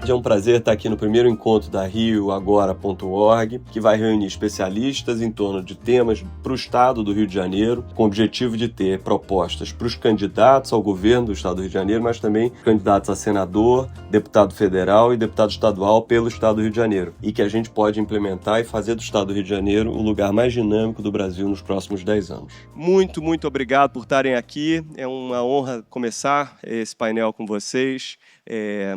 É um prazer estar aqui no primeiro encontro da RioAgora.org, que vai reunir especialistas em torno de temas para o Estado do Rio de Janeiro, com o objetivo de ter propostas para os candidatos ao governo do Estado do Rio de Janeiro, mas também candidatos a senador, deputado federal e deputado estadual pelo Estado do Rio de Janeiro, e que a gente pode implementar e fazer do Estado do Rio de Janeiro o lugar mais dinâmico do Brasil nos próximos 10 anos. Muito obrigado por estarem aqui. É uma honra começar esse painel com vocês.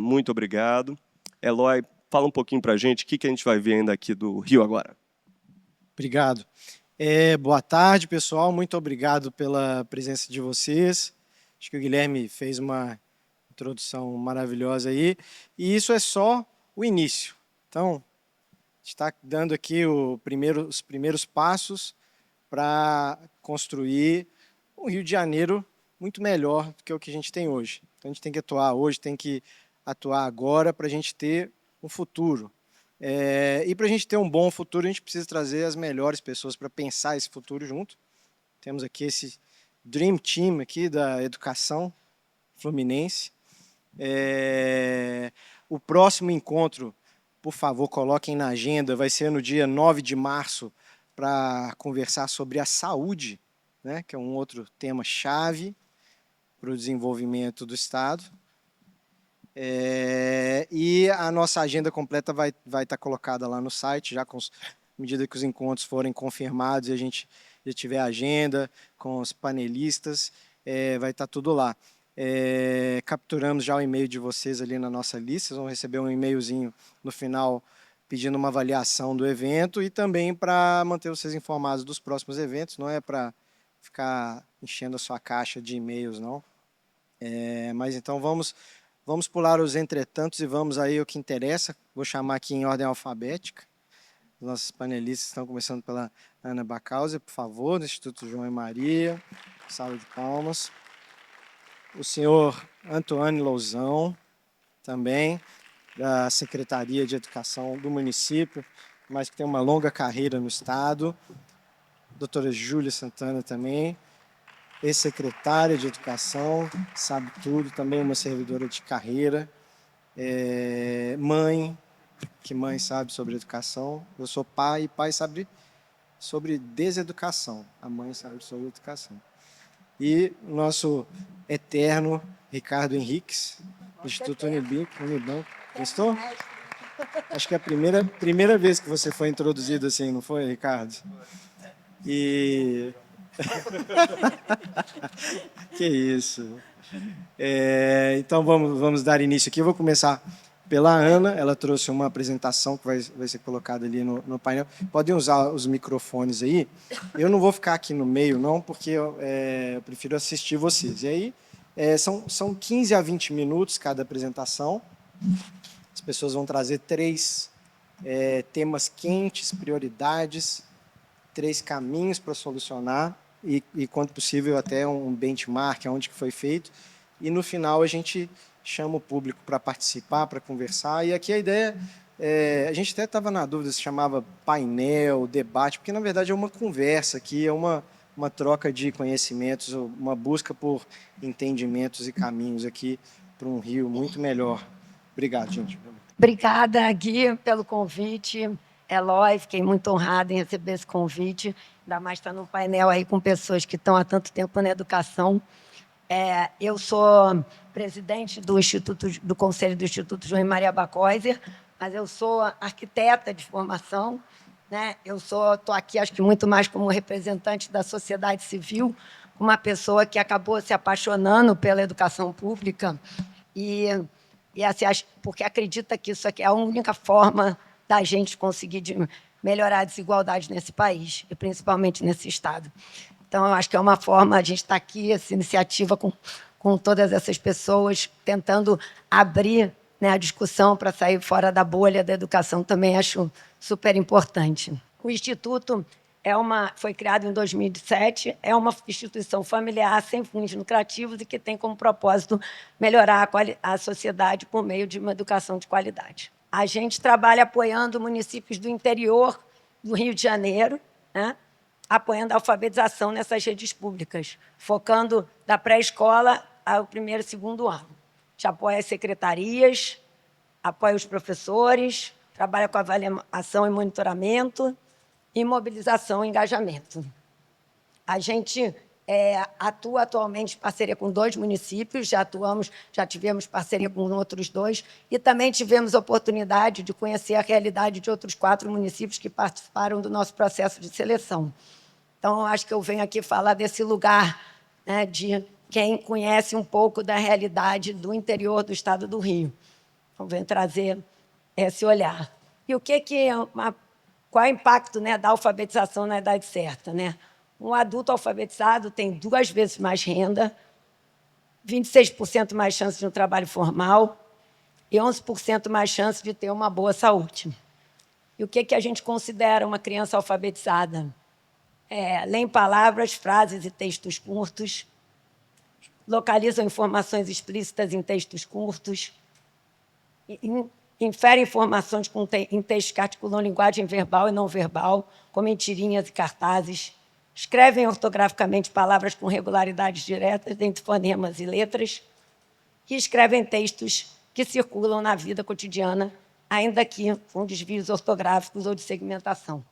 Muito obrigado. Eloy, fala um pouquinho para a gente o que a gente vai ver ainda aqui do Rio Agora. Obrigado. Boa tarde, pessoal. Muito obrigado pela presença de vocês. Acho que o Guilherme fez uma introdução maravilhosa aí. E isso é só o início. Então, a gente está dando aqui os primeiros passos para construir um Rio de Janeiro muito melhor do que o que a gente tem hoje. Então, a gente tem que atuar hoje, tem que atuar agora para a gente ter um futuro. E para a gente ter um bom futuro, a gente precisa trazer as melhores pessoas para pensar esse futuro junto. Temos aqui esse Dream Team aqui da educação fluminense. O próximo encontro, por favor, coloquem na agenda, vai ser no dia 9 de março, para conversar sobre a saúde, né, que é um outro tema-chave para o desenvolvimento do Estado. E a nossa agenda completa vai estar colocada lá no site, já à medida que os encontros forem confirmados e a gente já tiver a agenda com os panelistas, vai estar tudo lá. Capturamos já o e-mail de vocês ali na nossa lista, vocês vão receber um e-mailzinho no final pedindo uma avaliação do evento e também para manter vocês informados dos próximos eventos, não é para ficar enchendo a sua caixa de e-mails, não. Mas então vamos pular os entretantos e vamos aí ao que interessa. Vou chamar aqui em ordem alfabética. Os nossos panelistas estão começando pela Ana Bacauser, por favor, do Instituto João e Maria. Salve de palmas. O senhor Antônio Lousão, também, da Secretaria de Educação do município, mas que tem uma longa carreira no Estado. Doutora Júlia Santana também, ex-secretária de Educação, sabe tudo, também uma servidora de carreira, mãe, que mãe sabe sobre educação, eu sou pai, e pai sabe sobre deseducação, a mãe sabe sobre educação. E nosso eterno Ricardo Henriques, Instituto Unibanco. Gostou? Acho que é a primeira vez que você foi introduzido assim, não foi, Ricardo? E... Que isso. Então vamos dar início aqui. Eu vou começar pela Ana. Ela trouxe uma apresentação que vai ser colocada ali no painel. Podem usar os microfones aí. Eu não vou ficar aqui no meio, não, porque eu prefiro assistir vocês. E aí, são 15 a 20 minutos cada apresentação. As pessoas vão trazer 3 temas quentes, prioridades, 3 caminhos para solucionar e, quanto possível, até um benchmark, onde que foi feito. E, no final, a gente chama o público para participar, para conversar. E aqui a ideia, a gente até estava na dúvida se chamava painel, debate, porque, na verdade, é uma conversa aqui, é uma troca de conhecimentos, uma busca por entendimentos e caminhos aqui para um Rio muito melhor. Obrigado, gente. Obrigada, Gui, pelo convite. Eloy, fiquei muito honrada em receber esse convite, ainda mais estar no painel aí com pessoas que estão há tanto tempo na educação. Eu sou presidente do Conselho do Instituto João e Maria Bacauser, mas eu sou arquiteta de formação, né? Eu estou aqui, acho que muito mais como representante da sociedade civil, uma pessoa que acabou se apaixonando pela educação pública e assim, porque acredita que isso aqui é a única forma da gente conseguir melhorar a desigualdade nesse país, e principalmente nesse Estado. Então, eu acho que é uma forma, a gente está aqui, essa iniciativa com todas essas pessoas, tentando abrir, né, a discussão para sair fora da bolha da educação, também acho super importante. O Instituto foi criado em 2007, é uma instituição familiar, sem fins lucrativos, e que tem como propósito melhorar a sociedade por meio de uma educação de qualidade. A gente trabalha apoiando municípios do interior do Rio de Janeiro, né, apoiando a alfabetização nessas redes públicas, focando da pré-escola ao primeiro e segundo ano. A gente apoia as secretarias, apoia os professores, trabalha com avaliação e monitoramento, e mobilização e engajamento. A gente atua atualmente em parceria com 2 municípios, já tivemos parceria com outros 2, e também tivemos a oportunidade de conhecer a realidade de outros 4 municípios que participaram do nosso processo de seleção. Então, eu acho que eu venho aqui falar desse lugar, né, de quem conhece um pouco da realidade do interior do estado do Rio. Então, venho trazer esse olhar. E qual é o impacto, né, da alfabetização na idade certa, né? Um adulto alfabetizado tem 2 vezes mais renda, 26% mais chance de um trabalho formal e 11% mais chance de ter uma boa saúde. E o que a gente considera uma criança alfabetizada? Lê em palavras, frases e textos curtos, localizam informações explícitas em textos curtos, infere informações em textos que articulam linguagem verbal e não verbal, como em tirinhas e cartazes, escrevem ortograficamente palavras com regularidades diretas dentre fonemas e letras e escrevem textos que circulam na vida cotidiana, ainda que com desvios ortográficos ou de segmentação.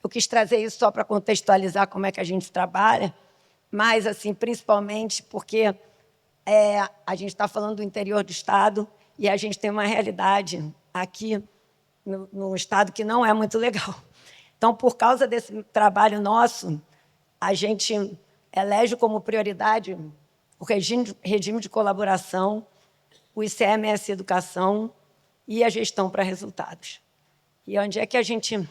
Eu quis trazer isso só para contextualizar como é que a gente trabalha, mas, assim, principalmente porque a gente está falando do interior do estado e a gente tem uma realidade aqui no estado que não é muito legal. Então, por causa desse trabalho nosso, a gente elege como prioridade o regime de colaboração, o ICMS Educação e a gestão para resultados. E onde é que a gente...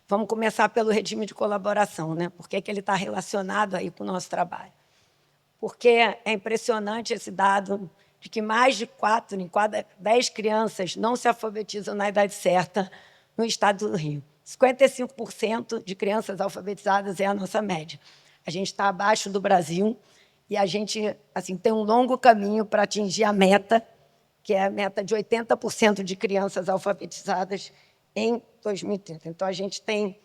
Vamos começar pelo regime de colaboração, né? Por que ele está relacionado aí com o nosso trabalho? Porque é impressionante esse dado de que mais de 4 em cada 10 crianças não se alfabetizam na idade certa no estado do Rio. 55% de crianças alfabetizadas é a nossa média. A gente está abaixo do Brasil e a gente, assim, tem um longo caminho para atingir a meta, que é a meta de 80% de crianças alfabetizadas em 2030. Então, a gente tem,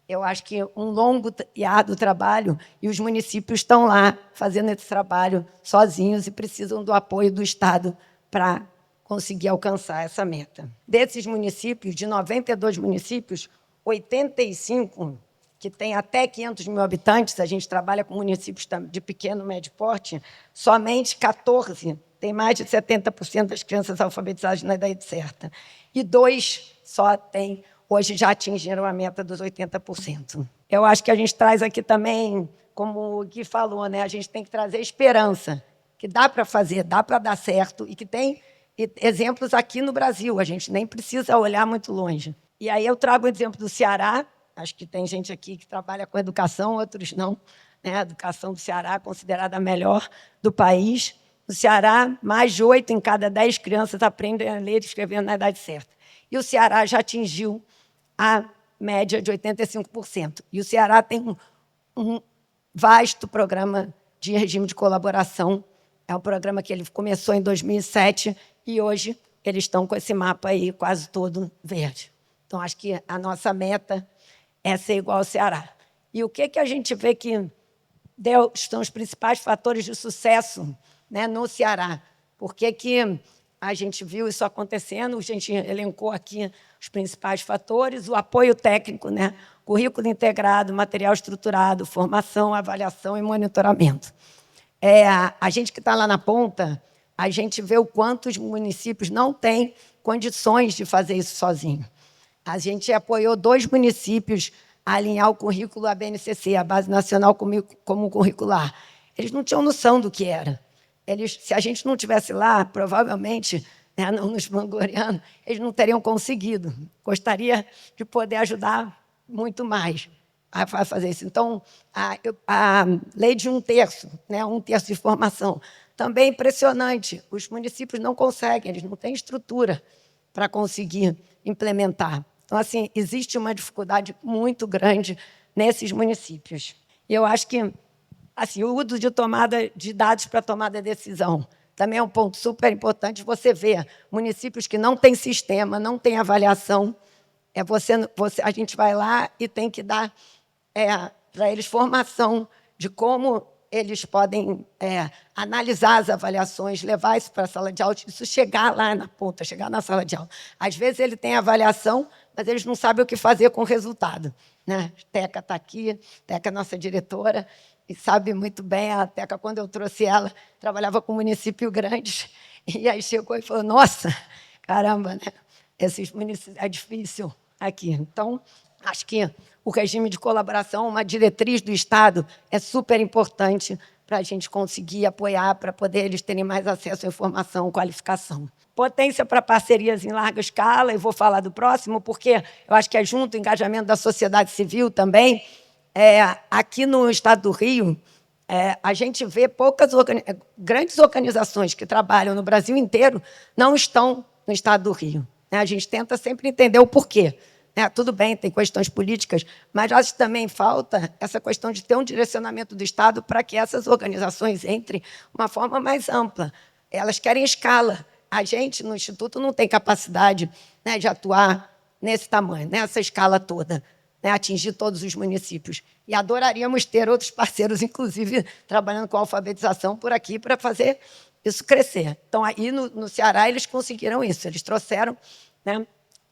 eu acho que, um longo e árduo trabalho e os municípios estão lá fazendo esse trabalho sozinhos e precisam do apoio do Estado para conseguir alcançar essa meta. Desses municípios, de 92 municípios, 85, que têm até 500 mil habitantes, a gente trabalha com municípios de pequeno e médio porte, somente 14 tem mais de 70% das crianças alfabetizadas na idade certa. E 2 só têm, hoje já atingiram a meta dos 80%. Eu acho que a gente traz aqui também, como o Gui falou, né, a gente tem que trazer esperança, que dá para fazer, dá para dar certo, e que tem exemplos aqui no Brasil, a gente nem precisa olhar muito longe. E aí eu trago o exemplo do Ceará, acho que tem gente aqui que trabalha com educação, outros não, né? A educação do Ceará é considerada a melhor do país. No Ceará, mais de 8 em cada 10 crianças aprendem a ler e escrever na idade certa. E o Ceará já atingiu a média de 85%. E o Ceará tem um vasto programa de regime de colaboração. É um programa que ele começou em 2007 e hoje eles estão com esse mapa aí quase todo verde. Então, acho que a nossa meta é ser igual ao Ceará. E o que a gente vê que são os principais fatores de sucesso, né, no Ceará? Por que a gente viu isso acontecendo? A gente elencou aqui os principais fatores: o apoio técnico, né, currículo integrado, material estruturado, formação, avaliação e monitoramento. A gente que está lá na ponta, a gente vê o quanto os municípios não têm condições de fazer isso sozinho. A gente apoiou 2 municípios a alinhar o currículo à BNCC, a Base Nacional Comum Curricular. Eles não tinham noção do que era. Se a gente não estivesse lá, provavelmente, né, não nos vangloriando, eles não teriam conseguido. Gostaria de poder ajudar muito mais a fazer isso. Então, a lei de 1/3, né, 1/3 de formação, também é impressionante. Os municípios não conseguem, eles não têm estrutura para conseguir implementar. Então, assim, existe uma dificuldade muito grande nesses municípios. E eu acho que assim, o uso de tomada de dados para tomada de decisão também é um ponto super importante. Você vê municípios que não têm sistema, não têm avaliação. A gente vai lá e tem que dar para eles formação de como eles podem analisar as avaliações, levar isso para a sala de aula, isso chegar lá na ponta, chegar na sala de aula. Às vezes, ele tem avaliação, mas eles não sabem o que fazer com o resultado, né? Teca está aqui, Teca é nossa diretora, e sabe muito bem, a Teca, quando eu trouxe ela, trabalhava com município grande, e aí chegou e falou, nossa, caramba, né? Esses municípios, é difícil aqui. Então, acho que o regime de colaboração, uma diretriz do Estado, é super importante para a gente conseguir apoiar, para poder eles terem mais acesso à informação, qualificação. Potência para parcerias em larga escala, e vou falar do próximo, porque eu acho que é junto o engajamento da sociedade civil também. Aqui no Estado do Rio, a gente vê poucas grandes organizações que trabalham no Brasil inteiro não estão no Estado do Rio. A gente tenta sempre entender o porquê. Tudo bem, tem questões políticas, mas acho que também falta essa questão de ter um direcionamento do Estado para que essas organizações entrem de uma forma mais ampla. Elas querem escala. A gente, no Instituto, não tem capacidade, né, de atuar nesse tamanho, nessa escala toda, né, atingir todos os municípios. E adoraríamos ter outros parceiros, inclusive trabalhando com alfabetização por aqui, para fazer isso crescer. Então, aí no Ceará, eles conseguiram isso. Eles trouxeram, né,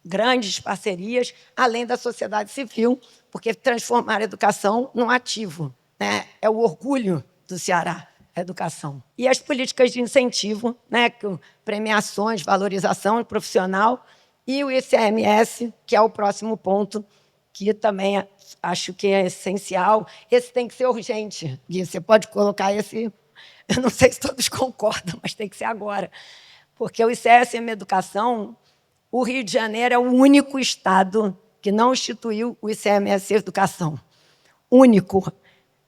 grandes parcerias, além da sociedade civil, porque transformar a educação num ativo, né? É o orgulho do Ceará, a educação. E as políticas de incentivo, né? Premiações, valorização profissional, e o ICMS, que é o próximo ponto, que também acho que é essencial. Esse tem que ser urgente, Gui. Você pode colocar esse... Eu não sei se todos concordam, mas tem que ser agora. Porque o ICMS Educação... O Rio de Janeiro é o único estado que não instituiu o ICMS Educação. Único.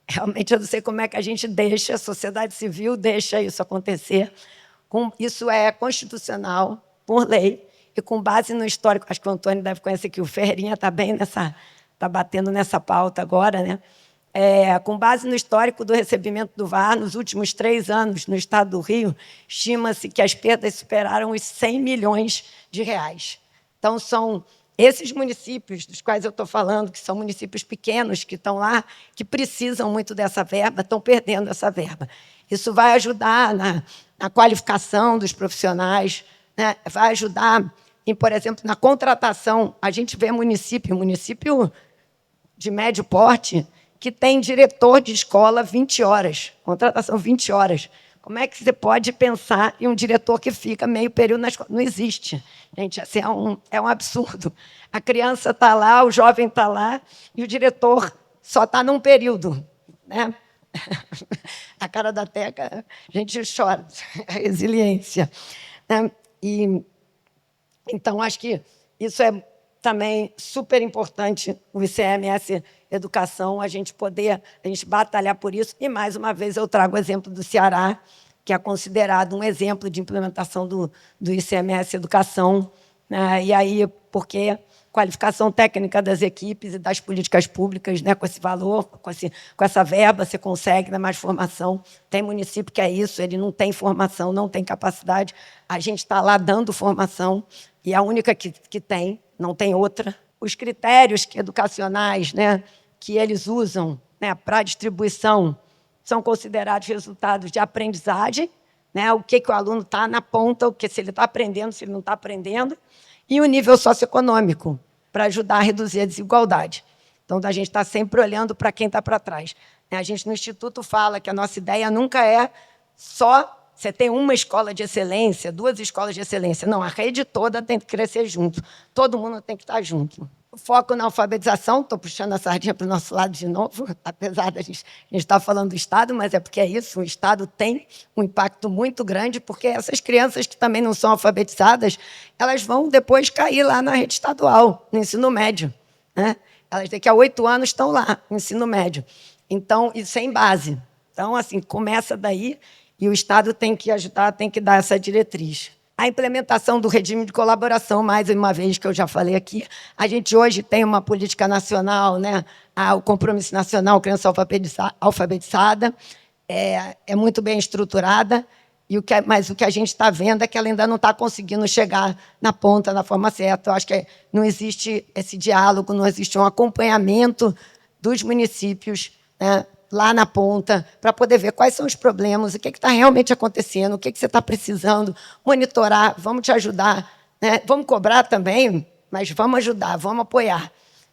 Realmente, eu não sei como é que a gente deixa, a sociedade civil deixa isso acontecer. Isso é constitucional, por lei, e com base no histórico. Acho que o Antônio deve conhecer que o Ferreirinha está bem está batendo nessa pauta agora, né? Com base no histórico do recebimento do VAR, nos últimos 3 anos, no estado do Rio, estima-se que as perdas superaram os 100 milhões de reais. Então, são esses municípios dos quais eu estou falando, que são municípios pequenos, que estão lá, que precisam muito dessa verba, estão perdendo essa verba. Isso vai ajudar na qualificação dos profissionais, né? Vai ajudar, por exemplo, na contratação. A gente vê município de médio porte, que tem diretor de escola 20 horas, contratação 20 horas. Como é que você pode pensar em um diretor que fica meio período na escola? Não existe. Gente, assim, é um absurdo. A criança está lá, o jovem está lá, e o diretor só está num período, né? A cara da Teca, a gente chora, a resiliência, né? Então, acho que isso é também super importante, o ICMS Educação, a gente batalhar por isso. E, mais uma vez, eu trago o exemplo do Ceará, que é considerado um exemplo de implementação do ICMS Educação, né? E aí, porque qualificação técnica das equipes e das políticas públicas, né? Com esse valor, com essa verba, você consegue, né, mais formação. Tem município que é isso, ele não tem formação, não tem capacidade. A gente está lá dando formação, e a única que tem, não tem outra. Os critérios educacionais, né, que eles usam, né, para a distribuição são considerados resultados de aprendizagem, né, o que o aluno está na ponta, se ele está aprendendo, se ele não está aprendendo, e o nível socioeconômico, para ajudar a reduzir a desigualdade. Então, a gente está sempre olhando para quem está para trás. A gente, no Instituto, fala que a nossa ideia nunca é só você tem uma escola de excelência, 2 escolas de excelência. Não, a rede toda tem que crescer junto. Todo mundo tem que estar junto. O foco na alfabetização, estou puxando a sardinha para o nosso lado de novo, apesar de a gente estar falando do Estado, mas é porque é isso, o Estado tem um impacto muito grande, porque essas crianças que também não são alfabetizadas, elas vão depois cair lá na rede estadual, no ensino médio, né? Elas daqui a 8 anos estão lá, no ensino médio. Então, e sem base. Então, assim, começa daí, e o Estado tem que ajudar, tem que dar essa diretriz. A implementação do regime de colaboração, mais uma vez, que eu já falei aqui, a gente hoje tem uma política nacional, né? O Compromisso Nacional Criança Alfabetizada, é muito bem estruturada, mas o que a gente está vendo é que ela ainda não está conseguindo chegar na ponta, na forma certa. Eu acho que não existe esse diálogo, não existe um acompanhamento dos municípios, né, lá na ponta, para poder ver quais são os problemas, o que está realmente acontecendo, o que você está precisando, monitorar, vamos te ajudar, né? Vamos cobrar também, mas vamos ajudar, vamos apoiar.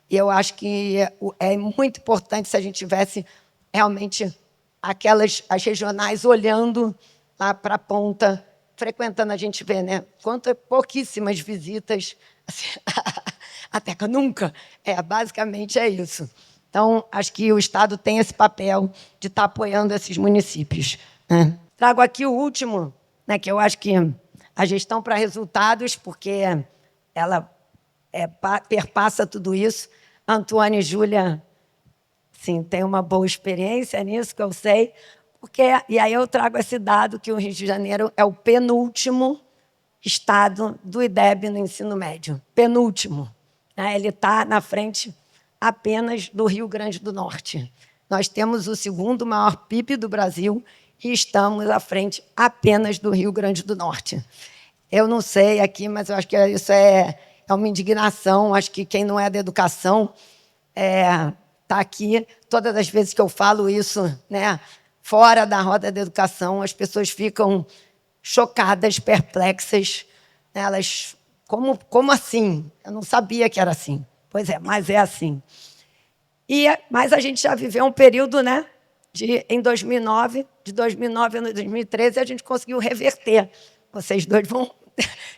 E eu acho que é muito importante se a gente tivesse realmente as regionais olhando lá para a ponta, frequentando, a gente vê, né? Pouquíssimas visitas, assim, até que nunca. Basicamente é isso. Então, acho que o Estado tem esse papel de estar apoiando esses municípios, né? Trago aqui o último, né, que eu acho que a gestão para resultados, porque ela perpassa tudo isso. Antônio e Júlia, sim, tem uma boa experiência nisso, que eu sei. E aí eu trago esse dado que o Rio de Janeiro é o penúltimo estado do IDEB no ensino médio. Penúltimo. Ele está na frente apenas do Rio Grande do Norte. Nós temos o segundo maior PIB do Brasil e estamos à frente apenas do Rio Grande do Norte. Eu não sei aqui, mas eu acho que isso é uma indignação. Acho que quem não é da educação está aqui. Todas as vezes que eu falo isso, né, fora da roda da educação, as pessoas ficam chocadas, perplexas. Elas, como assim? Eu não sabia que era assim. Pois é, mas é assim. Mas a gente já viveu um período, né, em 2009, de 2009 a 2013, a gente conseguiu reverter. Vocês dois vão,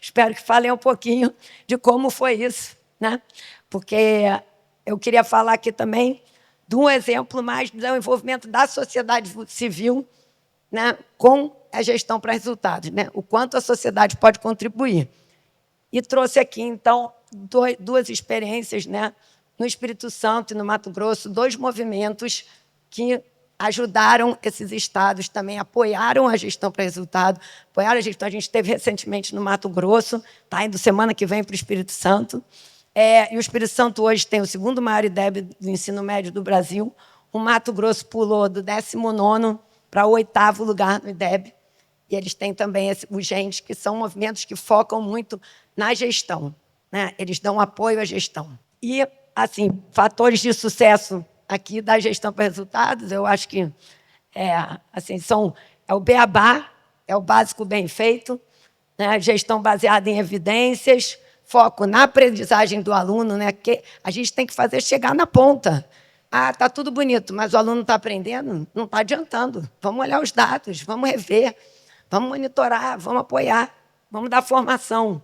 espero que falem um pouquinho de como foi isso, né? Porque eu queria falar aqui também de um exemplo mais do envolvimento da sociedade civil, né, com a gestão para resultados, né? O quanto a sociedade pode contribuir. E trouxe aqui, então, duas experiências, né, no Espírito Santo e no Mato Grosso, 2 movimentos que ajudaram esses estados também, apoiaram a gestão para resultado, apoiaram a gestão. A gente esteve recentemente no Mato Grosso, está indo semana que vem para o Espírito Santo. E o Espírito Santo hoje tem o segundo maior IDEB do ensino médio do Brasil. O Mato Grosso pulou do 19º para o 8º lugar no IDEB. E eles têm também os GENS, que são movimentos que focam muito na gestão, né? Eles dão apoio à gestão. E, assim, fatores de sucesso aqui da gestão para resultados, eu acho que é o beabá, é o básico bem feito, né? Gestão baseada em evidências, foco na aprendizagem do aluno, né? Que a gente tem que fazer chegar na ponta. Está tudo bonito, mas o aluno não está aprendendo? Não está adiantando. Vamos olhar os dados, vamos rever, vamos monitorar, vamos apoiar, vamos dar formação.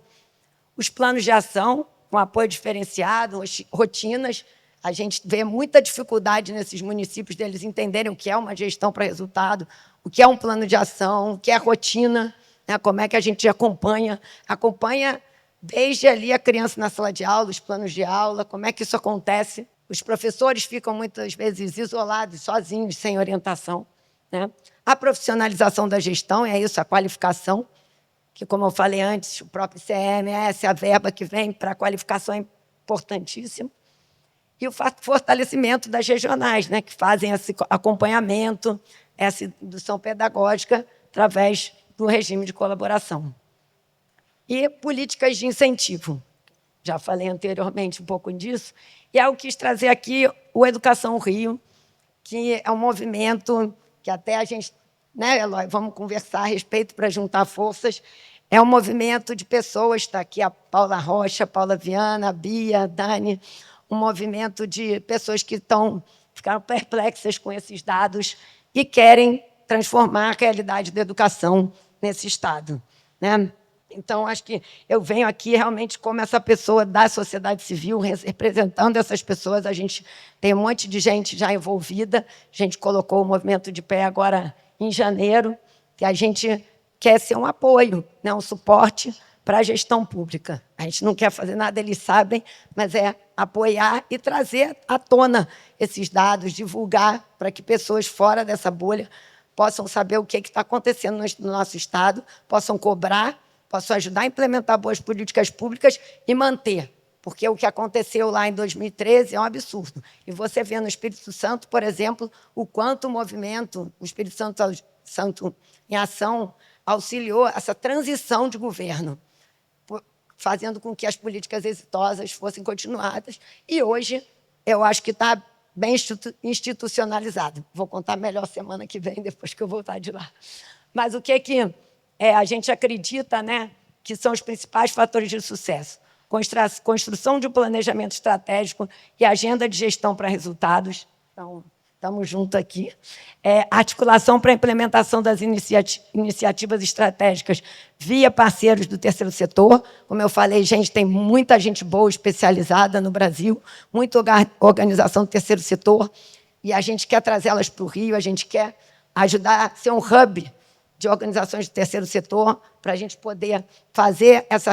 Os planos de ação, com apoio diferenciado, rotinas. A gente vê muita dificuldade nesses municípios deles entenderem o que é uma gestão para resultado, o que é um plano de ação, o que é rotina, né? Como é que a gente acompanha desde ali a criança na sala de aula, os planos de aula, como é que isso acontece. Os professores ficam muitas vezes isolados, sozinhos, sem orientação, né? A profissionalização da gestão, é isso, a qualificação, que, como eu falei antes, o próprio CMS, a verba que vem para a qualificação é importantíssima. E o fortalecimento das regionais, né, que fazem esse acompanhamento, essa indução pedagógica através do regime de colaboração. E políticas de incentivo. Já falei anteriormente um pouco disso. E eu quis trazer aqui o Educação Rio, que é um movimento que até a gente, né, Eloy, vamos conversar a respeito para juntar forças. É um movimento de pessoas, está aqui a Paula Rocha, a Paula Viana, a Bia, a Dani, um movimento de pessoas que ficaram perplexas com esses dados e querem transformar a realidade da educação nesse Estado, né? Então, acho que eu venho aqui realmente como essa pessoa da sociedade civil, representando essas pessoas. A gente tem um monte de gente já envolvida. A gente colocou o movimento de pé agora em janeiro, que a gente quer ser um apoio, né, um suporte para a gestão pública. A gente não quer fazer nada, eles sabem, mas é apoiar e trazer à tona esses dados, divulgar para que pessoas fora dessa bolha possam saber o que está acontecendo no nosso Estado, possam cobrar, possam ajudar a implementar boas políticas públicas e manter. Porque o que aconteceu lá em 2013 é um absurdo. E você vê no Espírito Santo, por exemplo, o quanto o movimento, o Espírito Santo em Ação, auxiliou essa transição de governo, fazendo com que as políticas exitosas fossem continuadas. E hoje, eu acho que está bem institucionalizado. Vou contar melhor semana que vem, depois que eu voltar de lá. Mas o que a gente acredita, né, que são os principais fatores de sucesso? Construção de um planejamento estratégico e agenda de gestão para resultados. Então, estamos juntos aqui. Articulação para a implementação das iniciativas estratégicas via parceiros do terceiro setor. Como eu falei, gente, tem muita gente boa especializada no Brasil, muita organização do terceiro setor, e a gente quer trazê-las para o Rio, a gente quer ajudar a ser um hub de organizações do terceiro setor, para a gente poder fazer essa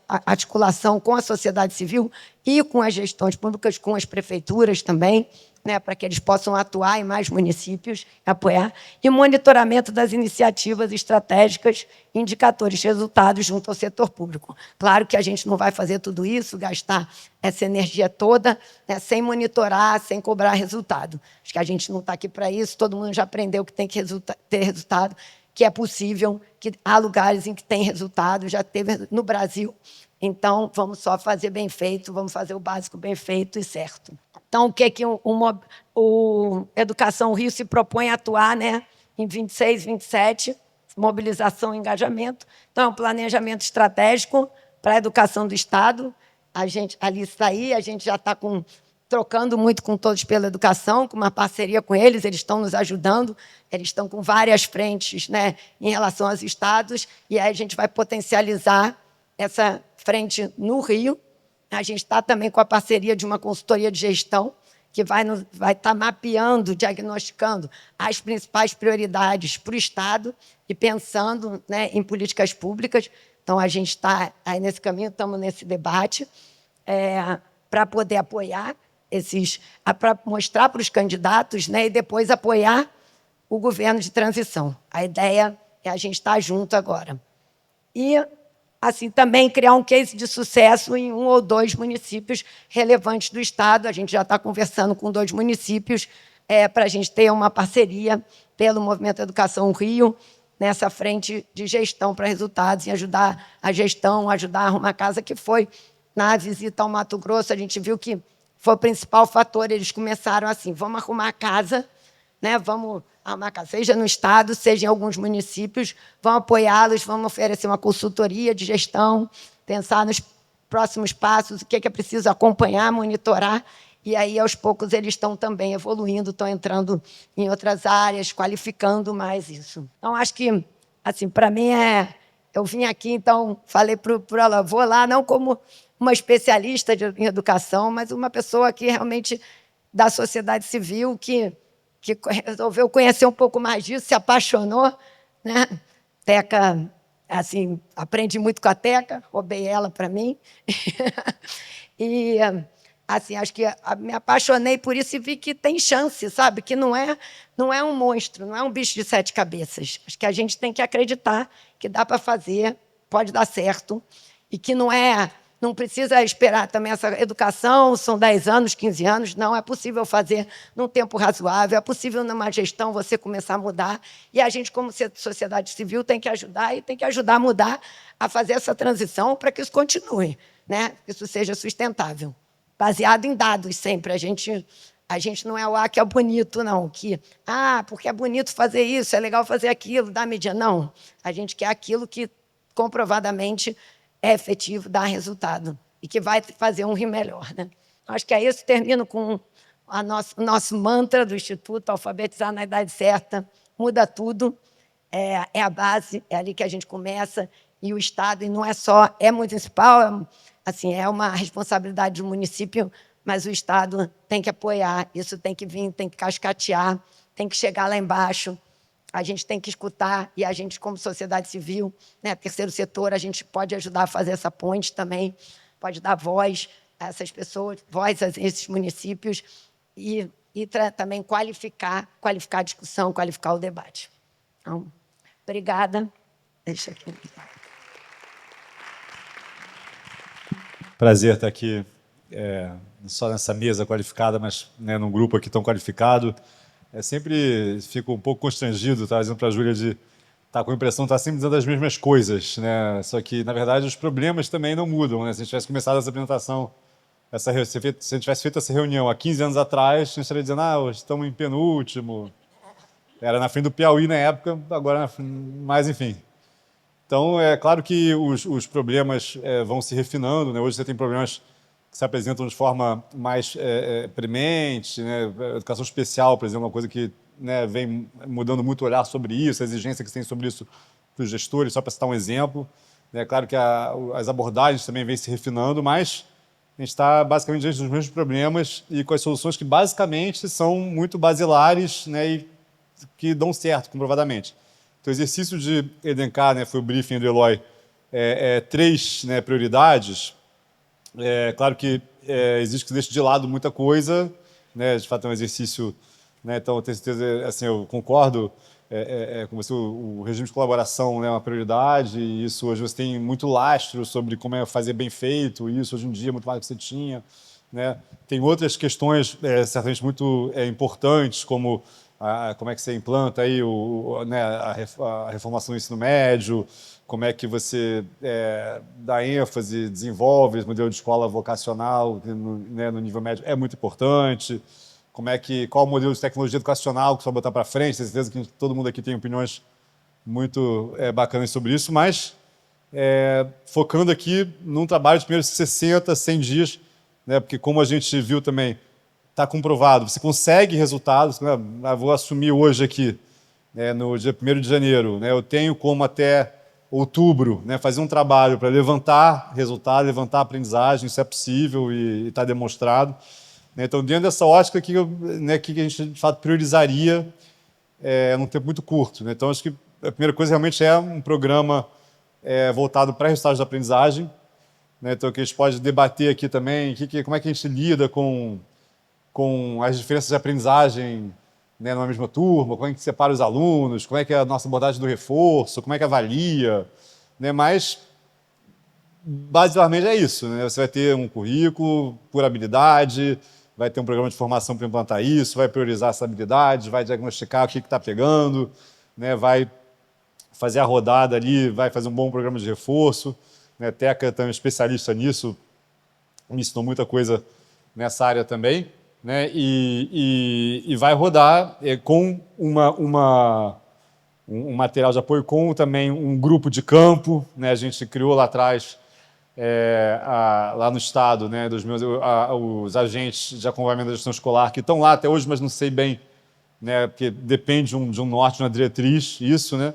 articulação com a sociedade civil e com as gestões públicas, com as prefeituras também, né, para que eles possam atuar em mais municípios, apoiar, e monitoramento das iniciativas estratégicas, indicadores de resultados junto ao setor público. Claro que a gente não vai fazer tudo isso, gastar essa energia toda, né, sem monitorar, sem cobrar resultado. Acho que a gente não está aqui para isso, todo mundo já aprendeu que tem que ter resultado, que é possível, que há lugares em que tem resultado, já teve no Brasil. Então, vamos só fazer bem feito, vamos fazer o básico bem feito e certo. Então, o que o Educação Rio se propõe a atuar, né, em 26, 27, mobilização e engajamento. Então, é um planejamento estratégico para a educação do Estado. A gente ali está aí, a gente já está trocando muito com Todos pela Educação, com uma parceria com eles estão nos ajudando, eles estão com várias frentes, né, em relação aos estados, e aí a gente vai potencializar essa frente no Rio. A gente está também com a parceria de uma consultoria de gestão, que vai estar mapeando, diagnosticando as principais prioridades para o Estado e pensando, né, em políticas públicas. Então, a gente está aí nesse caminho, estamos nesse debate, para poder apoiar para mostrar para os candidatos, né, e depois apoiar o governo de transição. A ideia é a gente estar junto agora. E, assim, também criar um case de sucesso em 1 ou 2 municípios relevantes do Estado. A gente já está conversando com 2 municípios para a gente ter uma parceria pelo Movimento Educação Rio, nessa frente de gestão para resultados, e ajudar a gestão, ajudar a arrumar casa, que foi, na visita ao Mato Grosso, a gente viu que foi o principal fator. Eles começaram assim, vamos arrumar a casa, né? Vamos arrumar a casa, seja no Estado, seja em alguns municípios, vamos apoiá-los, vamos oferecer uma consultoria de gestão, pensar nos próximos passos, o que é preciso acompanhar, monitorar, e aí, aos poucos, eles estão também evoluindo, estão entrando em outras áreas, qualificando mais isso. Então, acho que, assim, para mim, eu vim aqui, então, falei para ela, vou lá, não como uma especialista em educação, mas uma pessoa que realmente da sociedade civil, que resolveu conhecer um pouco mais disso, se apaixonou, né? Teca, assim, aprendi muito com a Teca, roubei ela para mim. E, assim, acho que me apaixonei por isso e vi que tem chance, sabe? Que não é um monstro, não é um bicho de 7 cabeças. Acho que a gente tem que acreditar que dá para fazer, pode dar certo, e que não precisa esperar também essa educação, são 10 anos, 15 anos, não, é possível fazer num tempo razoável, é possível numa gestão você começar a mudar, e a gente, como sociedade civil, tem que ajudar, e tem que ajudar a mudar, a fazer essa transição para que isso continue, né? Que isso seja sustentável, baseado em dados sempre. A gente não é o que é bonito, não, porque é bonito fazer isso, é legal fazer aquilo, dá mídia, não. A gente quer aquilo que comprovadamente é efetivo, dá resultado e que vai fazer um Rio melhor, né? Acho que é isso. Termino com o nosso mantra do Instituto: alfabetizar na idade certa, muda tudo. É a base, é ali que a gente começa, e o Estado, e não é só, é municipal, assim, é uma responsabilidade do município, mas o Estado tem que apoiar, isso tem que vir, tem que cascatear, tem que chegar lá embaixo. A gente tem que escutar, e a gente, como sociedade civil, né, terceiro setor, a gente pode ajudar a fazer essa ponte também, pode dar voz a essas pessoas, voz a esses municípios, e também qualificar a discussão, qualificar o debate. Então, obrigada. Deixa aqui. Prazer estar aqui, só nessa mesa qualificada, mas, né, num grupo aqui tão qualificado. Sempre fico um pouco constrangido, tá, dizendo para a Júlia, de estar com a impressão de estar sempre dizendo as mesmas coisas, né? Só que, na verdade, os problemas também não mudam, né? Se a gente tivesse começado essa apresentação se a gente tivesse feito essa reunião há 15 anos atrás, a gente estaria dizendo, hoje estamos em penúltimo. Era na frente do Piauí na época, agora mas enfim. Então, é claro que os problemas vão se refinando, né? Hoje você tem problemas que se apresentam de forma mais premente, né? A educação especial, por exemplo, é uma coisa que, né, vem mudando muito o olhar sobre isso, a exigência que se tem sobre isso para os gestores, só para citar um exemplo. É claro que as abordagens também vêm se refinando, mas a gente está basicamente diante dos mesmos problemas e com as soluções que basicamente são muito basilares, né, e que dão certo, comprovadamente. Então, o exercício de elencar, né, foi o briefing do Eloy, 3, né, prioridades. Claro que existe que deixe de lado muita coisa, né, de fato é um exercício, né, então eu tenho certeza, assim, eu concordo com você, o regime de colaboração, né, é uma prioridade, e isso hoje você tem muito lastro sobre como é fazer bem feito, isso hoje em dia é muito mais do que você tinha, né. Tem outras questões certamente muito importantes, como como é que você implanta aí né, a reformação do ensino médio, como é que você dá ênfase, desenvolve esse modelo de escola vocacional, né, no nível médio, é muito importante. Qual o modelo de tecnologia educacional que você vai botar para frente? Tenho certeza que todo mundo aqui tem opiniões muito bacanas sobre isso, mas focando aqui num trabalho de primeiros 60, 100 dias, né, porque como a gente viu também, está comprovado, você consegue resultados, né, vou assumir hoje aqui, no dia 1º de janeiro, né, eu tenho como até outubro, né, fazer um trabalho para levantar resultado, levantar aprendizagem, isso é possível e está demonstrado. Então, dentro dessa ótica, que a gente, de fato, priorizaria num tempo muito curto, né? Então, acho que a primeira coisa realmente é um programa voltado para resultados de aprendizagem, né? Então, que a gente pode debater aqui também, como é que a gente lida com as diferenças de aprendizagem, né, numa mesma turma, como é que separa os alunos, como é que é a nossa abordagem do reforço, como é que avalia, né? Mas, basicamente, é isso, né? Você vai ter um currículo por habilidade, vai ter um programa de formação para implantar isso, vai priorizar essa habilidade, vai diagnosticar o que está pegando, né? Vai fazer a rodada ali, vai fazer um bom programa de reforço. Né? Teca também é especialista nisso, me ensinou muita coisa nessa área também. Né? E vai rodar com um material de apoio, com também um grupo de campo. Né? A gente criou lá atrás, lá no estado, né, os agentes de acompanhamento da gestão escolar que estão lá até hoje, mas não sei bem, né, porque depende de um norte, de uma diretriz, isso, né,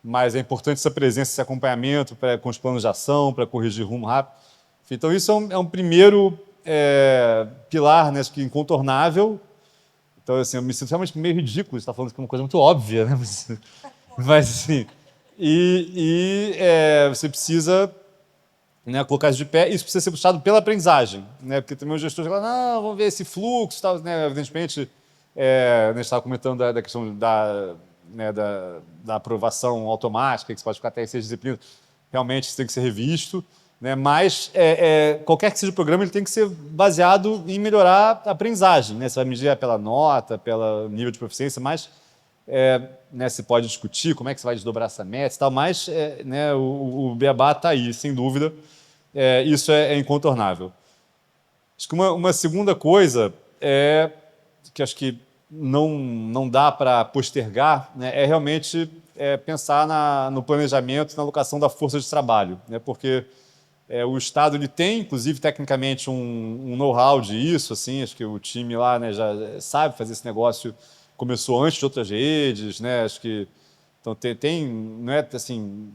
mas é importante essa presença, esse acompanhamento com os planos de ação, para corrigir rumo rápido. Então, isso é um primeiro pilar, né, acho que incontornável. Então, assim, eu me sinto realmente meio ridículo estar falando que é uma coisa muito óbvia, né, mas assim, você precisa, né, colocar isso de pé, isso precisa ser puxado pela aprendizagem, né, porque também os gestores falam, não, vamos ver esse fluxo, tal, né, evidentemente, a gente estava comentando da questão né, da aprovação automática, que você pode ficar até em 6 disciplinas, realmente isso tem que ser revisto, né, mas qualquer que seja o programa, ele tem que ser baseado em melhorar a aprendizagem, né, você vai medir pela nota, pelo nível de proficiência, mas né, se pode discutir como é que você vai desdobrar essa meta e tal, mas né, o beabá está aí, sem dúvida, isso é incontornável. Acho que uma segunda coisa que acho que não dá para postergar, né, é realmente pensar no planejamento e na alocação da força de trabalho, né, porque o Estado ele tem, inclusive, tecnicamente, um know-how disso, assim, acho que o time lá, né, já sabe fazer esse negócio, começou antes de outras redes, né, acho que então não é assim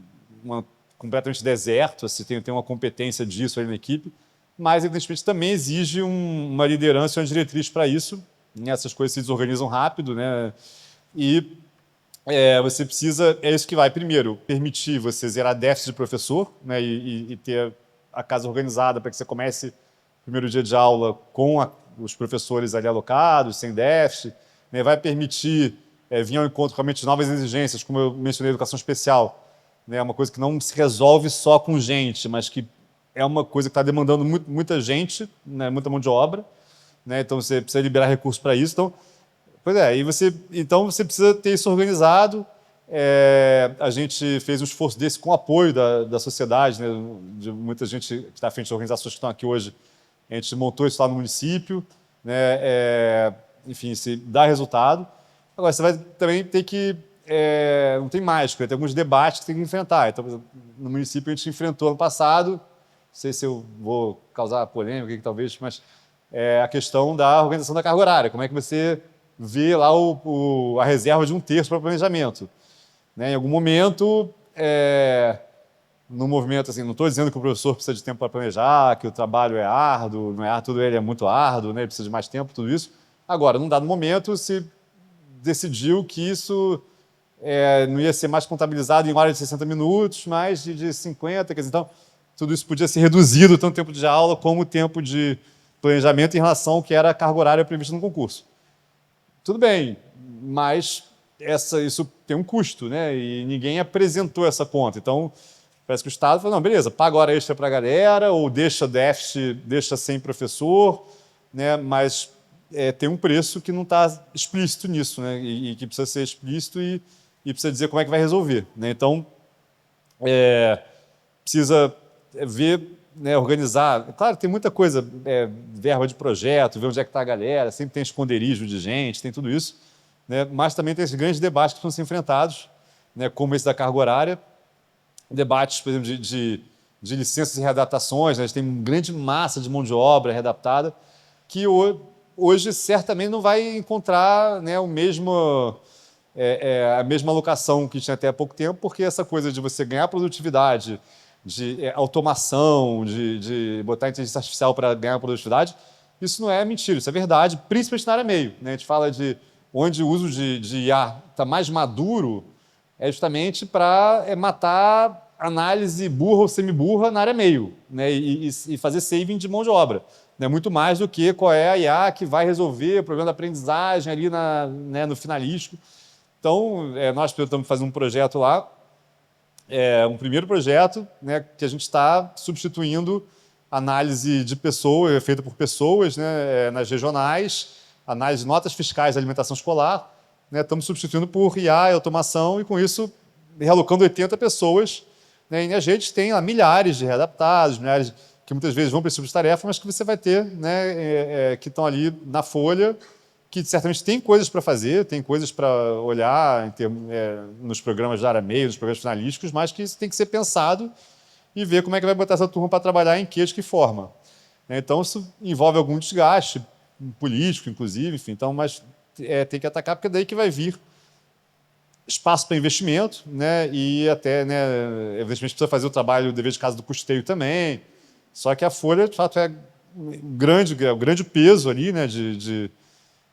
completamente deserto, assim, tem uma competência disso aí na equipe, mas evidentemente também exige uma liderança e uma diretriz para isso, né, essas coisas se desorganizam rápido, né, e você precisa, isso que vai primeiro permitir você zerar déficit de professor, né, e ter a casa organizada para que você comece o primeiro dia de aula com os professores ali alocados, sem déficit, né, vai permitir vir ao encontro realmente de novas exigências, como eu mencionei, educação especial, né, uma coisa que não se resolve só com gente, mas que é uma coisa que está demandando muita gente, né, muita mão de obra, né, então você precisa liberar recursos para isso. Então, então você precisa ter isso organizado. A gente fez um esforço desse com o apoio da sociedade, né, de muita gente que está à frente de organizações que estão aqui hoje, a gente montou isso lá no município, né? Enfim, se dá resultado. Agora, você vai também ter que... não tem mágica, tem alguns debates que tem que enfrentar. Então, por exemplo, no município a gente enfrentou ano passado, não sei se eu vou causar polêmica aqui, talvez, mas a questão da organização da carga horária. Como é que você vê lá a reserva de 1/3 para o planejamento? Né? Em algum momento, no movimento, assim, não estou dizendo que o professor precisa de tempo para planejar, que o trabalho é árduo, não é árduo, tudo ele é muito árduo, né? Ele precisa de mais tempo, tudo isso. Agora, num dado momento, se decidiu que isso não ia ser mais contabilizado em hora de 60 minutos, mas de 50, quer dizer, então, tudo isso podia ser reduzido, tanto tempo de aula como o tempo de planejamento em relação ao que era a carga horária prevista no concurso. Tudo bem, mas isso tem um custo, né? E ninguém apresentou essa conta. Então, parece que o Estado falou, não, beleza, paga hora extra para a galera, ou deixa déficit, deixa sem professor, né? Mas tem um preço que não está explícito nisso, né? E que precisa ser explícito e precisa dizer como é que vai resolver, né? Então, precisa ver, né, organizar. Claro, tem muita coisa, verba de projeto, ver onde é que está a galera, sempre tem esconderijo de gente, tem tudo isso, né? Mas também tem esses grandes debates que precisam ser enfrentados, né, como esse da carga horária, debates, por exemplo, de licenças e readaptações, né? A gente tem uma grande massa de mão de obra readaptada que hoje certamente não vai encontrar, né, a mesma alocação que tinha até há pouco tempo, porque essa coisa de você ganhar produtividade, de automação, de botar inteligência artificial para ganhar produtividade, isso não é mentira, isso é verdade, principalmente na área meio, né? A gente fala de onde o uso de IA está mais maduro, justamente para matar análise burra ou semi-burra na área meio, né? E fazer saving de mão de obra. Né? Muito mais do que qual é a IA que vai resolver o problema da aprendizagem ali no finalístico. Então, nós estamos fazendo um projeto lá, um primeiro projeto, né, que a gente está substituindo análise de pessoas, feita por pessoas, né, nas regionais, análise de notas fiscais de alimentação escolar, né, estamos substituindo por IA e automação e, com isso, realocando 80 pessoas. Né, e a gente tem lá milhares de readaptados, milhares que muitas vezes vão para esse tipo de tarefa, mas que você vai ter, né, que estão ali na folha, que certamente tem coisas para fazer, tem coisas para olhar nos programas de área meio, nos programas finalísticos, mas que isso tem que ser pensado e ver como é que vai botar essa turma para trabalhar em de que forma. Então, isso envolve algum desgaste político, inclusive, enfim, então, mas tem que atacar, porque é daí que vai vir espaço para investimento, né, e até, né, evidentemente, precisa fazer o trabalho, o dever de casa do custeio também, só que a folha, de fato, é o grande peso ali, né,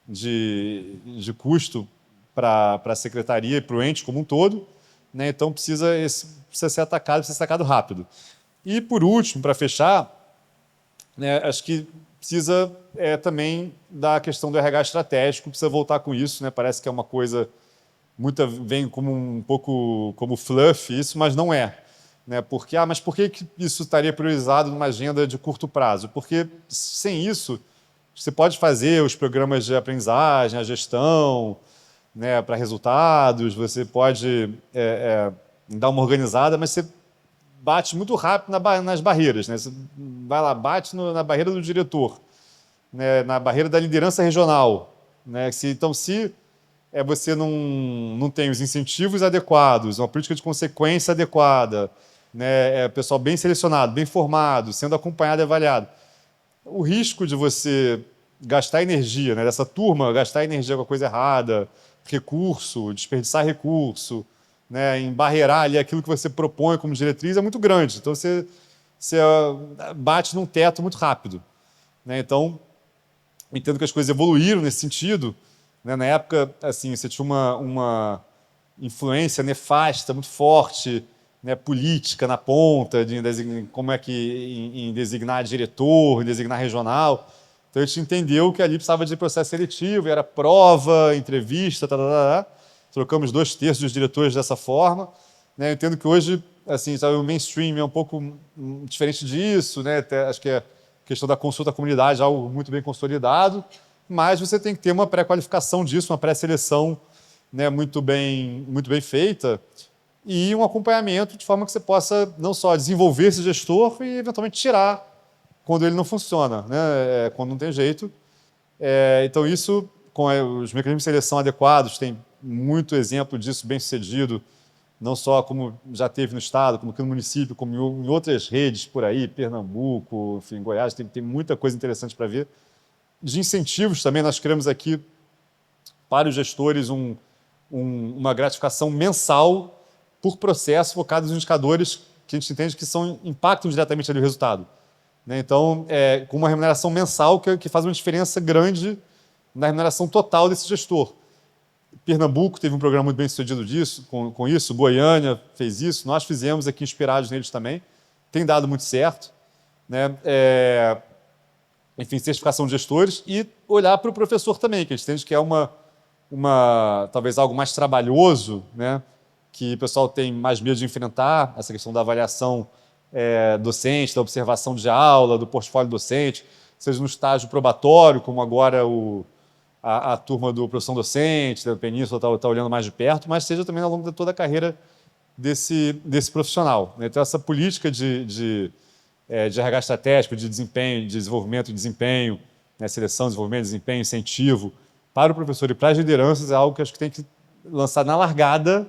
de custo para a secretaria e para o ente como um todo, né? Então precisa ser atacado, precisa ser atacado rápido. E, por último, para fechar, né, acho que precisa também da questão do RH estratégico, precisa voltar com isso, né? Parece que é uma coisa, vem como um pouco como fluff isso, mas não é. Né? Mas por que isso estaria priorizado numa agenda de curto prazo? Porque sem isso, você pode fazer os programas de aprendizagem, a gestão, né, para resultados, você pode dar uma organizada, mas você bate muito rápido nas barreiras. Né? Você vai lá, bate na barreira do diretor, né, na barreira da liderança regional. Né? Então, se você não tem os incentivos adequados, uma política de consequência adequada, né, pessoal bem selecionado, bem formado, sendo acompanhado e avaliado, o risco de você gastar energia, né, dessa turma gastar energia com a coisa errada, desperdiçar recurso, né, embarrear ali aquilo que você propõe como diretriz é muito grande. Então, você bate num teto muito rápido. Né? Então, entendo que as coisas evoluíram nesse sentido. Né? Na época, assim, você tinha uma influência nefasta muito forte, né, política na ponta, como é que em designar diretor, em designar regional. Então, a gente entendeu que ali precisava de processo seletivo, era prova, entrevista, trocamos 2/3 dos diretores dessa forma. Né? Eu entendo que hoje, assim, sabe, o mainstream é um pouco diferente disso, né? Acho que a questão da consulta à comunidade é algo muito bem consolidado, mas você tem que ter uma pré-qualificação disso, uma pré-seleção, né, muito bem feita, e um acompanhamento de forma que você possa não só desenvolver esse gestor e, eventualmente, tirar quando ele não funciona, né? Quando não tem jeito. Então, isso, com os mecanismos de seleção adequados, tem muito exemplo disso bem sucedido, não só como já teve no Estado, como aqui no município, como em outras redes por aí, Pernambuco, enfim, Goiás, tem muita coisa interessante para ver. De incentivos também, nós criamos aqui para os gestores uma gratificação mensal por processo focado nos indicadores que a gente entende que impactam diretamente ali o resultado. Então, com uma remuneração mensal que faz uma diferença grande na remuneração total desse gestor. Pernambuco teve um programa muito bem sucedido com isso, Goiânia fez isso, nós fizemos aqui inspirados neles também, tem dado muito certo. Enfim, certificação de gestores e olhar para o professor também, que a gente entende que é talvez algo mais trabalhoso, que o pessoal tem mais medo de enfrentar, essa questão da avaliação docente, da observação de aula, do portfólio docente, seja no estágio probatório, como agora a turma do profissão docente, da Península está olhando mais de perto, mas seja também ao longo de toda a carreira desse profissional. Então, essa política de RH estratégico, de desempenho, de desenvolvimento e desempenho, seleção, desenvolvimento, desempenho, incentivo, para o professor e para as lideranças é algo que acho que tem que lançar na largada,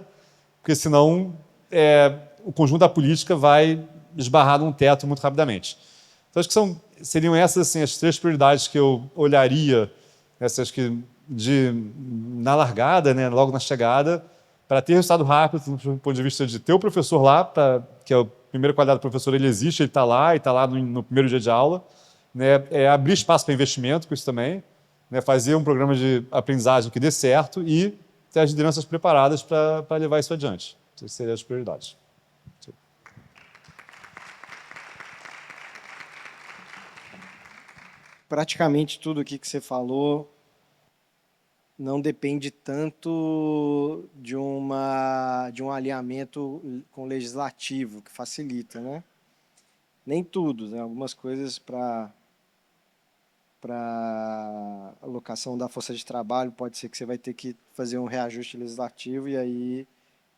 porque senão o conjunto da política vai esbarrar num teto muito rapidamente. Então, acho que seriam essas assim, as 3 prioridades que eu olharia, essas que na largada, logo na chegada, para ter resultado rápido, do ponto de vista de ter o professor lá, que é a primeira qualidade do professor, ele existe, ele está lá no primeiro dia de aula, abrir espaço para investimento com isso também, fazer um programa de aprendizagem que dê certo e ter as lideranças preparadas para levar isso adiante. Essas seriam as prioridades. Praticamente tudo aqui que você falou não depende tanto de um alinhamento com o legislativo, que facilita, né? Nem tudo, algumas coisas para alocação da força de trabalho, pode ser que você vai ter que fazer um reajuste legislativo e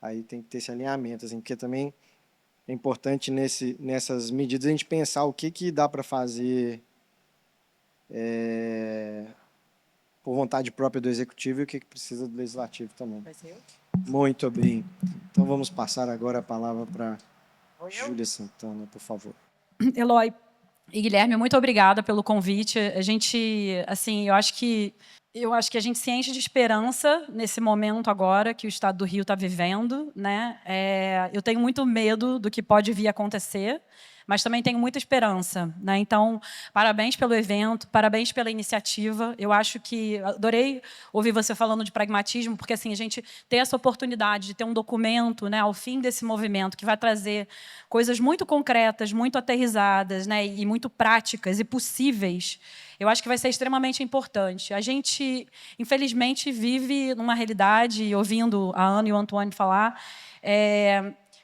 aí tem que ter esse alinhamento, assim, porque também é importante nessas medidas a gente pensar o que dá para fazer por vontade própria do Executivo e o que precisa do Legislativo também. Vai ser eu? Muito bem. Então vamos passar agora a palavra para Júlia Santana, por favor. Eloy e Guilherme, muito obrigada pelo convite. A gente, assim, eu acho que a gente se enche de esperança nesse momento agora que o Estado do Rio está vivendo, eu tenho muito medo do que pode vir a acontecer, mas também tenho muita esperança, Então, parabéns pelo evento, parabéns pela iniciativa. Eu acho que adorei ouvir você falando de pragmatismo, porque assim a gente ter essa oportunidade de ter um documento, ao fim desse movimento que vai trazer coisas muito concretas, muito aterrizadas, e muito práticas e possíveis. Eu acho que vai ser extremamente importante. A gente, infelizmente, vive numa realidade, ouvindo a Ana e o Antônio falar,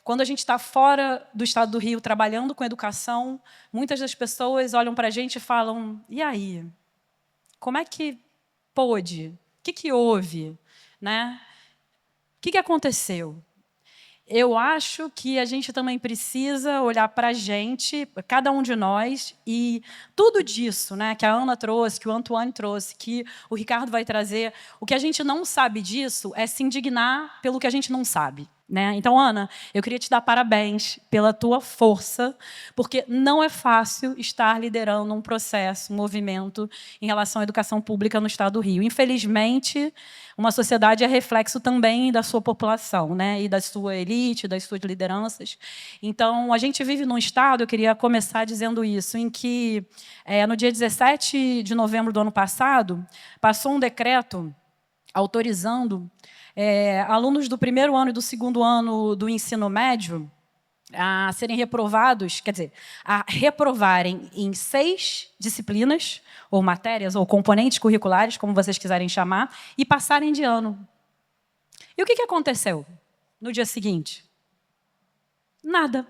quando a gente está fora do Estado do Rio, trabalhando com educação, muitas das pessoas olham para a gente e falam, e aí? Como é que pôde? O que houve? O que aconteceu? Eu acho que a gente também precisa olhar para a gente, cada um de nós, e tudo disso que a Ana trouxe, que o Antônio trouxe, que o Ricardo vai trazer, o que a gente não sabe disso é se indignar pelo que a gente não sabe. Então, Ana, eu queria te dar parabéns pela tua força, porque não é fácil estar liderando um processo, um movimento em relação à educação pública no Estado do Rio. Infelizmente, uma sociedade é reflexo também da sua população, e da sua elite, das suas lideranças. Então, a gente vive num Estado, eu queria começar dizendo isso, em que, no dia 17 de novembro do ano passado, passou um decreto autorizando alunos do primeiro ano e do segundo ano do ensino médio a serem reprovados, quer dizer, a reprovarem em 6 disciplinas, ou matérias, ou componentes curriculares, como vocês quiserem chamar, e passarem de ano. E o que aconteceu no dia seguinte? Nada.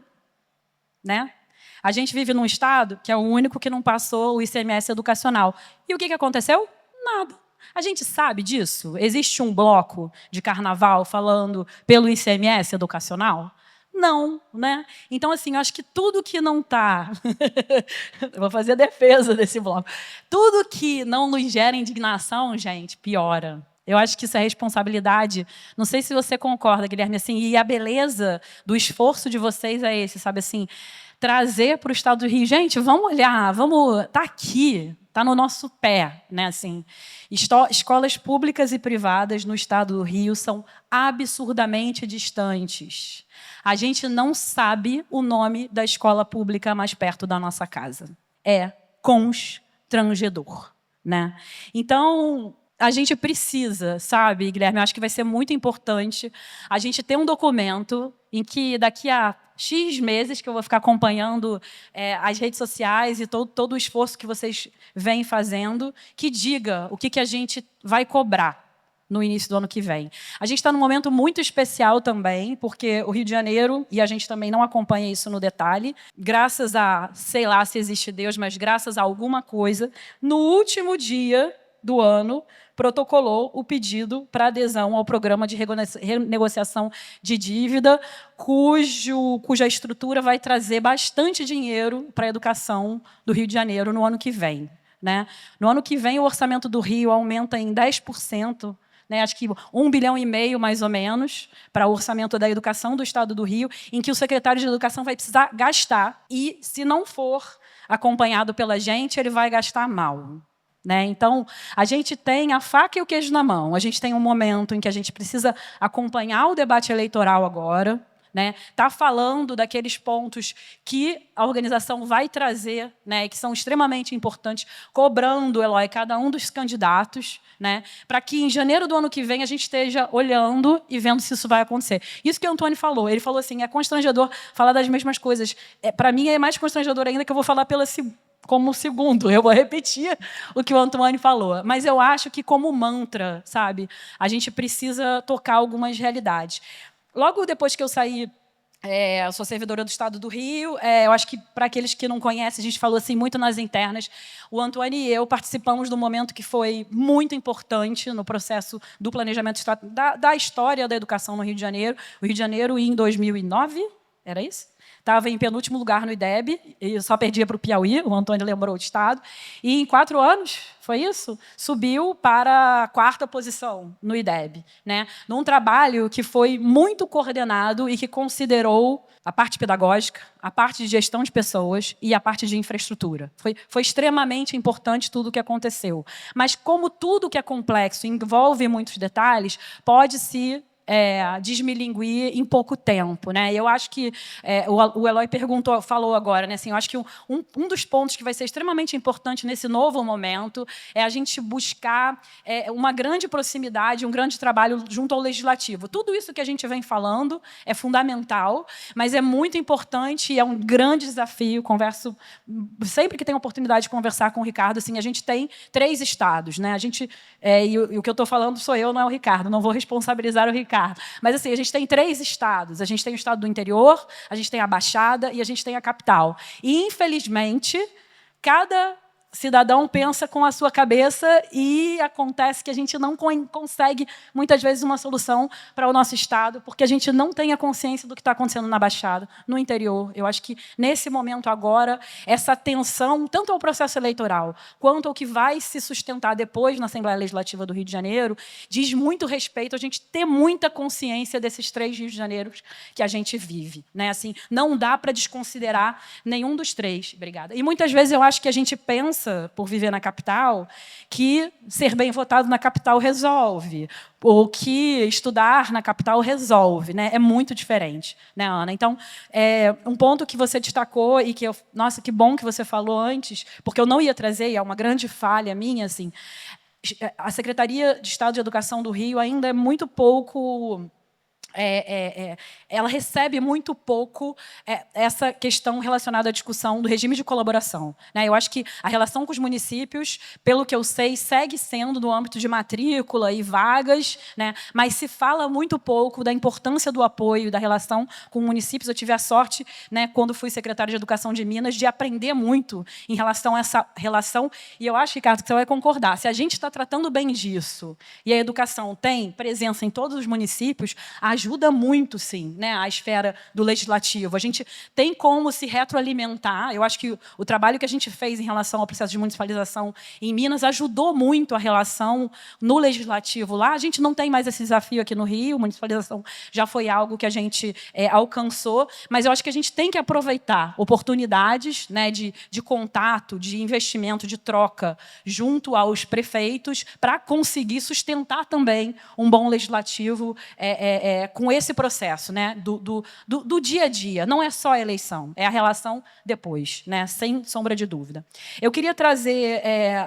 A gente vive num Estado que é o único que não passou o ICMS educacional. E o que aconteceu? Nada. A gente sabe disso? Existe um bloco de carnaval falando pelo ICMS educacional? Não, né? Então, assim, eu acho que tudo que não está... Vou fazer a defesa desse bloco. Tudo que não nos gera indignação, gente, piora. Eu acho que isso é responsabilidade. Não sei se você concorda, Guilherme, assim, e a beleza do esforço de vocês é esse, sabe, assim, trazer para o estado do Rio. Gente, vamos olhar, vamos... Está aqui, está no nosso pé, né? Assim, escolas públicas e privadas no estado do Rio são absurdamente distantes. A gente não sabe o nome da escola pública mais perto da nossa casa. É constrangedor, né? Então, a gente precisa, sabe, Guilherme, eu acho que vai ser muito importante a gente ter um documento em que daqui a X meses, que eu vou ficar acompanhando as redes sociais e todo o esforço que vocês vêm fazendo, que diga o que a gente vai cobrar no início do ano que vem. A gente está num momento muito especial também, porque o Rio de Janeiro, e a gente também não acompanha isso no detalhe, graças a, sei lá se existe Deus, mas graças a alguma coisa, no último dia do ano, protocolou o pedido para adesão ao programa de renegociação de dívida, cuja estrutura vai trazer bastante dinheiro para a educação do Rio de Janeiro no ano que vem, né? No ano que vem, o orçamento do Rio aumenta em 10%, né, acho que 1,5 bilhão, mais ou menos, para o orçamento da educação do Estado do Rio, em que o secretário de Educação vai precisar gastar, e, se não for acompanhado pela gente, ele vai gastar mal. Né? Então, a gente tem a faca e o queijo na mão. A gente tem um momento em que a gente precisa acompanhar o debate eleitoral agora, né? Tá falando daqueles pontos que a organização vai trazer, né, que são extremamente importantes, cobrando, Eloy, cada um dos candidatos, né, para que em janeiro do ano que vem a gente esteja olhando e vendo se isso vai acontecer. Isso que o Antônio falou. Ele falou assim, é constrangedor falar das mesmas coisas. Para mim é mais constrangedor ainda que eu vou falar como segundo. Eu vou repetir o que o Antônio falou. Mas eu acho que, como mantra, sabe, a gente precisa tocar algumas realidades. Logo depois que eu saí, eu sou servidora do Estado do Rio, eu acho que, para aqueles que não conhecem, a gente falou assim muito nas internas, o Antônio e eu participamos de um momento que foi muito importante no processo do planejamento da história da educação no Rio de Janeiro. O Rio de Janeiro, em 2009, era isso? Estava em penúltimo lugar no IDEB, e só perdia para o Piauí, o Antônio lembrou o Estado. E, em 4 anos, foi isso? Subiu para a 4ª posição no IDEB, né? Num trabalho que foi muito coordenado e que considerou a parte pedagógica, a parte de gestão de pessoas e a parte de infraestrutura. Foi extremamente importante tudo o que aconteceu. Mas, como tudo que é complexo envolve muitos detalhes, pode-se desmilinguir em pouco tempo, né? Eu acho que o Eloy falou agora, né? Assim, eu acho que um dos pontos que vai ser extremamente importante nesse novo momento é a gente buscar uma grande proximidade, um grande trabalho junto ao legislativo. Tudo isso que a gente vem falando é fundamental, mas é muito importante e é um grande desafio. Converso sempre que tenho a oportunidade de conversar com o Ricardo. Assim, a gente tem 3 estados, né? E o que eu estou falando sou eu, não é o Ricardo. Não vou responsabilizar o Ricardo. Mas assim, a gente tem 3 estados. A gente tem o estado do interior, a gente tem a Baixada e a gente tem a capital. E, infelizmente, cada cidadão pensa com a sua cabeça e acontece que a gente não consegue, muitas vezes, uma solução para o nosso Estado, porque a gente não tem a consciência do que está acontecendo na Baixada, no interior. Eu acho que, nesse momento agora, essa tensão, tanto ao processo eleitoral, quanto ao que vai se sustentar depois na Assembleia Legislativa do Rio de Janeiro, diz muito respeito a gente ter muita consciência desses 3 Rios de Janeiro que a gente vive, né? Assim, não dá para desconsiderar nenhum dos 3. Obrigada. E, muitas vezes, eu acho que a gente pensa, por viver na capital, que ser bem votado na capital resolve, ou que estudar na capital resolve, né? É muito diferente, né, Ana? Então, um ponto que você destacou e que nossa, que bom que você falou antes, porque eu não ia trazer, e é uma grande falha minha, assim, a Secretaria de Estado de Educação do Rio ainda é muito pouco... ela recebe muito pouco essa questão relacionada à discussão do regime de colaboração, né? Eu acho que a relação com os municípios, pelo que eu sei, segue sendo no âmbito de matrícula e vagas, né? Mas se fala muito pouco da importância do apoio, da relação com municípios. Eu tive a sorte, né, quando fui secretária de Educação de Minas, de aprender muito em relação a essa relação. E eu acho, Ricardo, que você vai concordar. Se a gente está tratando bem disso e a educação tem presença em todos os municípios, a ajuda muito, sim, né, a esfera do legislativo. A gente tem como se retroalimentar. Eu acho que o trabalho que a gente fez em relação ao processo de municipalização em Minas ajudou muito a relação no legislativo lá. A gente não tem mais esse desafio aqui no Rio, municipalização já foi algo que a gente alcançou, mas eu acho que a gente tem que aproveitar oportunidades, né, de contato, de investimento, de troca junto aos prefeitos para conseguir sustentar também um bom legislativo com esse processo, né, do dia a dia. Não é só a eleição, é a relação depois, né, sem sombra de dúvida. Eu queria trazer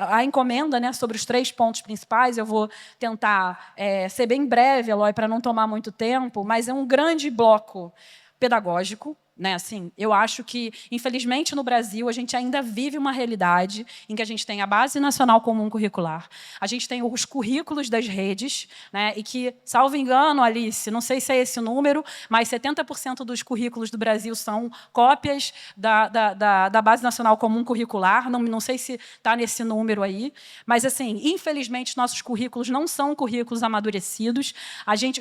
a encomenda, né, sobre os 3 pontos principais. Eu vou tentar ser bem breve, Eloy, para não tomar muito tempo, mas é um grande bloco pedagógico. Né, assim, eu acho que, infelizmente, no Brasil, a gente ainda vive uma realidade em que a gente tem a Base Nacional Comum Curricular, a gente tem os currículos das redes, né, e que, salvo engano, Alice, não sei se é esse o número, mas 70% dos currículos do Brasil são cópias da Base Nacional Comum Curricular. Não sei se está nesse número aí, mas, assim, infelizmente, nossos currículos não são currículos amadurecidos.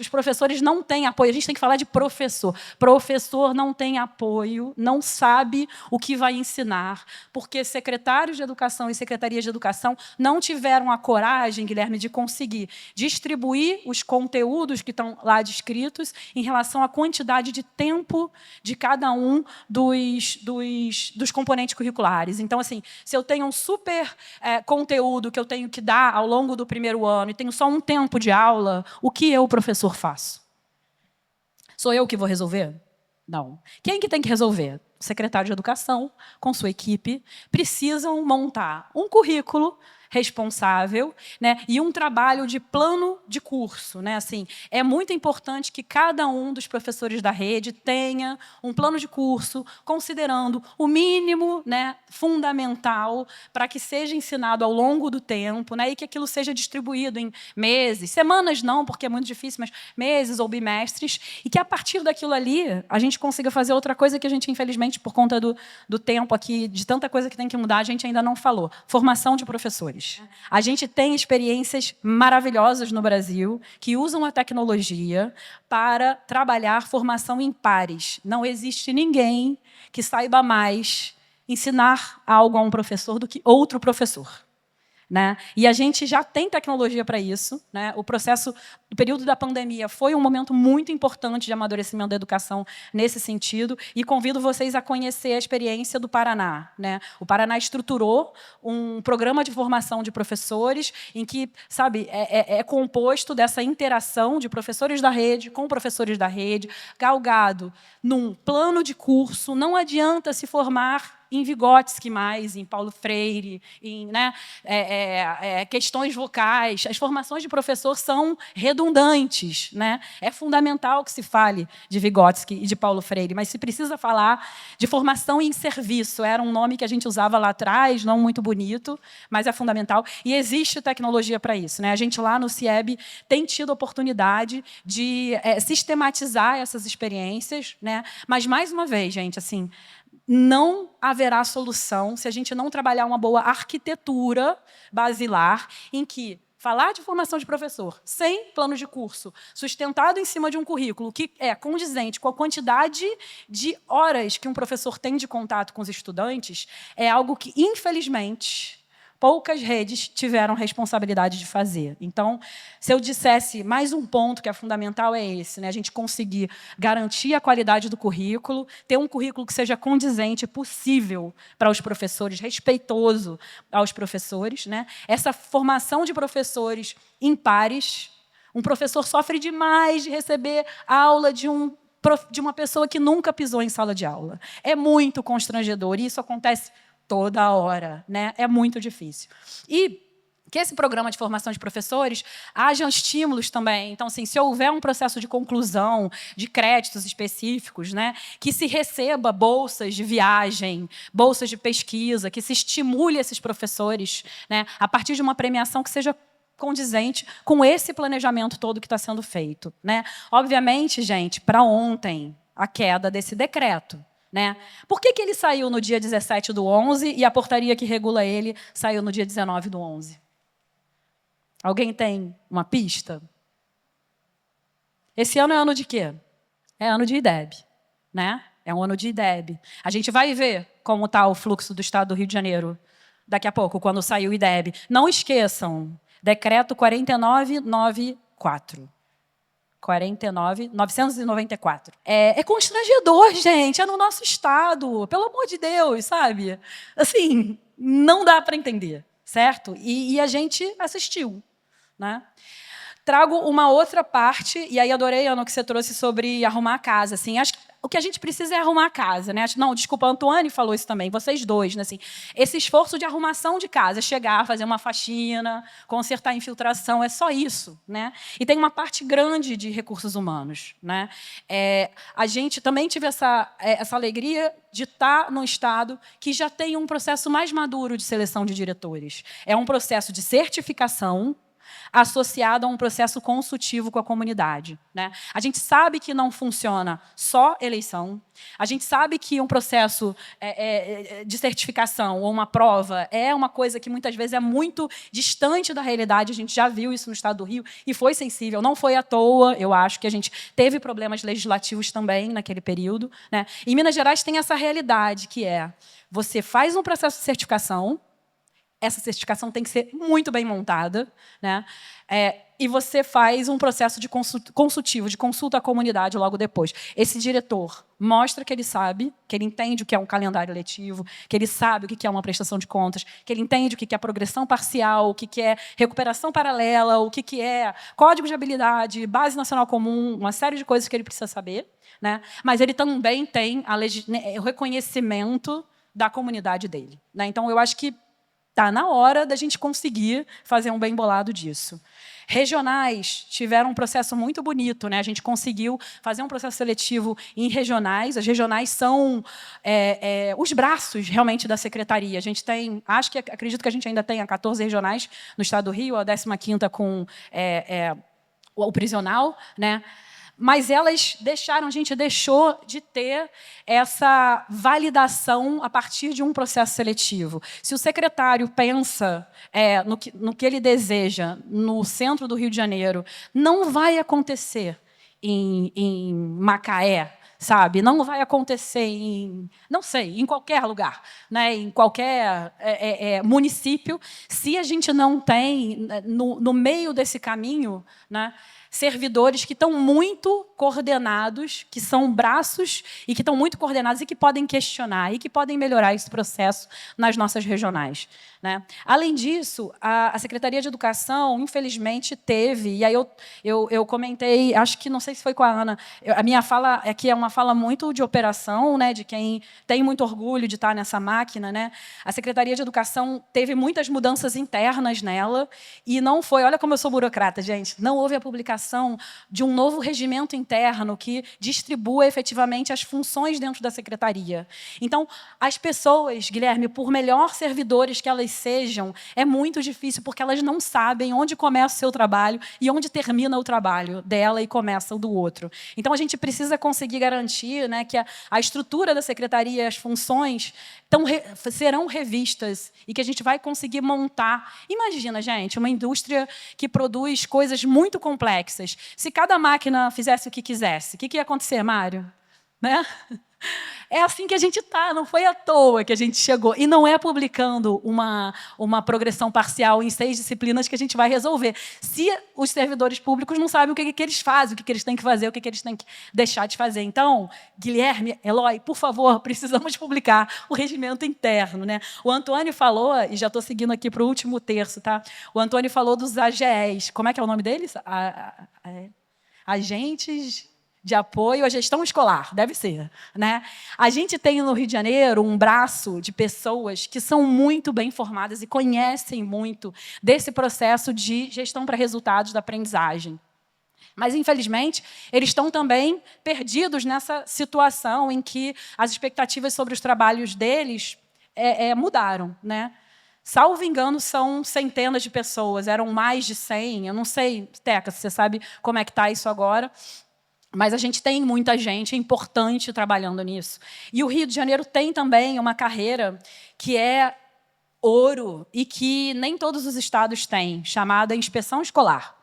Os professores não têm apoio. A gente tem que falar de professor. Professor não tem apoio, não sabe o que vai ensinar, porque secretários de educação e secretarias de educação não tiveram a coragem, Guilherme, de conseguir distribuir os conteúdos que estão lá descritos em relação à quantidade de tempo de cada um dos componentes curriculares. Então, assim, se eu tenho um super conteúdo que eu tenho que dar ao longo do primeiro ano e tenho só um tempo de aula, o que eu, professor, faço? Sou eu que vou resolver? Não. Quem que tem que resolver? O secretário de Educação, com sua equipe, precisam montar um currículo responsável, né, e um trabalho de plano de curso. Né? Assim, é muito importante que cada um dos professores da rede tenha um plano de curso, considerando o mínimo, né, fundamental para que seja ensinado ao longo do tempo, né, e que aquilo seja distribuído em meses, semanas não, porque é muito difícil, mas meses ou bimestres, e que, a partir daquilo ali, a gente consiga fazer outra coisa que a gente, infelizmente, por conta do tempo aqui, de tanta coisa que tem que mudar, a gente ainda não falou. Formação de professores. A gente tem experiências maravilhosas no Brasil que usam a tecnologia para trabalhar formação em pares. Não existe ninguém que saiba mais ensinar algo a um professor do que outro professor. Né? E a gente já tem tecnologia para isso. Né? O período da pandemia foi um momento muito importante de amadurecimento da educação nesse sentido, e convido vocês a conhecer a experiência do Paraná. Né? O Paraná estruturou um programa de formação de professores em que, sabe, é composto dessa interação de professores da rede com professores da rede, galgado num plano de curso. Não adianta se formar em Vygotsky mais, em Paulo Freire, em, né, questões vocais. As formações de professor são redundantes. Né? É fundamental que se fale de Vygotsky e de Paulo Freire, mas se precisa falar de formação em serviço. Era um nome que a gente usava lá atrás, não muito bonito, mas é fundamental. E existe tecnologia para isso. Né? A gente lá no CIEB tem tido a oportunidade de sistematizar essas experiências. Né? Mas, mais uma vez, gente, assim, não haverá solução se a gente não trabalhar uma boa arquitetura basilar em que falar de formação de professor sem plano de curso, sustentado em cima de um currículo que é condizente com a quantidade de horas que um professor tem de contato com os estudantes, é algo que, infelizmente, poucas redes tiveram responsabilidade de fazer. Então, se eu dissesse mais um ponto que é fundamental, é esse, né? A gente conseguir garantir a qualidade do currículo, ter um currículo que seja condizente, possível para os professores, respeitoso aos professores. Né? Essa formação de professores em pares. Um professor sofre demais de receber aula de uma pessoa que nunca pisou em sala de aula. É muito constrangedor, e isso acontece toda hora, né? É muito difícil. E que esse programa de formação de professores hajam estímulos também. Então, assim, se houver um processo de conclusão, de créditos específicos, né, que se receba bolsas de viagem, bolsas de pesquisa, que se estimule esses professores, né, a partir de uma premiação que seja condizente com esse planejamento todo que está sendo feito. Né? Obviamente, gente, para ontem, a queda desse decreto. Né? Por que ele saiu no dia 17/11 e a portaria que regula ele saiu no dia 19/11? Alguém tem uma pista? Esse ano é ano de quê? É ano de IDEB, né? É um ano de IDEB. A gente vai ver como está o fluxo do Estado do Rio de Janeiro daqui a pouco, quando sair o IDEB. Não esqueçam, decreto 4994. 994. É constrangedor, gente. É no nosso estado. Pelo amor de Deus, sabe? Assim, não dá para entender, certo? E a gente assistiu, né? Trago uma outra parte, e aí adorei, Ana, o que você trouxe sobre arrumar a casa. Assim, acho que o que a gente precisa é arrumar a casa, né? Não, desculpa, a Antoine falou isso também, vocês dois, né? Assim, esse esforço de arrumação de casa, chegar, fazer uma faxina, consertar a infiltração, é só isso, né? E tem uma parte grande de recursos humanos, né? A gente também tive essa alegria de estar num estado que já tem um processo mais maduro de seleção de diretores. É um processo de certificação associado a um processo consultivo com a comunidade, né? A gente sabe que não funciona só eleição, a gente sabe que um processo de certificação ou uma prova é uma coisa que muitas vezes é muito distante da realidade, a gente já viu isso no estado do Rio e foi sensível, não foi à toa, eu acho que a gente teve problemas legislativos também naquele período, né? Em Minas Gerais tem essa realidade que você faz um processo de certificação, essa certificação tem que ser muito bem montada, né? E você faz um processo de consultivo, de consulta à comunidade logo depois. Esse diretor mostra que ele sabe, que ele entende o que é um calendário letivo, que ele sabe o que é uma prestação de contas, que ele entende o que é progressão parcial, o que é recuperação paralela, o que é código de habilidade, base nacional comum, uma série de coisas que ele precisa saber, né? Mas ele também tem o reconhecimento da comunidade dele, né? Então, eu acho que está na hora da gente conseguir fazer um bem bolado disso. Regionais tiveram um processo muito bonito, né? A gente conseguiu fazer um processo seletivo em regionais. As regionais são os braços, realmente, da secretaria. A gente tem, acredito que a gente ainda tenha 14 regionais no estado do Rio, a 15ª com o prisional, né? Mas a gente deixou de ter essa validação a partir de um processo seletivo. Se o secretário pensa no que ele deseja no centro do Rio de Janeiro, não vai acontecer em Macaé, sabe? Não vai acontecer em qualquer lugar, né? Em qualquer município, se a gente não tem, no meio desse caminho, né, servidores que estão muito coordenados, que são braços e que estão muito coordenados e que podem questionar e que podem melhorar esse processo nas nossas regionais, né? Além disso, a Secretaria de Educação, infelizmente, teve, e aí eu comentei, acho que não sei se foi com a Ana, a minha fala aqui é uma fala muito de operação, né, de quem tem muito orgulho de estar nessa máquina, né? A Secretaria de Educação teve muitas mudanças internas nela e não foi, olha como eu sou burocrata, gente, não houve a publicação de um novo regimento interno que distribua efetivamente as funções dentro da secretaria. Então, as pessoas, Guilherme, por melhor servidores que elas sejam, é muito difícil, porque elas não sabem onde começa o seu trabalho e onde termina o trabalho dela e começa o do outro. Então, a gente precisa conseguir garantir, né, que a estrutura da secretaria, as funções, serão revistas e que a gente vai conseguir montar. Imagina, gente, uma indústria que produz coisas muito complexas. Se cada máquina fizesse o que quisesse, o que ia acontecer, Mário? Né? É assim que a gente está, não foi à toa que a gente chegou. E não é publicando uma progressão parcial em 6 disciplinas que a gente vai resolver. Se os servidores públicos não sabem o que eles fazem, o que eles têm que fazer, o que eles têm que deixar de fazer. Então, Guilherme, Eloy, por favor, precisamos publicar o regimento interno, né? O Antônio falou, e já estou seguindo aqui para o último terço, tá? O Antônio falou dos AGEs. Como é que é o nome deles? Agentes de apoio à gestão escolar, deve ser, né? A gente tem no Rio de Janeiro um braço de pessoas que são muito bem formadas e conhecem muito desse processo de gestão para resultados da aprendizagem. Mas, infelizmente, eles estão também perdidos nessa situação em que as expectativas sobre os trabalhos deles mudaram, né? Salvo engano, são centenas de pessoas, eram mais de 100, eu não sei, Teca, se você sabe como é que está isso agora, mas a gente tem muita gente importante trabalhando nisso. E o Rio de Janeiro tem também uma carreira que é ouro e que nem todos os estados têm, chamada inspeção escolar.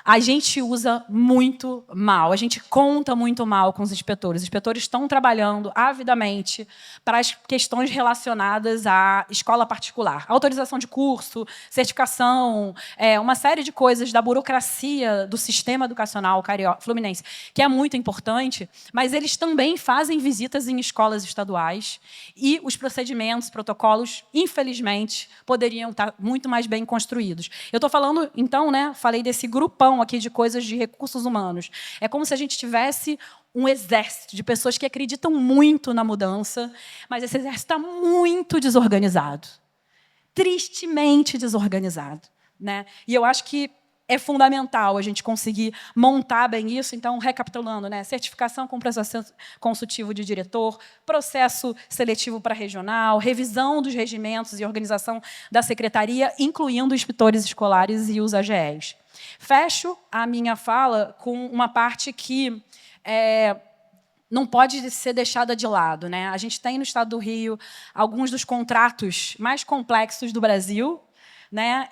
a gente usa muito mal, a gente conta muito mal com os inspetores. Os inspetores estão trabalhando avidamente para as questões relacionadas à escola particular. Autorização de curso, certificação, uma série de coisas da burocracia do sistema educacional fluminense, que é muito importante, mas eles também fazem visitas em escolas estaduais e os procedimentos, protocolos, infelizmente, poderiam estar muito mais bem construídos. Eu estou falando, então, falei desse grupão aqui de coisas de recursos humanos. É como se a gente tivesse um exército de pessoas que acreditam muito na mudança, mas esse exército está muito desorganizado. Tristemente desorganizado. E eu acho que é fundamental a gente conseguir montar bem isso. Então, recapitulando, certificação com processo consultivo de diretor, processo seletivo para regional, revisão dos regimentos e organização da secretaria, incluindo os inspetores escolares e os AGEs. Fecho a minha fala com uma parte que não pode ser deixada de lado. A gente tem no Estado do Rio alguns dos contratos mais complexos do Brasil,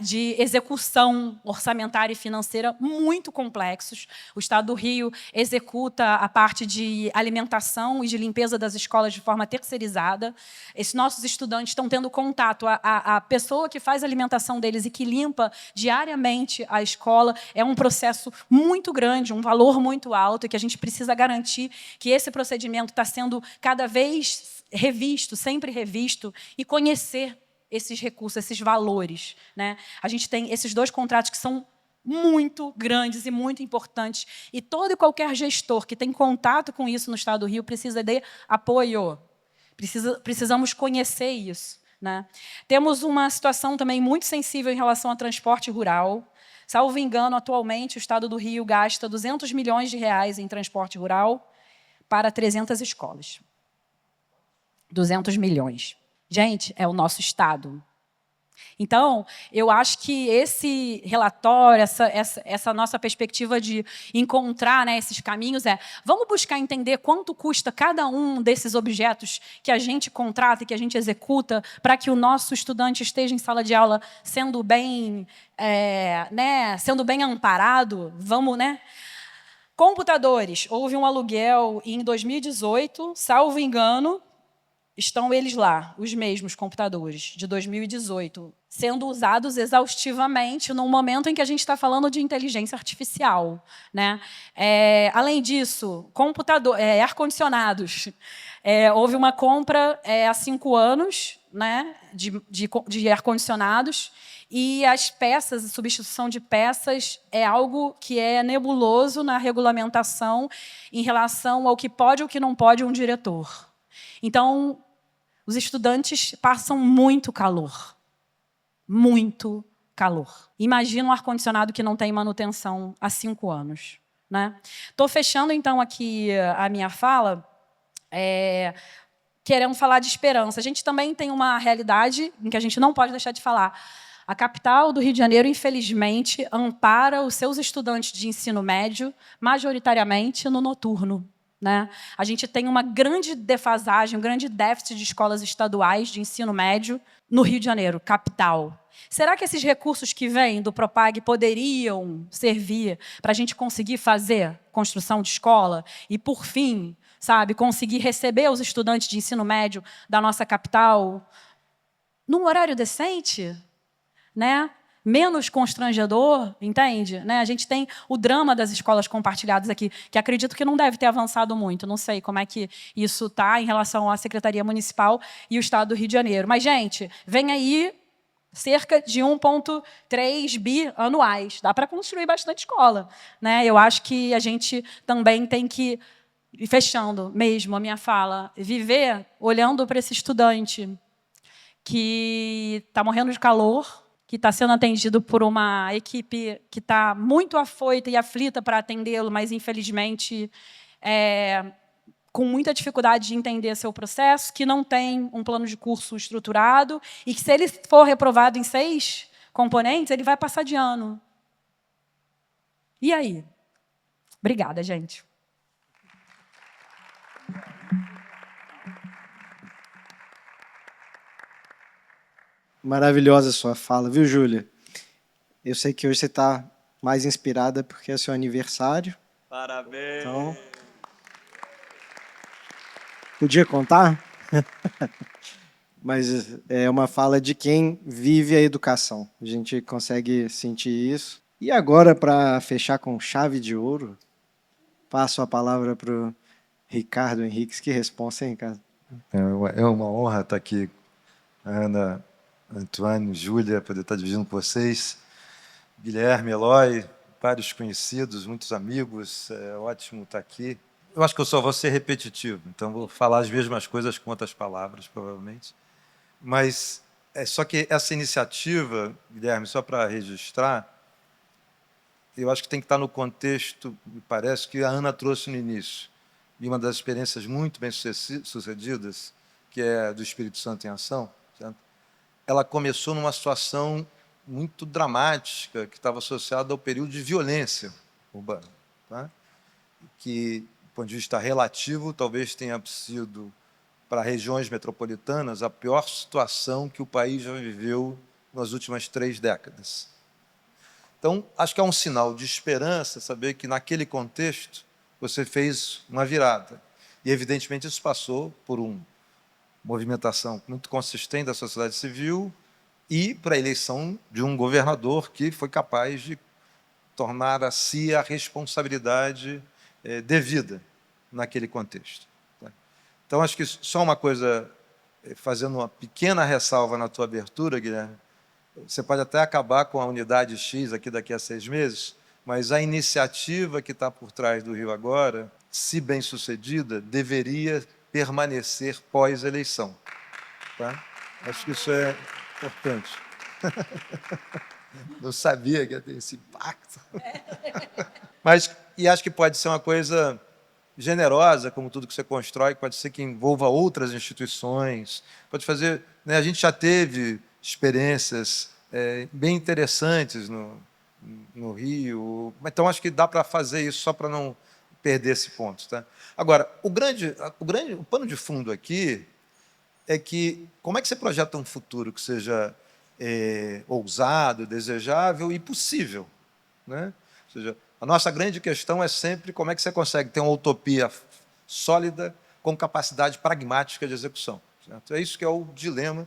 de execução orçamentária e financeira muito complexos. O Estado do Rio executa a parte de alimentação e de limpeza das escolas de forma terceirizada. Esses nossos estudantes estão tendo contato. A pessoa que faz a alimentação deles e que limpa diariamente a escola é um processo muito grande, um valor muito alto, e que a gente precisa garantir que esse procedimento está sendo cada vez revisto, sempre revisto, e conhecer esses recursos, esses valores. A gente tem esses dois contratos que são muito grandes e muito importantes, e todo e qualquer gestor que tem contato com isso no Estado do Rio precisa de apoio. Precisamos conhecer isso. Temos uma situação também muito sensível em relação ao transporte rural. Salvo engano, atualmente, o Estado do Rio gasta 200 milhões de reais em transporte rural para 300 escolas. 200 milhões. Gente, é o nosso Estado. Então, eu acho que esse relatório, essa nossa perspectiva de encontrar esses caminhos vamos buscar entender quanto custa cada um desses objetos que a gente contrata e que a gente executa para que o nosso estudante esteja em sala de aula sendo bem, sendo bem amparado. Vamos, Computadores. Houve um aluguel em 2018, salvo engano. Estão eles lá, os mesmos computadores, de 2018, sendo usados exaustivamente num momento em que a gente está falando de inteligência artificial. Além disso, ar-condicionados. Houve uma compra há 5 anos de ar-condicionados, e as peças, a substituição de peças, é algo que é nebuloso na regulamentação em relação ao que pode ou que não pode um diretor. Então, os estudantes passam muito calor. Muito calor. Imagina um ar-condicionado que não tem manutenção há 5 anos. Estou fechando, então, aqui a minha fala, querendo falar de esperança. A gente também tem uma realidade em que a gente não pode deixar de falar. A capital do Rio de Janeiro, infelizmente, ampara os seus estudantes de ensino médio, majoritariamente no noturno. A gente tem uma grande defasagem, um grande déficit de escolas estaduais de ensino médio no Rio de Janeiro, capital. Será que esses recursos que vêm do Propag poderiam servir para a gente conseguir fazer construção de escola e, por fim, conseguir receber os estudantes de ensino médio da nossa capital num horário decente? Menos constrangedor, entende? A gente tem o drama das escolas compartilhadas aqui, que acredito que não deve ter avançado muito. Não sei como é que isso está em relação à Secretaria Municipal e o Estado do Rio de Janeiro. Mas, gente, vem aí cerca de 1,3 bi anuais. Dá para construir bastante escola. Eu acho que a gente também tem que, fechando mesmo a minha fala, viver olhando para esse estudante que está morrendo de calor, que está sendo atendido por uma equipe que está muito afoita e aflita para atendê-lo, mas, infelizmente, com muita dificuldade de entender seu processo, que não tem um plano de curso estruturado e que, se ele for reprovado em 6 componentes, ele vai passar de ano. E aí? Obrigada, gente. Maravilhosa a sua fala, viu, Júlia? Eu sei que hoje você está mais inspirada porque é seu aniversário. Parabéns! Então, podia contar? Mas é uma fala de quem vive a educação. A gente consegue sentir isso. E agora, para fechar com chave de ouro, passo a palavra para o Ricardo Henriques. Que responsa, hein, Ricardo? É uma honra estar aqui, Ana, Antônio, Júlia, poder estar dividindo com vocês. Guilherme, Eloy, vários conhecidos, muitos amigos, é ótimo estar aqui. Eu acho que eu só vou ser repetitivo, então vou falar as mesmas coisas com outras palavras, provavelmente. Mas é só que essa iniciativa, Guilherme, só para registrar, eu acho que tem que estar no contexto, me parece, que a Ana trouxe no início, de uma das experiências muito bem sucedidas, que é do Espírito Santo em Ação. Certo? Ela começou numa situação muito dramática, que estava associada ao período de violência urbana, tá? Que, do ponto de vista relativo, talvez tenha sido, para regiões metropolitanas, a pior situação que o país já viveu nas últimas 3 décadas. Então, acho que é um sinal de esperança saber que, naquele contexto, você fez uma virada. E, evidentemente, isso passou por uma movimentação muito consistente da sociedade civil e para a eleição de um governador que foi capaz de tornar a si a responsabilidade devida naquele contexto. Então, acho que só uma coisa, fazendo uma pequena ressalva na tua abertura, Guilherme, você pode até acabar com a unidade X aqui daqui a 6 meses, mas a iniciativa que está por trás do Rio Agora, se bem-sucedida, deveria permanecer pós-eleição. Tá? Acho que isso é importante. Não sabia que ia ter esse impacto. E acho que pode ser uma coisa generosa, como tudo que você constrói, pode ser que envolva outras instituições, pode fazer... Né, a gente já teve experiências bem interessantes no Rio, então acho que dá para fazer isso só para não perder esse ponto. Tá? Agora, o pano de fundo aqui é que como é que você projeta um futuro que seja ousado, desejável e possível? Né? Ou seja, a nossa grande questão é sempre como é que você consegue ter uma utopia sólida com capacidade pragmática de execução. Certo? É isso que é o dilema.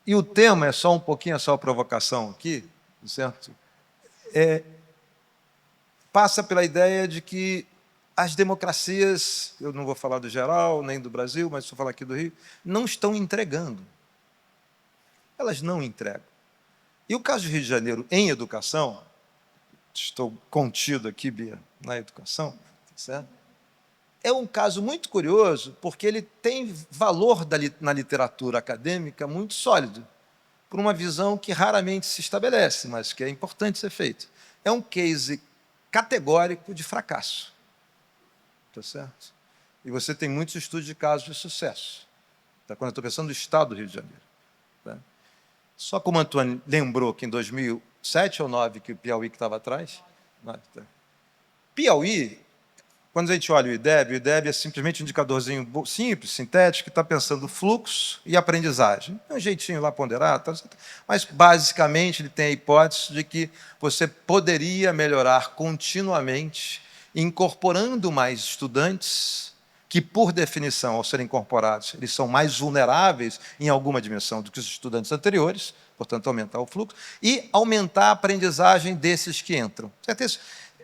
E o tema é só um pouquinho, é só a provocação aqui, certo? Passa pela ideia de que as democracias, eu não vou falar do geral, nem do Brasil, mas vou falar aqui do Rio, não estão entregando. Elas não entregam. E o caso do Rio de Janeiro em educação, estou contido aqui, Bia, na educação, certo? É um caso muito curioso, porque ele tem valor na literatura acadêmica muito sólido, por uma visão que raramente se estabelece, mas que é importante ser feito. É um case categórico de fracasso. Tá certo? E você tem muitos estudos de casos de sucesso. Tá? Quando eu estou pensando no estado do Rio de Janeiro. Tá? Só como o Antônio lembrou que em 2007 ou 2009, que o Piauí que estava atrás, Piauí, quando a gente olha o IDEB é simplesmente um indicadorzinho simples, sintético, que está pensando fluxo e aprendizagem. É um jeitinho lá ponderado, mas, basicamente, ele tem a hipótese de que você poderia melhorar continuamente, incorporando mais estudantes, que, por definição, ao serem incorporados, eles são mais vulneráveis em alguma dimensão do que os estudantes anteriores, portanto, aumentar o fluxo, e aumentar a aprendizagem desses que entram. Certo?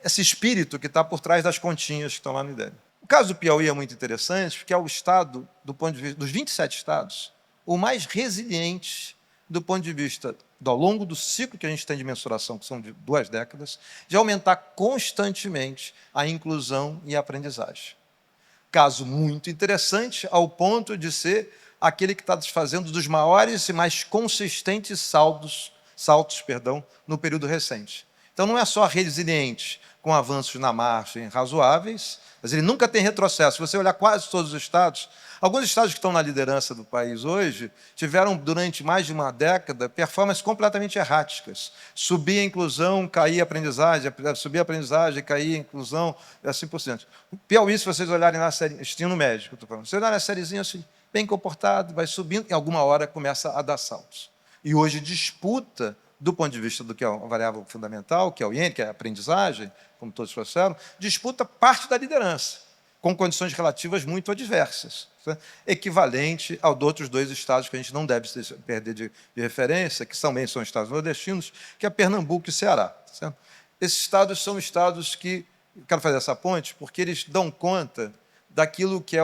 Esse espírito que está por trás das continhas que estão lá no IDEB. O caso do Piauí é muito interessante, porque é o estado, do ponto de vista dos 27 estados, o mais resiliente do ponto de vista, ao longo do ciclo que a gente tem de mensuração, que são de 2 décadas, de aumentar constantemente a inclusão e a aprendizagem. Caso muito interessante, ao ponto de ser aquele que está desfazendo dos maiores e mais consistentes saltos no período recente. Então, não é só resiliente, com avanços na margem razoáveis, mas ele nunca tem retrocesso. Se você olhar quase todos os estados, alguns estados que estão na liderança do país hoje tiveram, durante mais de uma década, performances completamente erráticas. Subir a inclusão, cair a aprendizagem, subir a aprendizagem, cair a inclusão, e assim por diante. Piauí, se vocês olharem na série, ensino médio, estou falando, se olharem na sériezinha assim, bem comportado, vai subindo, em alguma hora começa a dar saltos. E hoje disputa do ponto de vista do que é uma variável fundamental, que é o IN, que é a aprendizagem, como todos trouxeram, disputa parte da liderança, com condições relativas muito adversas, certo? Equivalente aos outros dois estados que a gente não deve perder de referência, que também são estados nordestinos, que é Pernambuco e Ceará. Certo? Esses estados são estados que, eu quero fazer essa ponte, porque eles dão conta daquilo que é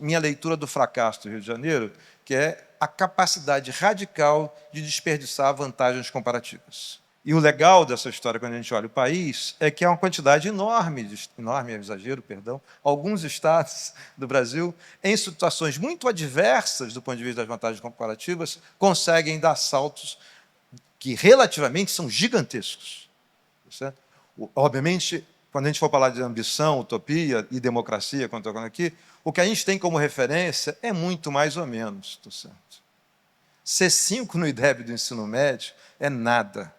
minha leitura do fracasso do Rio de Janeiro, que é a capacidade radical de desperdiçar vantagens comparativas. E o legal dessa história, quando a gente olha o país, é que é uma quantidade enorme, enorme é exagero, perdão, alguns estados do Brasil, em situações muito adversas do ponto de vista das vantagens comparativas, conseguem dar saltos que relativamente são gigantescos. Certo? Obviamente, quando a gente for falar de ambição, utopia e democracia, quando estou falando aqui, o que a gente tem como referência é muito mais ou menos. Tá certo? C5 no IDEB do ensino médio é nada.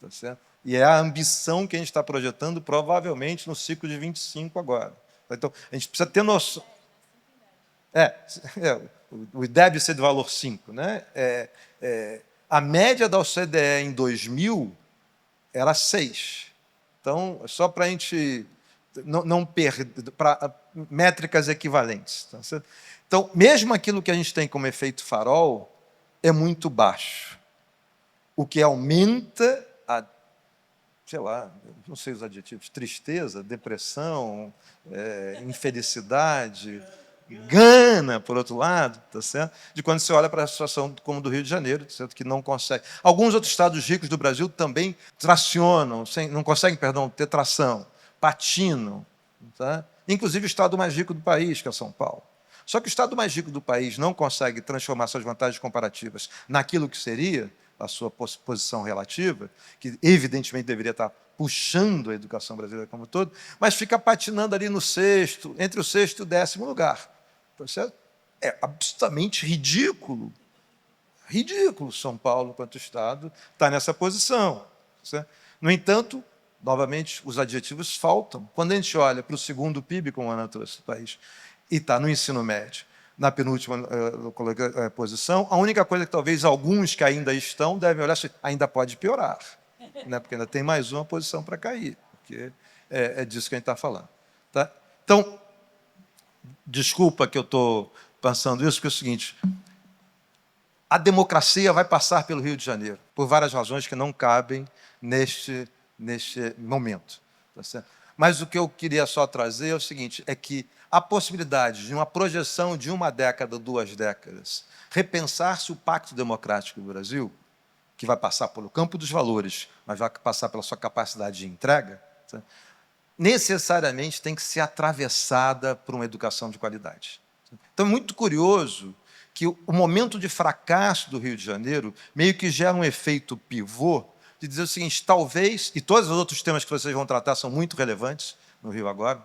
Tá certo? E é a ambição que a gente está projetando, provavelmente, no ciclo de 25 agora. Então, a gente precisa ter noção. O IDEB ser de valor 5. Né? A média da OCDE em 2000 era 6. Então, só para a gente não perder, para métricas equivalentes. Tá certo? Então, mesmo aquilo que a gente tem como efeito farol é muito baixo, o que aumenta a, sei lá, não sei os adjetivos, tristeza, depressão, infelicidade, gana, por outro lado, tá certo? De quando você olha para a situação como do Rio de Janeiro, tá certo? Que não consegue. Alguns outros estados ricos do Brasil também tracionam, não conseguem, ter tração, patinam. Tá? Inclusive o estado mais rico do país, que é São Paulo. Só que o estado mais rico do país não consegue transformar suas vantagens comparativas naquilo que seria a sua posição relativa, que evidentemente deveria estar puxando a educação brasileira como um todo, mas fica patinando ali no sexto, entre o sexto e o 10º lugar. Tá certo? É absolutamente ridículo. Ridículo São Paulo, enquanto Estado, está nessa posição. Tá certo? No entanto, novamente, os adjetivos faltam. Quando a gente olha para o segundo PIB, como a Ana trouxe do país, e está no ensino médio, na penúltima posição, a única coisa que talvez alguns que ainda estão devem olhar se ainda pode piorar, né? Porque ainda tem mais uma posição para cair, porque é disso que a gente está falando. Tá? Então, desculpa que eu estou pensando isso, porque é o seguinte, a democracia vai passar pelo Rio de Janeiro, por várias razões que não cabem neste momento. Tá certo? Mas o que eu queria só trazer é o seguinte, é que a possibilidade de uma projeção de 1 década, 2 décadas, repensar-se o Pacto Democrático do Brasil, que vai passar pelo campo dos valores, mas vai passar pela sua capacidade de entrega, tá? Necessariamente tem que ser atravessada por uma educação de qualidade. Então, é muito curioso que o momento de fracasso do Rio de Janeiro meio que gera um efeito pivô de dizer o seguinte, talvez, e todos os outros temas que vocês vão tratar são muito relevantes no Rio agora,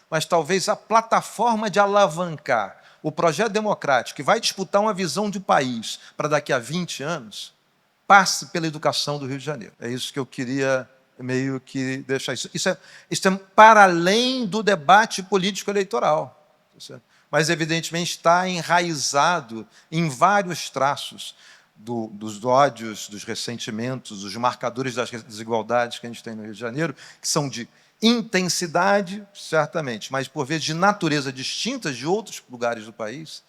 mas talvez a plataforma de alavancar o projeto democrático, que vai disputar uma visão de país para daqui a 20 anos, passe pela educação do Rio de Janeiro. É isso que eu queria meio que deixar. Isso é para além do debate político-eleitoral. Mas, evidentemente, está enraizado em vários traços dos ódios, dos ressentimentos, dos marcadores das desigualdades que a gente tem no Rio de Janeiro, que são de intensidade, certamente, mas, por vezes, de natureza distinta de outros lugares do país,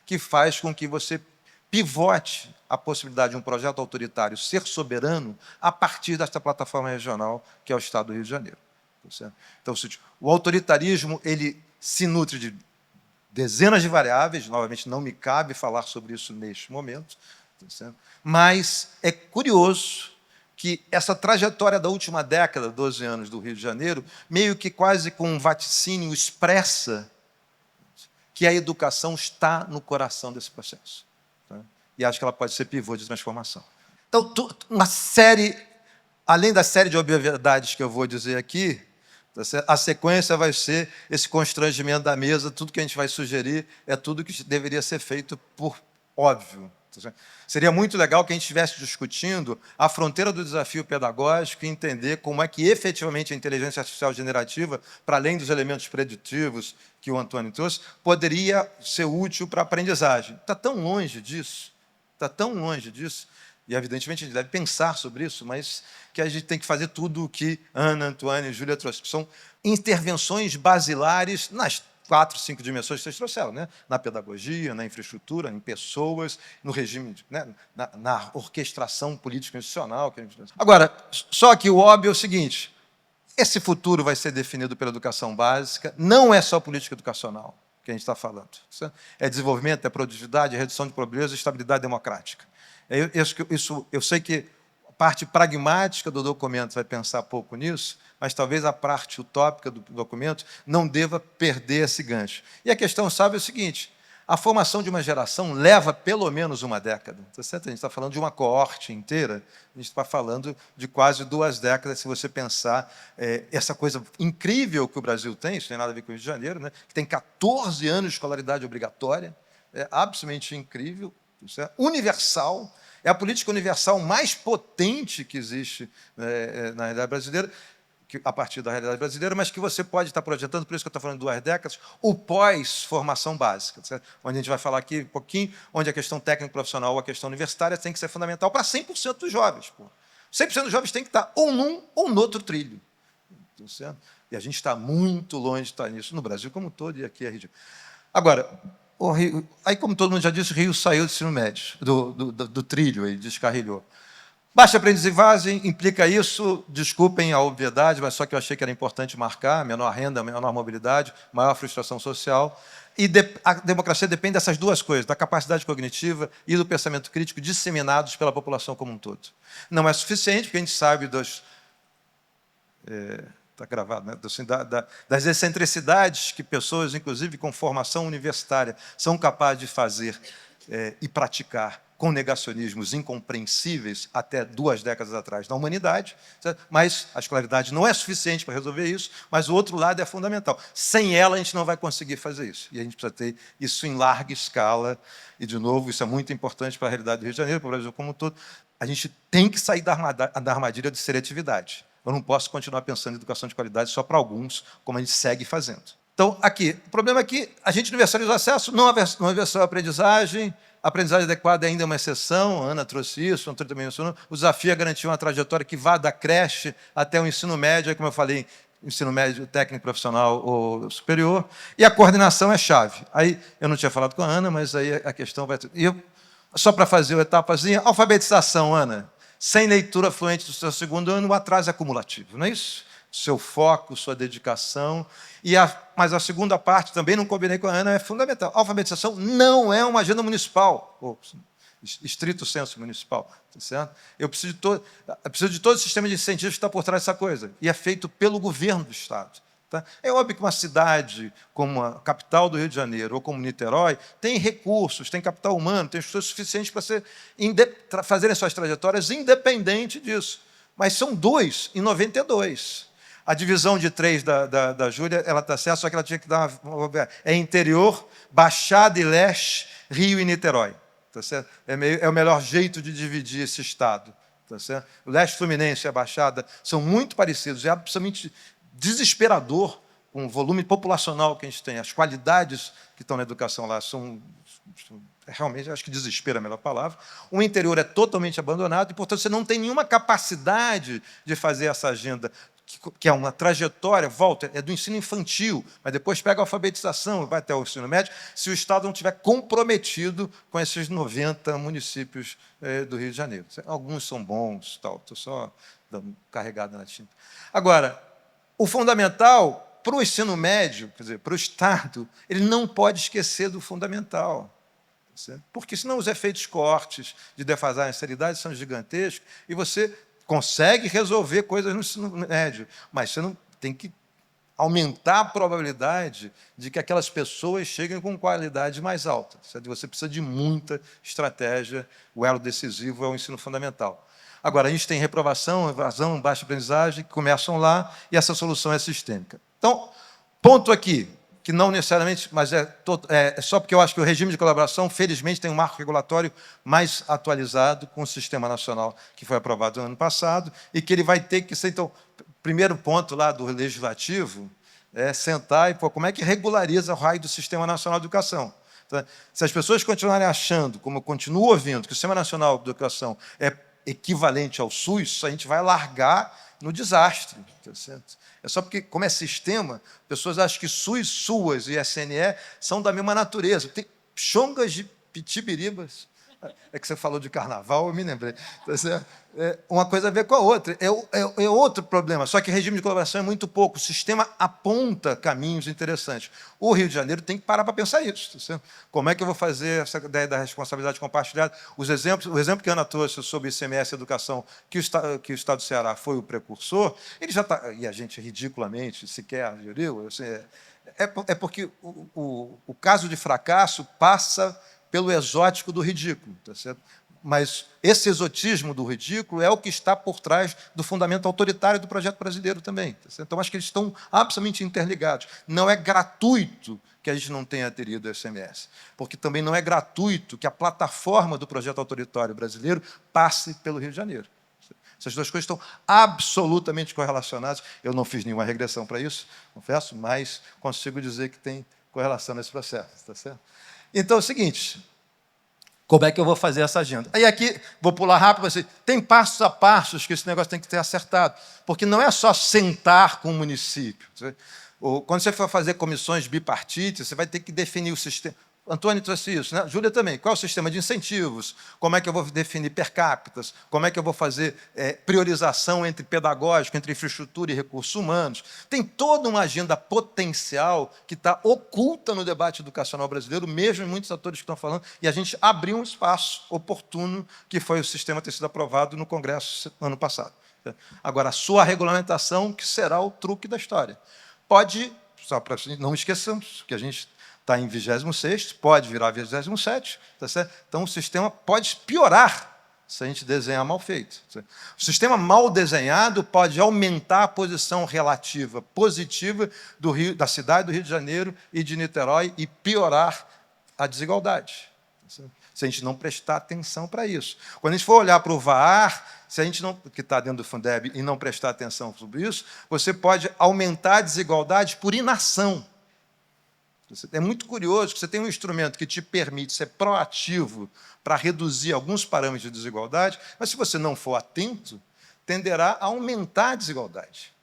que faz com que você pivote a possibilidade de um projeto autoritário ser soberano a partir desta plataforma regional que é o Estado do Rio de Janeiro. Então, o autoritarismo ele se nutre de dezenas de variáveis, novamente não me cabe falar sobre isso neste momento, mas é curioso que essa trajetória da última década, 12 anos do Rio de Janeiro, meio que quase com um vaticínio expressa que a educação está no coração desse processo. E acho que ela pode ser pivô de transformação. Então, uma série, além da série de obviedades que eu vou dizer aqui, a sequência vai ser esse constrangimento da mesa, tudo que a gente vai sugerir é tudo que deveria ser feito por óbvio. Seria muito legal que a gente estivesse discutindo a fronteira do desafio pedagógico e entender como é que efetivamente a inteligência artificial generativa, para além dos elementos preditivos que o Antônio trouxe, poderia ser útil para a aprendizagem. Está tão longe disso, e evidentemente a gente deve pensar sobre isso, mas que a gente tem que fazer tudo o que Ana, Antoine e Júlia trouxeram, que são intervenções basilares nas 4, 5 dimensões que vocês trouxeram, né? Na pedagogia, na infraestrutura, em pessoas, no regime, né? na orquestração política institucional. Agora, só que o óbvio é o seguinte, esse futuro vai ser definido pela educação básica, não é só política educacional que a gente está falando. É desenvolvimento, é produtividade, é redução de pobreza, estabilidade democrática. Eu sei que a parte pragmática do documento vai pensar pouco nisso, mas talvez a parte utópica do documento não deva perder esse gancho. E a questão, sabe, é o seguinte, a formação de uma geração leva pelo menos uma década. Tá certo? A gente está falando de uma coorte inteira, a gente está falando de quase 2 décadas, se você pensar essa coisa incrível que o Brasil tem, isso não tem nada a ver com o Rio de Janeiro, né? Que tem 14 anos de escolaridade obrigatória, é absolutamente incrível, certo? Universal, é a política universal mais potente que existe na realidade brasileira, a partir da realidade brasileira, mas que você pode estar projetando, por isso que eu estou falando de 2 décadas, o pós-formação básica, certo? Onde a gente vai falar aqui um pouquinho, onde a questão técnico-profissional ou a questão universitária tem que ser fundamental para 100% dos jovens. Pô. 100% dos jovens tem que estar ou num ou no outro trilho. Certo? E a gente está muito longe de estar nisso, no Brasil como um todo, e aqui é Rio. Agora, o Rio, aí, como todo mundo já disse, o Rio saiu do ensino médio, do trilho, ele descarrilhou. Baixa aprendizagem implica isso, desculpem a obviedade, mas só que eu achei que era importante marcar, menor renda, menor mobilidade, maior frustração social. E a democracia depende dessas 2 coisas, da capacidade cognitiva e do pensamento crítico disseminados pela população como um todo. Não é suficiente, porque a gente sabe dos... Está gravado, né? Das excentricidades que pessoas, inclusive com formação universitária, são capazes de fazer e praticar com negacionismos incompreensíveis até 2 décadas atrás na humanidade, certo? Mas a escolaridade não é suficiente para resolver isso, mas o outro lado é fundamental. Sem ela, a gente não vai conseguir fazer isso. E a gente precisa ter isso em larga escala. E, de novo, isso é muito importante para a realidade do Rio de Janeiro, para o Brasil como um todo. A gente tem que sair da armadilha de seletividade. Eu não posso continuar pensando em educação de qualidade só para alguns, como a gente segue fazendo. Então, aqui, o problema é que a gente universaliza o acesso, não universaliza a aprendizagem adequada ainda é uma exceção, a Ana trouxe isso, o Antônio também mencionou, o desafio é garantir uma trajetória que vá da creche até o ensino médio, como eu falei, ensino médio técnico profissional ou superior, e a coordenação é chave. Aí, eu não tinha falado com a Ana, mas aí a questão vai... Só para fazer uma etapazinha, alfabetização, Ana, sem leitura fluente do seu 2º ano, o atraso é acumulativo, não é isso? Seu foco, sua dedicação. Mas a segunda parte, também não combinei com a Ana, é fundamental. A alfabetização não é uma agenda municipal, ou estrito senso municipal. Tá certo? Eu preciso de todo o sistema de incentivos que está por trás dessa coisa. E é feito pelo governo do Estado. Tá? É óbvio que uma cidade como a capital do Rio de Janeiro ou como Niterói tem recursos, tem capital humano, tem pessoas suficientes para fazerem suas trajetórias independente disso. Mas são 2 em 92. A divisão de 3 da Júlia, ela está certa, só que ela tinha que dar uma... É interior, Baixada e Leste, Rio e Niterói. Tá certo? É o melhor jeito de dividir esse estado. Tá certo? O Leste Fluminense e a Baixada são muito parecidos, é absolutamente desesperador com o volume populacional que a gente tem. As qualidades que estão na educação lá são realmente, acho que desespero é a melhor palavra. O interior é totalmente abandonado e, portanto, você não tem nenhuma capacidade de fazer essa agenda, que é uma trajetória, volta, é do ensino infantil, mas depois pega a alfabetização, vai até o ensino médio, se o Estado não estiver comprometido com esses 90 municípios do Rio de Janeiro. Alguns são bons, estou só dando carregada na tinta. Agora, o fundamental, para o ensino médio, quer dizer, para o Estado, ele não pode esquecer do fundamental. Porque senão os efeitos cortes de defasagem e seriedade são gigantescos e você consegue resolver coisas no ensino médio, mas você não tem que aumentar a probabilidade de que aquelas pessoas cheguem com qualidade mais alta. Você precisa de muita estratégia, o elo decisivo é o ensino fundamental. Agora, a gente tem reprovação, evasão, baixa aprendizagem, que começam lá, e essa solução é sistêmica. Então, ponto aqui, que não necessariamente, mas é só porque eu acho que o regime de colaboração, felizmente, tem um marco regulatório mais atualizado com o Sistema Nacional, que foi aprovado no ano passado, e que ele vai ter que ser, então, primeiro ponto lá do Legislativo, é sentar e, como é que regulariza o raio do Sistema Nacional de Educação? Tá? Se as pessoas continuarem achando, como eu continuo ouvindo, que o Sistema Nacional de Educação é equivalente ao SUS, a gente vai largar no desastre. Tá certo? É só porque, como é sistema, pessoas acham que SUS, SUAS e SNE são da mesma natureza. Tem chongas de pitibiribas. É que você falou de carnaval, eu me lembrei. Tá certo? Uma coisa a ver com a outra. É outro problema. Só que regime de colaboração é muito pouco. O sistema aponta caminhos interessantes. O Rio de Janeiro tem que parar para pensar isso. Tá certo? Como é que eu vou fazer essa ideia da responsabilidade compartilhada? O exemplo que a Ana trouxe sobre ICMS e educação, que o Estado do Ceará foi o precursor, ele já está, e a gente ridiculamente sequer aderiu, assim, é porque o caso de fracasso passa pelo exótico do ridículo. Tá certo? Mas esse exotismo do ridículo é o que está por trás do fundamento autoritário do projeto brasileiro também. Tá certo? Então, acho que eles estão absolutamente interligados. Não é gratuito que a gente não tenha aderido ao ICMS, porque também não é gratuito que a plataforma do projeto autoritário brasileiro passe pelo Rio de Janeiro. Essas duas coisas estão absolutamente correlacionadas. Eu não fiz nenhuma regressão para isso, confesso, mas consigo dizer que tem correlação nesse processo. Tá certo? Então, é o seguinte, como é que eu vou fazer essa agenda? Aí aqui, vou pular rápido, mas tem passos a passos que esse negócio tem que ter acertado, porque não é só sentar com o município. Quando você for fazer comissões bipartites, você vai ter que definir o sistema. Antônio trouxe isso, né? Júlia também. Qual é o sistema de incentivos? Como é que eu vou definir per capita? Como é que eu vou fazer priorização entre pedagógico, entre infraestrutura e recursos humanos? Tem toda uma agenda potencial que está oculta no debate educacional brasileiro, mesmo em muitos atores que estão falando, e a gente abriu um espaço oportuno, que foi o sistema ter sido aprovado no Congresso ano passado. Agora, a sua regulamentação, que será o truque da história. Pode, só para não esqueçamos, que a gente está em 26º, pode virar 27º, tá certo? Então o sistema pode piorar se a gente desenhar mal feito. Tá certo? O sistema mal desenhado pode aumentar a posição relativa positiva da cidade do Rio de Janeiro e de Niterói e piorar a desigualdade. Tá certo? Se a gente não prestar atenção para isso. Quando a gente for olhar para o VAR, se a gente não, que está dentro do Fundeb, e não prestar atenção sobre isso, você pode aumentar a desigualdade por inação. É muito curioso que você tem um instrumento que te permite ser proativo para reduzir alguns parâmetros de desigualdade, mas se você não for atento, tenderá a aumentar a desigualdade.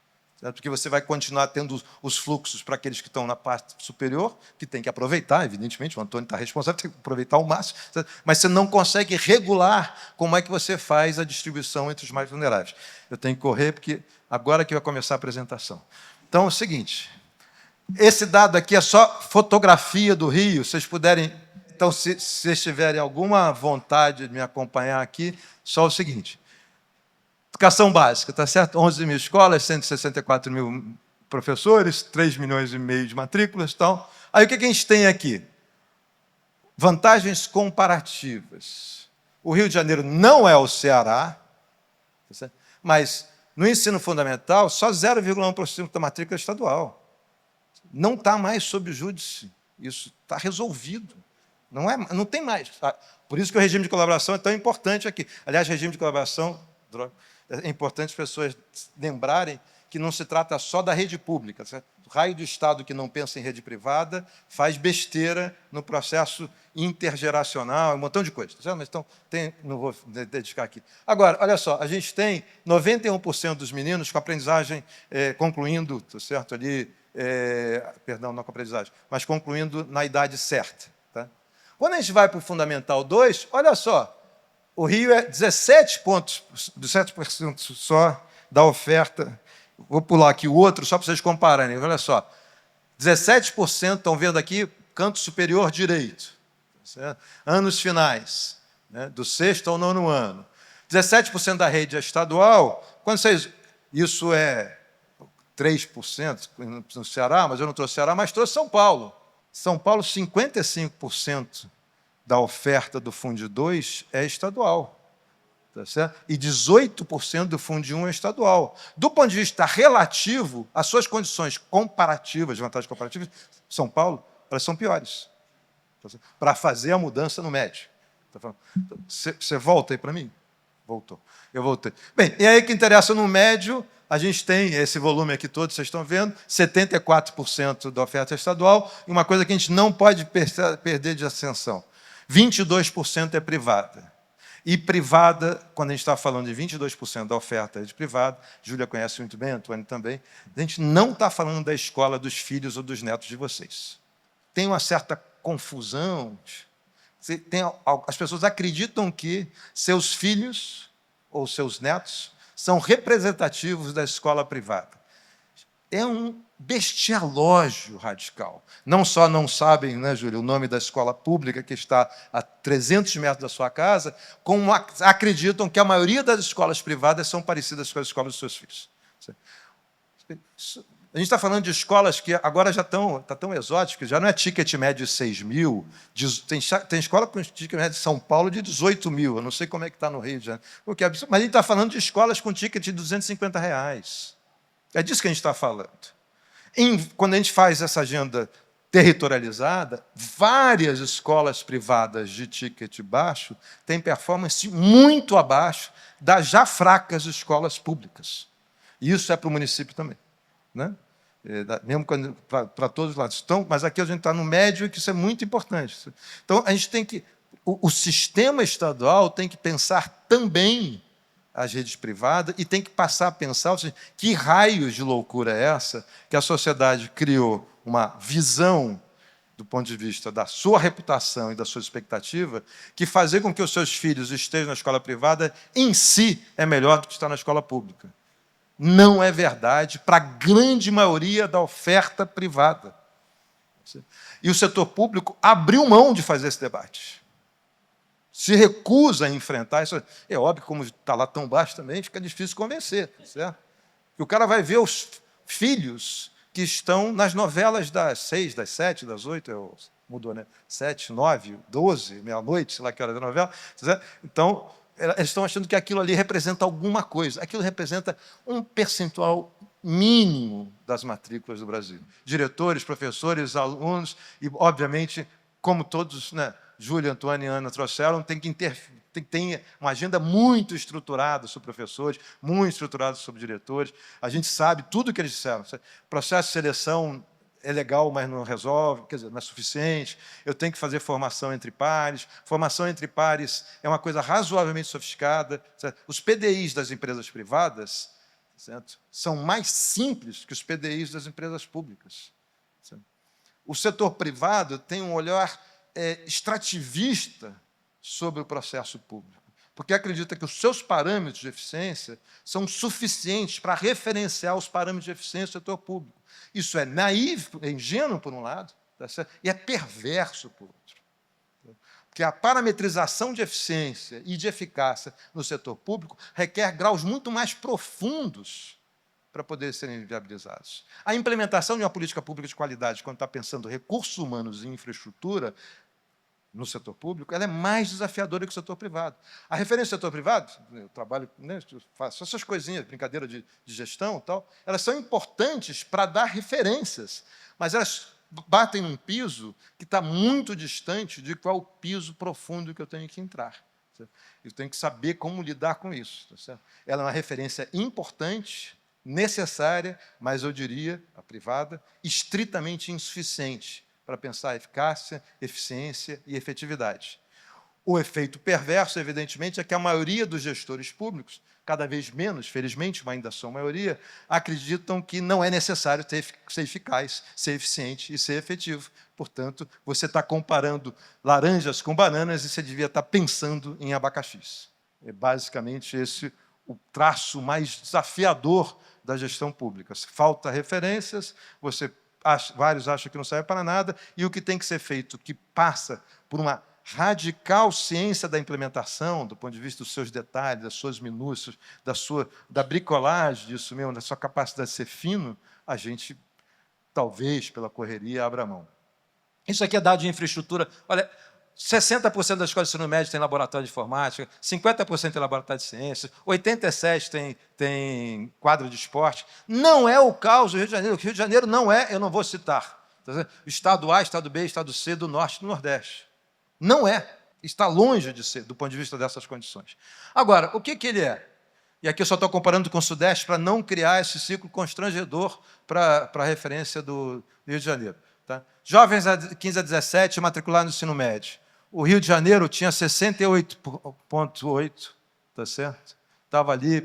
Certo? Porque você vai continuar tendo os fluxos para aqueles que estão na parte superior, que tem que aproveitar, evidentemente, o Antônio está responsável, tem que aproveitar ao máximo, certo? Mas você não consegue regular como é que você faz a distribuição entre os mais vulneráveis. Eu tenho que correr, porque agora que vai começar a apresentação. Então, é o seguinte... Esse dado aqui é só fotografia do Rio, se vocês puderem... Então, se vocês tiverem alguma vontade de me acompanhar aqui, só o seguinte. Educação básica, tá certo? 11 mil escolas, 164 mil professores, 3 milhões e meio de matrículas. Então, aí o que a gente tem aqui? Vantagens comparativas. O Rio de Janeiro não é o Ceará, tá certo? Mas no ensino fundamental, só 0,1% da matrícula é estadual. Não está mais sob júdice. Isso está resolvido. Não tem mais. Por isso que o regime de colaboração é tão importante aqui. Aliás, regime de colaboração, é importante as pessoas lembrarem que não se trata só da rede pública. Certo? O raio do Estado que não pensa em rede privada faz besteira no processo intergeracional, um montão de coisas. Certo? Mas, então, não vou dedicar aqui. Agora, olha só, a gente tem 91% dos meninos com aprendizagem concluindo, tá certo, ali... perdão, não com aprendizagem, mas concluindo na idade certa. Tá? Quando a gente vai para o Fundamental 2, olha só, o Rio é 17% só da oferta. Vou pular aqui o outro, só para vocês compararem. Olha só, 17%, estão vendo aqui, canto superior direito. Certo? Anos finais, né, do 6º ao 9º ano. 17% da rede é estadual. Quando vocês... Isso é 3% no Ceará, mas eu não trouxe Ceará, mas trouxe São Paulo. São Paulo, 55% da oferta do Fundo 2 é estadual. Tá certo? E 18% do Fundo 1 é estadual. Do ponto de vista relativo, as suas condições comparativas, de vantagens comparativas, São Paulo, elas são piores. Tá certo? Para fazer a mudança no médio. Você volta aí para mim? Voltou. Eu voltei. Bem, e aí que interessa no médio, a gente tem esse volume aqui todo, vocês estão vendo, 74% da oferta estadual, e uma coisa que a gente não pode perder de atenção, 22% é privada. E privada, quando a gente está falando de 22% da oferta de privada, Júlia conhece muito bem, Antônio também, a gente não está falando da escola dos filhos ou dos netos de vocês. Tem uma certa confusão. As pessoas acreditam que seus filhos ou seus netos são representativos da escola privada. É um bestialógio radical. Não só não sabem, né, Júlia, o nome da escola pública que está a 300 metros da sua casa, como acreditam que a maioria das escolas privadas são parecidas com as escolas dos seus filhos. A gente está falando de escolas que agora já estão tão exóticas, já não é ticket médio de 6 mil, tem escola com ticket médio de São Paulo de 18 mil, eu não sei como é que está no Rio de Janeiro, mas a gente está falando de escolas com ticket de R$250. É disso que a gente está falando. Quando a gente faz essa agenda territorializada, várias escolas privadas de ticket baixo têm performance muito abaixo das já fracas escolas públicas. E isso é para o município também, né? Mesmo para todos os lados. Então, mas aqui a gente está no médio, e que isso é muito importante. Então, a gente tem que... O sistema estadual tem que pensar também as redes privadas e tem que passar a pensar, ou seja, que raios de loucura é essa que a sociedade criou uma visão do ponto de vista da sua reputação e da sua expectativa, que fazer com que os seus filhos estejam na escola privada, em si, é melhor do que estar na escola pública. Não é verdade para a grande maioria da oferta privada. E o setor público abriu mão de fazer esse debate. Se recusa a enfrentar isso. É óbvio, como está lá tão baixo também, fica difícil convencer. Certo? E o cara vai ver os filhos que estão nas novelas das 6, das 7, das 8, mudou, né? 7, 9, 12, meia-noite, sei lá que hora da novela. Certo? Então, eles estão achando que aquilo ali representa alguma coisa. Aquilo representa um percentual mínimo das matrículas do Brasil. Diretores, professores, alunos, e, obviamente, como todos, né, Júlia, Antônio e Ana trouxeram, tem que ter uma agenda muito estruturada sobre professores, muito estruturada sobre diretores. A gente sabe tudo o que eles disseram. O processo de seleção é legal, mas não resolve, quer dizer, não é suficiente. Eu tenho que fazer formação entre pares. Formação entre pares é uma coisa razoavelmente sofiscada. Certo? Os PDIs das empresas privadas, certo, são mais simples que os PDIs das empresas públicas. Certo? O setor privado tem um olhar extrativista sobre o processo público, porque acredita que os seus parâmetros de eficiência são suficientes para referenciar os parâmetros de eficiência do setor público. Isso é naívo, é ingênuo, por um lado, tá certo? E é perverso, por outro. Porque a parametrização de eficiência e de eficácia no setor público requer graus muito mais profundos para poder serem viabilizados. A implementação de uma política pública de qualidade, quando está pensando recursos humanos e infraestrutura no setor público, ela é mais desafiadora que o setor privado. A referência do setor privado, eu trabalho, né, faço essas coisinhas, brincadeira de gestão e tal, elas são importantes para dar referências, mas elas batem num piso que está muito distante de qual o piso profundo que eu tenho que entrar. Certo? Eu tenho que saber como lidar com isso. Tá certo? Ela é uma referência importante, necessária, mas eu diria, a privada, estritamente insuficiente para pensar a eficácia, eficiência e efetividade. O efeito perverso, evidentemente, é que a maioria dos gestores públicos, cada vez menos, felizmente, mas ainda são a maioria, acreditam que não é necessário ser eficaz, ser eficiente e ser efetivo. Portanto, você está comparando laranjas com bananas e você devia estar pensando em abacaxis. É basicamente esse o traço mais desafiador da gestão pública. Falta referências, vários acham que não serve para nada, e o que tem que ser feito, que passa por uma radical ciência da implementação, do ponto de vista dos seus detalhes, das suas minúcias, da bricolagem disso mesmo, da sua capacidade de ser fino, a gente, talvez, pela correria, abra mão. Isso aqui é dado de infraestrutura. Olha, 60% das escolas de ensino médio tem laboratório de informática, 50% tem laboratório de ciências, 87% tem quadro de esporte. Não é o caos do Rio de Janeiro. O Rio de Janeiro não é, eu não vou citar, estado A, estado B, estado C, do Norte e do Nordeste. Não é. Está longe de ser, do ponto de vista dessas condições. Agora, o que ele é? E aqui eu só estou comparando com o Sudeste para não criar esse ciclo constrangedor para a referência do Rio de Janeiro. Tá? Jovens de 15 a 17 matriculados no ensino médio. O Rio de Janeiro tinha 68,8, tá certo? Estava ali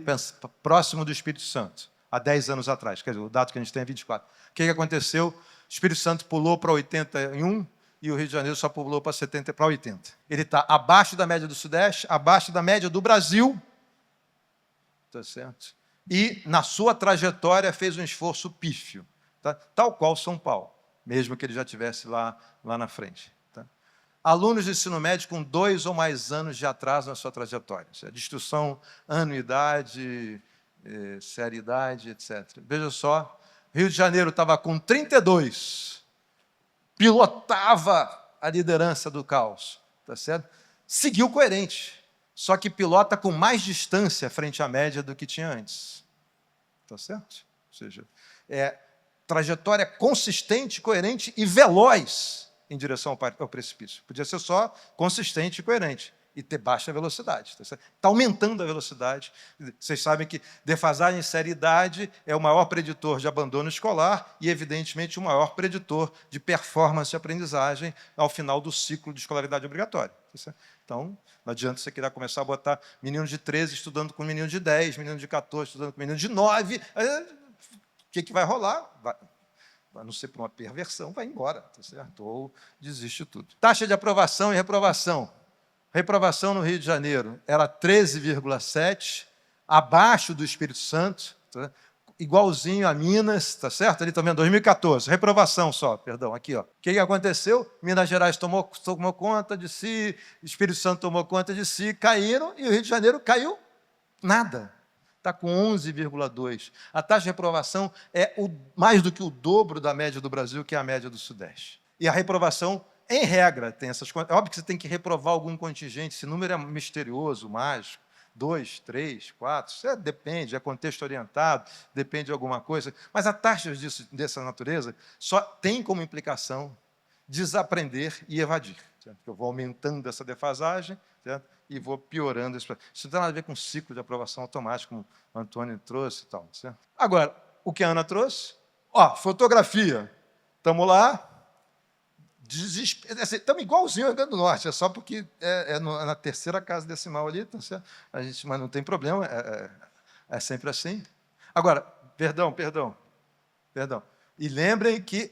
próximo do Espírito Santo, há 10 anos atrás. Quer dizer, o dado que a gente tem é 24. O que aconteceu? O Espírito Santo pulou para 81 e o Rio de Janeiro só pulou para 70, para 80. Ele está abaixo da média do Sudeste, abaixo da média do Brasil, tá certo? E, na sua trajetória, fez um esforço pífio, tá? Tal qual São Paulo, mesmo que ele já estivesse lá na frente. Tá? Alunos de ensino médio com 2 ou mais anos de atraso na sua trajetória. Destruição, anuidade, seriedade, etc. Veja só, Rio de Janeiro estava com 32, pilotava a liderança do caos, tá certo? Seguiu coerente. Só que pilota com mais distância frente à média do que tinha antes. Está certo? Ou seja, trajetória consistente, coerente e veloz em direção ao precipício. Podia ser só consistente e coerente e ter baixa velocidade. Está aumentando a velocidade. Vocês sabem que defasagem em seriedade é o maior preditor de abandono escolar e, evidentemente, o maior preditor de performance de aprendizagem ao final do ciclo de escolaridade obrigatória. Então, não adianta você querer começar a botar menino de 13 estudando com menino de 10, menino de 14 estudando com menino de 9. O que vai rolar? Vai, a não ser por uma perversão, vai embora, tá certo? Ou desiste tudo. Taxa de aprovação e reprovação. Reprovação no Rio de Janeiro era 13,7, abaixo do Espírito Santo, tá? Igualzinho a Minas, tá certo? Ali também, 2014, reprovação só, perdão, aqui, ó. O que aconteceu? Minas Gerais tomou conta de si, Espírito Santo tomou conta de si, caíram, e o Rio de Janeiro caiu nada. Está com 11,2. A taxa de reprovação é mais do que o dobro da média do Brasil, que é a média do Sudeste. E a reprovação, em regra, tem essas contas. É óbvio que você tem que reprovar algum contingente, esse número é misterioso, mágico. 2, 3, 4, isso depende, é contexto orientado, depende de alguma coisa, mas a taxa dessa natureza só tem como implicação desaprender e evadir. Certo? Eu vou aumentando essa defasagem, certo? E vou piorando. Isso não tem nada a ver com ciclo de aprovação automático, como o Antônio trouxe e tal. Certo? Agora, o que a Ana trouxe? Fotografia. Estamos lá, estamos igualzinho ao Rio Grande do Norte, é só porque na terceira casa decimal ali, tá certo? Mas não tem problema, é sempre assim. Agora, perdão. E lembrem que,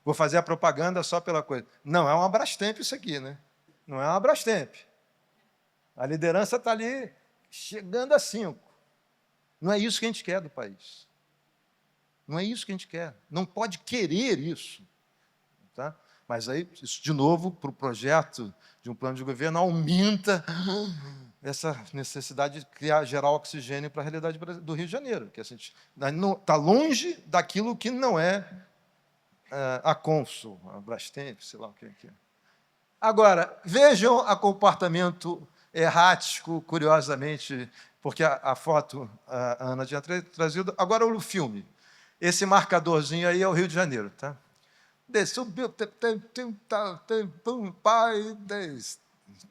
vou fazer a propaganda só pela coisa, não é uma Brastemp isso aqui, né? Não é uma Brastemp. A liderança está ali chegando a 5. Não é isso que a gente quer do país. Não é isso que a gente quer. Não pode querer isso. Tá? Mas aí, isso, de novo, para o projeto de um plano de governo, aumenta essa necessidade de gerar oxigênio para a realidade do Rio de Janeiro, que está longe daquilo que não é a Consul, a Brastemp, sei lá o que é. Agora, vejam o comportamento errático, curiosamente, porque a foto a Ana tinha trazido. Agora o filme. Esse marcadorzinho aí é o Rio de Janeiro, tá? Subiu, pai,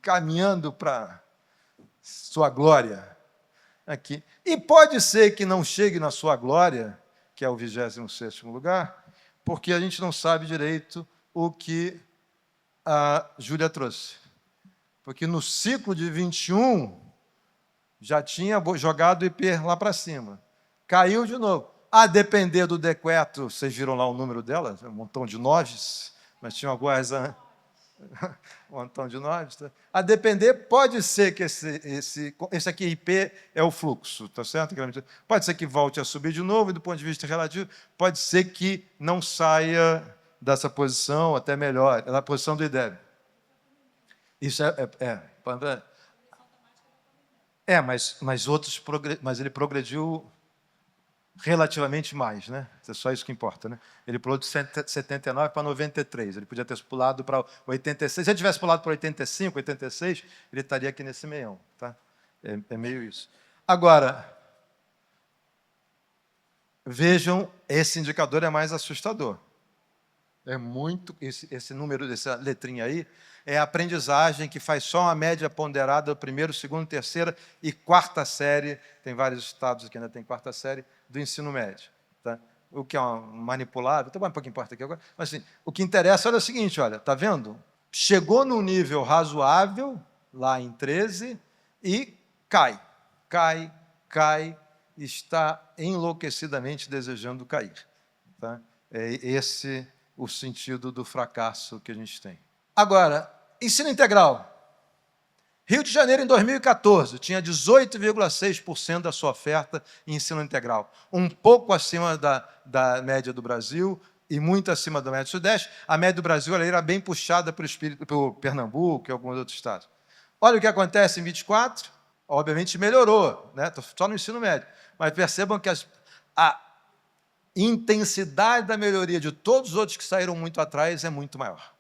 caminhando para sua glória aqui. E pode ser que não chegue na sua glória, que é o 27º lugar, porque a gente não sabe direito o que a Júlia trouxe. Porque no ciclo de 21 já tinha jogado o IP lá para cima. Caiu de novo. A depender do decreto, vocês viram lá o número dela, um montão de noves, mas tinha algumas, um montão de noves. Tá? A depender, pode ser que esse aqui, IP, é o fluxo, tá certo? Pode ser que volte a subir de novo, e do ponto de vista relativo, pode ser que não saia dessa posição, até melhor, é na posição do IDEB. Isso mas ele progrediu relativamente mais, né? É só isso que importa, né? Ele pulou de 79 para 93. Ele podia ter pulado para 86. Se ele tivesse pulado para 85, 86, ele estaria aqui nesse meião, tá? É meio isso. Agora, vejam, esse indicador é mais assustador. É muito, esse número, essa letrinha aí, é a aprendizagem que faz só uma média ponderada do primeiro, segundo, terceira e quarta série, tem vários estados que ainda tem quarta série, do ensino médio. Tá? O que é manipulável, então, um pouco importa aqui agora, mas assim, o que interessa é o seguinte, olha, tá vendo? Chegou num nível razoável, lá em 13, e cai, está enlouquecidamente desejando cair. Tá? É esse o sentido do fracasso que a gente tem. Agora, ensino integral. Rio de Janeiro, em 2014, tinha 18,6% da sua oferta em ensino integral, um pouco acima da média do Brasil e muito acima da média do Sudeste. A média do Brasil ela era bem puxada pelo Pernambuco e alguns outros estados. Olha o que acontece em 24, obviamente melhorou, né? Estou só no ensino médio, mas percebam que a intensidade da melhoria de todos os outros que saíram muito atrás é muito maior.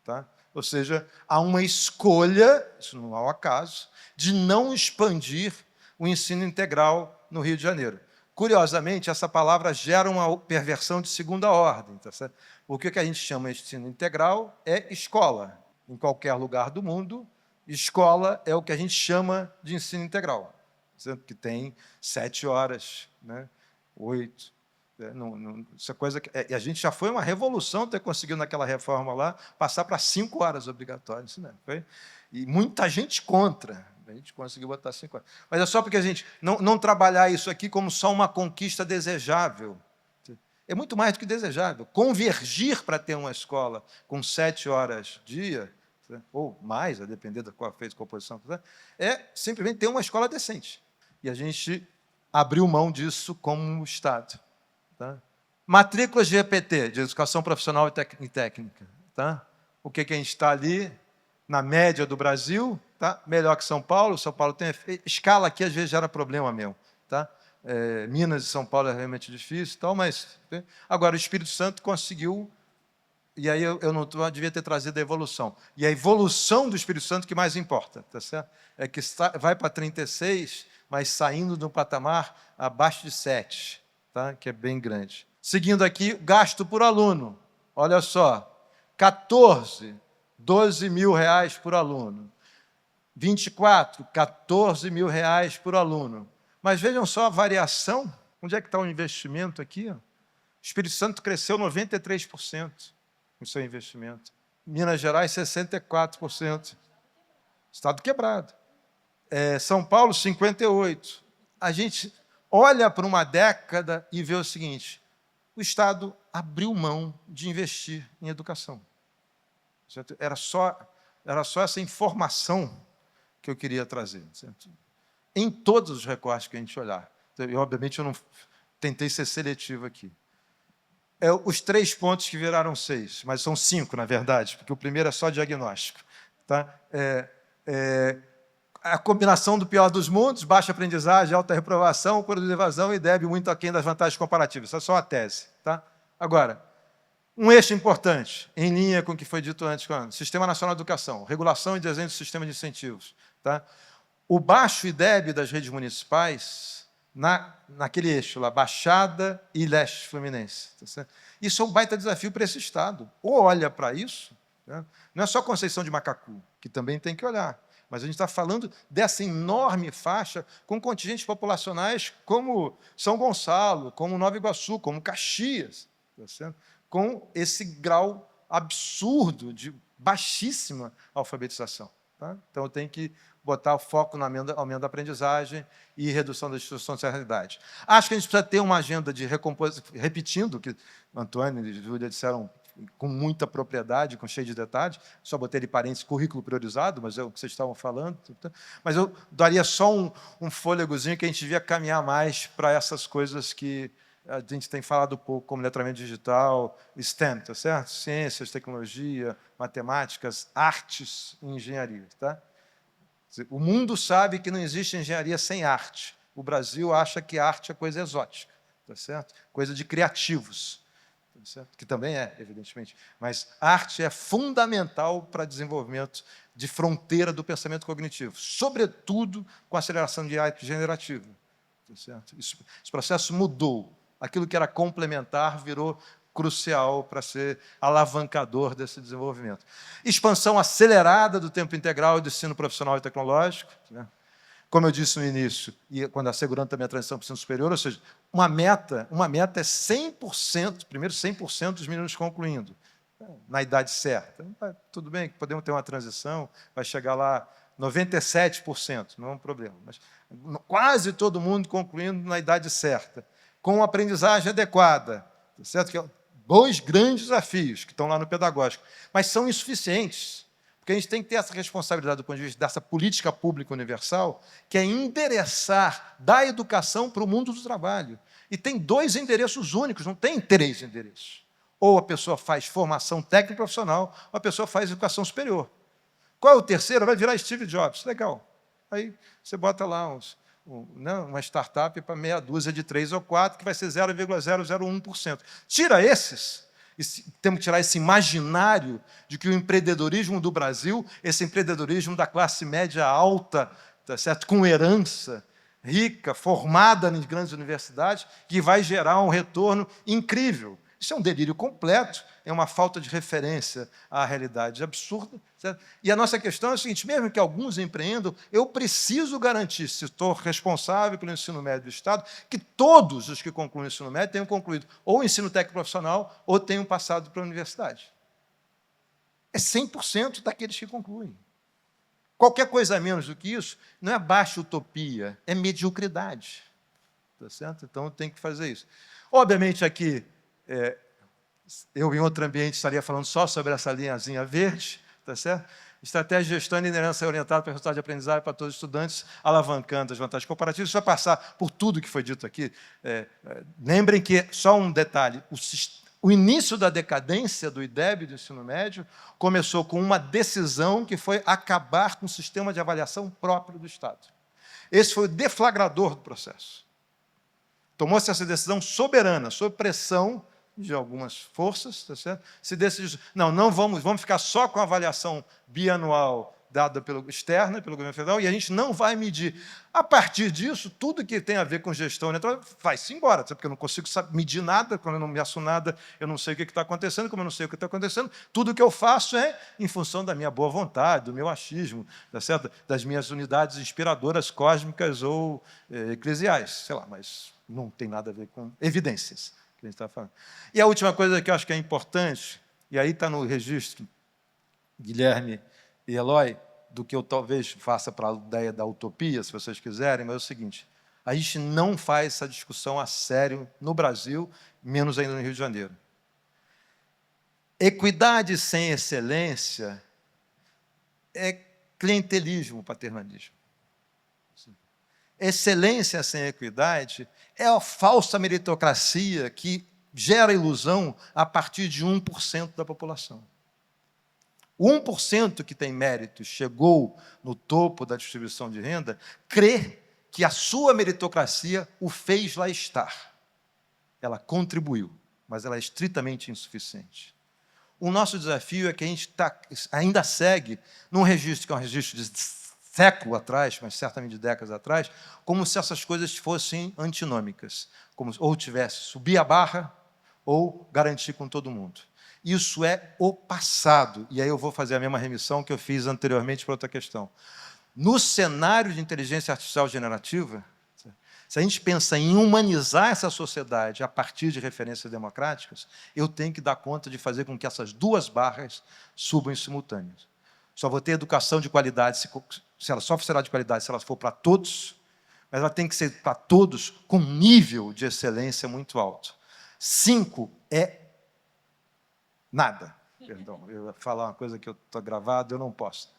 Tá? Ou seja, há uma escolha, isso não é um acaso, de não expandir o ensino integral no Rio de Janeiro. Curiosamente, essa palavra gera uma perversão de segunda ordem. Tá certo? O que a gente chama de ensino integral é escola. Em qualquer lugar do mundo, escola é o que a gente chama de ensino integral, certo? Que tem 7 horas, né? 8. Essa coisa e a gente já foi uma revolução ter conseguido naquela reforma lá passar para 5 horas obrigatórias, né? E muita gente contra. A gente conseguiu botar 5 horas. Mas é só porque a gente não trabalhar isso aqui como só uma conquista desejável. É muito mais do que desejável. Convergir para ter uma escola com 7 horas dia, ou mais, a depender da qual fez composição, é simplesmente ter uma escola decente. E a gente abriu mão disso como Estado. Tá? Matrículas de EPT, de Educação Profissional e Técnica. Tá? O que a gente está ali, na média do Brasil, tá? Melhor que São Paulo. São Paulo tem escala aqui, às vezes, gera problema mesmo. Tá? Minas e São Paulo é realmente difícil, tal, mas agora o Espírito Santo conseguiu, e aí eu devia ter trazido a evolução. E a evolução do Espírito Santo que mais importa, tá certo? É que vai para 36, mas saindo de um patamar abaixo de 7. Tá? Que é bem grande. Seguindo aqui, gasto por aluno. Olha só, 12 mil reais por aluno. 24, 14 mil reais por aluno. Mas vejam só a variação. Onde é que está o investimento aqui? O Espírito Santo cresceu 93% no seu investimento. Minas Gerais, 64%. Estado quebrado. São Paulo, 58%. A gente olha para uma década e vê o seguinte: o Estado abriu mão de investir em educação. Certo? Era só essa informação que eu queria trazer. Certo? Em todos os recortes que a gente olhar. E, obviamente, eu não tentei ser seletivo aqui. Os 3 pontos que viraram 6, mas são 5, na verdade, porque o primeiro é só diagnóstico. Tá? A combinação do pior dos mundos, baixa aprendizagem, alta reprovação, cura de evasão e débil muito aquém das vantagens comparativas. Essa é só a tese. Tá? Agora, um eixo importante, em linha com o que foi dito antes, Sistema Nacional de Educação, regulação e desenho do sistema de incentivos. Tá? O baixo e débil das redes municipais, naquele eixo lá, Baixada e Leste Fluminense. Tá certo? Isso é um baita desafio para esse Estado. Ou olha para isso, tá? Não é só Conceição de Macacu, que também tem que olhar. Mas a gente está falando dessa enorme faixa com contingentes populacionais como São Gonçalo, como Nova Iguaçu, como Caxias, tá certo? Com esse grau absurdo de baixíssima alfabetização. Tá? Então, eu tenho que botar o foco no aumento da aprendizagem e redução da institucionalidade. Acho que a gente precisa ter uma agenda de recomposição, repetindo o que Antônio e Júlia disseram com muita propriedade, com cheio de detalhes, só botei ali parênteses, currículo priorizado, mas é o que vocês estavam falando. Mas eu daria só um fôlegozinho que a gente devia caminhar mais para essas coisas que a gente tem falado pouco, como letramento digital, STEM, tá certo? Ciências, tecnologia, matemáticas, artes e engenharia. Tá? O mundo sabe que não existe engenharia sem arte. O Brasil acha que arte é coisa exótica, tá certo? Coisa de criativos. Certo? Que também é, evidentemente, mas arte é fundamental para desenvolvimento de fronteira do pensamento cognitivo, sobretudo com a aceleração de arte generativa. Certo? Esse processo mudou. Aquilo que era complementar virou crucial para ser alavancador desse desenvolvimento. Expansão acelerada do tempo integral e do ensino profissional e tecnológico, né? Como eu disse no início, e quando assegurando também a transição para o ensino superior, ou seja, uma meta é 100%, primeiro 100% dos meninos concluindo, na idade certa. Tudo bem, podemos ter uma transição, vai chegar lá 97%, não é um problema, mas quase todo mundo concluindo na idade certa, com aprendizagem adequada, certo? Que é dois grandes desafios que estão lá no pedagógico, mas são insuficientes. Porque a gente tem que ter essa responsabilidade do ponto de vista dessa política pública universal, que é endereçar da educação para o mundo do trabalho. E tem 2 endereços únicos, não tem 3 endereços. Ou a pessoa faz formação técnica profissional, ou a pessoa faz educação superior. Qual é o terceiro? Vai virar Steve Jobs. Legal. Aí você bota lá uma startup para meia dúzia de 3 ou 4, que vai ser 0,001%. Tira esses. Temos que tirar esse imaginário de que o empreendedorismo do Brasil, esse empreendedorismo da classe média alta, tá certo? Com herança, rica, formada em grandes universidades, que vai gerar um retorno incrível. Isso é um delírio completo, é uma falta de referência à realidade absurda. Certo? E a nossa questão é a seguinte: mesmo que alguns empreendam, eu preciso garantir, se estou responsável pelo ensino médio do Estado, que todos os que concluem o ensino médio tenham concluído ou o ensino técnico profissional ou tenham passado para a universidade. É 100% daqueles que concluem. Qualquer coisa menos do que isso não é baixa utopia, é mediocridade. Tá certo? Então, tem que fazer isso. Obviamente, aqui, eu, em outro ambiente, estaria falando só sobre essa linhazinha verde, tá certo? Estratégia de gestão e liderança orientada para resultado de aprendizagem para todos os estudantes, alavancando as vantagens comparativas. Isso vai passar por tudo que foi dito aqui. Lembrem que, só um detalhe, o início da decadência do IDEB, do ensino médio, começou com uma decisão que foi acabar com o sistema de avaliação próprio do Estado. Esse foi o deflagrador do processo. Tomou-se essa decisão soberana, sob pressão de algumas forças, tá certo? Se decidiu, não vamos ficar só com a avaliação bianual dada externa pelo governo federal, e a gente não vai medir. A partir disso, tudo que tem a ver com gestão vai-se embora, porque eu não consigo medir nada, quando eu não meço nada, eu não sei o que está acontecendo, como eu não sei o que está acontecendo, tudo que eu faço é em função da minha boa vontade, do meu achismo, tá certo? Das minhas unidades inspiradoras cósmicas ou eclesiais, sei lá, mas não tem nada a ver com evidências que a gente está falando. E a última coisa que eu acho que é importante, e aí está no registro, Guilherme e Eloy, do que eu talvez faça para a ideia da utopia, se vocês quiserem, mas é o seguinte: a gente não faz essa discussão a sério no Brasil, menos ainda no Rio de Janeiro. Equidade sem excelência é clientelismo, paternalismo. Excelência sem equidade é a falsa meritocracia que gera ilusão a partir de 1% da população. O 1% que tem mérito, chegou no topo da distribuição de renda, crê que a sua meritocracia o fez lá estar. Ela contribuiu, mas ela é estritamente insuficiente. O nosso desafio é que a gente ainda segue num registro, que é um registro de século atrás, mas certamente de décadas atrás, como se essas coisas fossem antinômicas, como ou tivesse subir a barra ou garantir com todo mundo. Isso é o passado, e aí eu vou fazer a mesma remissão que eu fiz anteriormente para outra questão. No cenário de inteligência artificial generativa, se a gente pensa em humanizar essa sociedade a partir de referências democráticas, eu tenho que dar conta de fazer com que essas 2 barras subam em simultâneo. Só vou ter educação de qualidade, se ela só será de qualidade se ela for para todos, mas ela tem que ser para todos com um nível de excelência muito alto. 5 é nada. Perdão, eu ia falar uma coisa que eu estou gravado, eu não posso.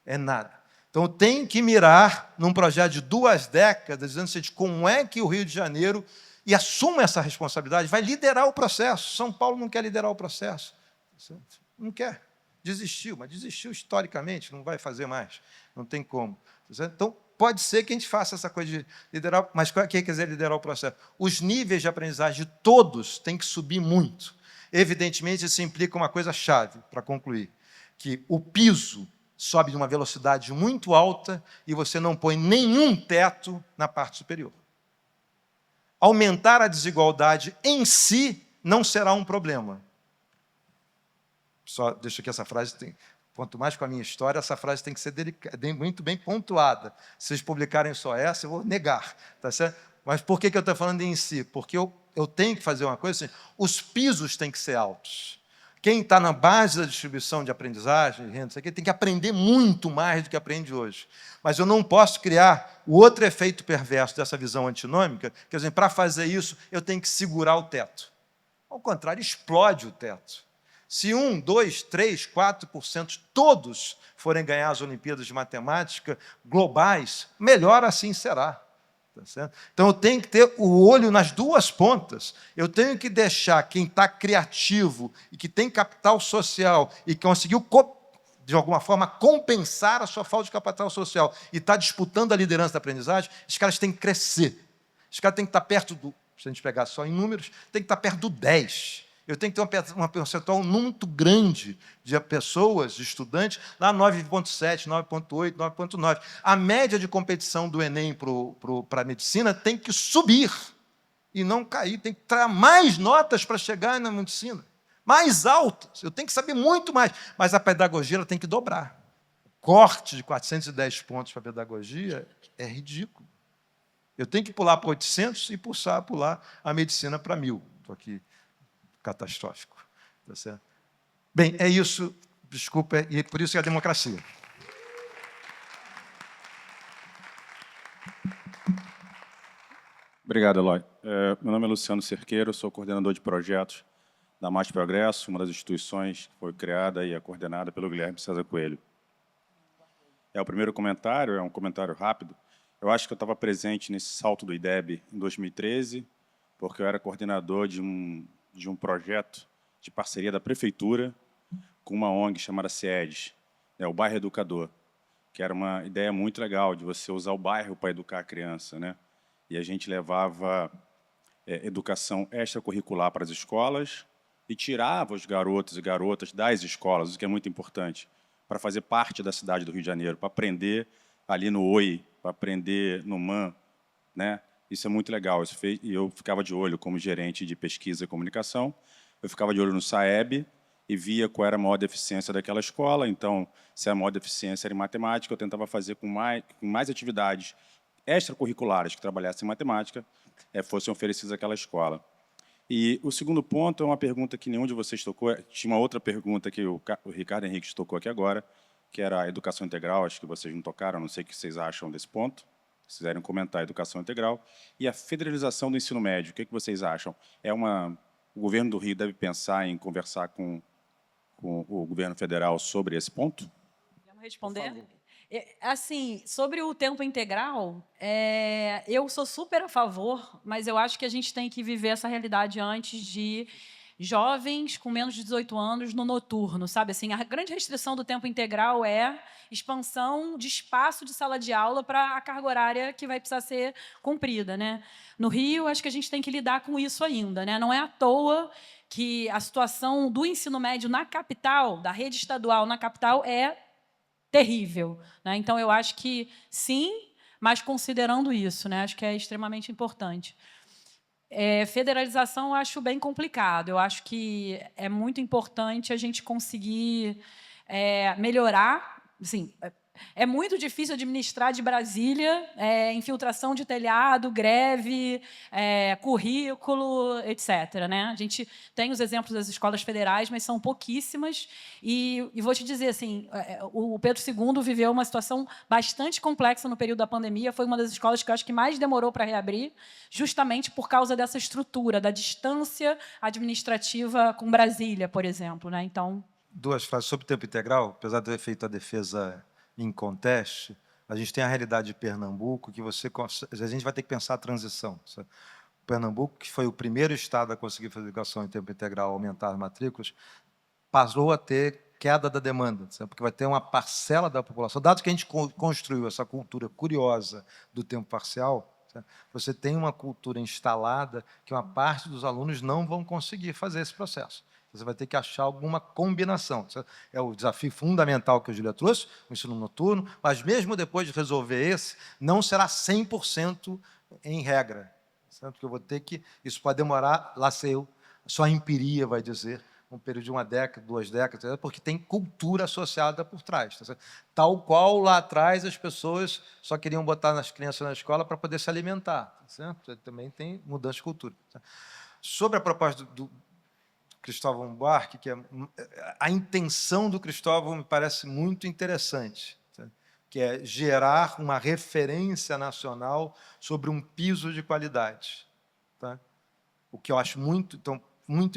É nada. Então, tem que mirar num projeto de 2 décadas, dizendo assim, como é que o Rio de Janeiro, e assuma essa responsabilidade, vai liderar o processo. São Paulo não quer liderar o processo. Não quer. Desistiu, mas desistiu historicamente, não vai fazer mais. Não tem como. Então, pode ser que a gente faça essa coisa de liderar, mas quem quiser liderar o processo? Os níveis de aprendizagem de todos têm que subir muito. Evidentemente, isso implica uma coisa chave, para concluir, que o piso sobe de uma velocidade muito alta e você não põe nenhum teto na parte superior. Aumentar a desigualdade em si não será um problema. Só deixa que essa frase tem... Quanto mais com a minha história, essa frase tem que ser muito bem pontuada. Se vocês publicarem só essa, eu vou negar. Tá certo? Mas por que eu estou falando em si? Porque eu tenho que fazer uma coisa assim, os pisos têm que ser altos. Quem está na base da distribuição de aprendizagem, de renda, isso aqui, tem que aprender muito mais do que aprende hoje. Mas eu não posso criar o outro efeito perverso dessa visão antinômica, quer dizer, para fazer isso, eu tenho que segurar o teto. Ao contrário, explode o teto. Se 1, 2, 3, 4% todos forem ganhar as Olimpíadas de Matemática globais, melhor assim será. Tá certo? Então, eu tenho que ter o olho nas duas pontas. Eu tenho que deixar quem está criativo e que tem capital social e que conseguiu, de alguma forma, compensar a sua falta de capital social e está disputando a liderança da aprendizagem, esses caras têm que crescer. Esses caras têm que estar perto do, se a gente pegar só em números, tem que estar perto do 10. Eu tenho que ter uma percentual muito grande de pessoas, de estudantes, lá 9,7, 9,8, 9,9. A média de competição do Enem para a medicina tem que subir e não cair. Tem que trazer mais notas para chegar na medicina. Mais altas. Eu tenho que saber muito mais. Mas a pedagogia ela tem que dobrar. Corte de 410 pontos para a pedagogia é ridículo. Eu tenho que pular para 800 e pular a medicina para 1.000. Estou aqui. Catastrófico. Tá certo? Bem, é isso, desculpa, e por isso é a democracia. Obrigado, Eloy. Meu nome é Luciano Cerqueiro, sou coordenador de projetos da Mais Progresso, uma das instituições que foi criada e é coordenada pelo Guilherme César Coelho. O primeiro comentário, é um comentário rápido. Eu acho que eu estava presente nesse salto do IDEB em 2013, porque eu era coordenador de um projeto de parceria da prefeitura com uma ONG chamada CIEDES, o Bairro Educador, que era uma ideia muito legal de você usar o bairro para educar a criança, né? E a gente levava educação extracurricular para as escolas e tirava os garotos e garotas das escolas, o que é muito importante, para fazer parte da cidade do Rio de Janeiro, para aprender ali no OI, para aprender no MAN, né? Isso é muito legal. E eu ficava de olho como gerente de pesquisa e comunicação. Eu ficava de olho no SAEB e via qual era a maior deficiência daquela escola. Então, se a maior deficiência era em matemática, eu tentava fazer com mais atividades extracurriculares que trabalhassem em matemática, fossem oferecidas àquela escola. E o segundo ponto é uma pergunta que nenhum de vocês tocou. Tinha uma outra pergunta que o Ricardo Henrique tocou aqui agora, que era a educação integral. Acho que vocês não tocaram, não sei o que vocês acham desse ponto. Se quiserem comentar a educação integral. E a federalização do ensino médio, o que vocês acham? O governo do Rio deve pensar em conversar com o governo federal sobre esse ponto? Vamos responder? Assim, sobre o tempo integral, eu sou super a favor, mas eu acho que a gente tem que viver essa realidade antes de jovens com menos de 18 anos no noturno, sabe? Assim, a grande restrição do tempo integral é expansão de espaço de sala de aula para a carga horária que vai precisar ser cumprida, né? No Rio, acho que a gente tem que lidar com isso ainda, né? Não é à toa que a situação do ensino médio na capital, da rede estadual na capital, é terrível, né? Então, eu acho que sim, mas considerando isso, né? Acho que é extremamente importante. Federalização eu acho bem complicado. Eu acho que é muito importante a gente conseguir melhorar. Assim, é muito difícil administrar de Brasília, infiltração de telhado, greve, currículo, etc. Né? A gente tem os exemplos das escolas federais, mas são pouquíssimas. E vou te dizer, assim, o Pedro II viveu uma situação bastante complexa no período da pandemia. Foi uma das escolas que eu acho que mais demorou para reabrir, justamente por causa dessa estrutura, da distância administrativa com Brasília, por exemplo. Né? Então, duas frases sobre o tempo integral, apesar de ter feito a defesa em conteste, a gente tem a realidade de Pernambuco, que a gente vai ter que pensar a transição. Pernambuco, que foi o primeiro estado a conseguir fazer educação em tempo integral, aumentar as matrículas, passou a ter queda da demanda, porque vai ter uma parcela da população, dado que a gente construiu essa cultura curiosa do tempo parcial, você tem uma cultura instalada que uma parte dos alunos não vão conseguir fazer esse processo. Você vai ter que achar alguma combinação. É o desafio fundamental que a Júlia trouxe, o ensino noturno, mas mesmo depois de resolver esse, não será 100% em regra. Certo? Porque eu vou ter que... Isso pode demorar, lá sei eu, só a empiria vai dizer, um período de 1 década, 2 décadas, porque tem cultura associada por trás. Tá certo? Tal qual lá atrás as pessoas só queriam botar as crianças na escola para poder se alimentar. Tá certo? Também tem mudança de cultura. Tá? Sobre a proposta do Cristóvão Buarque, que a intenção do Cristóvão me parece muito interessante, tá? Que é gerar uma referência nacional sobre um piso de qualidade. Tá? O que eu acho muito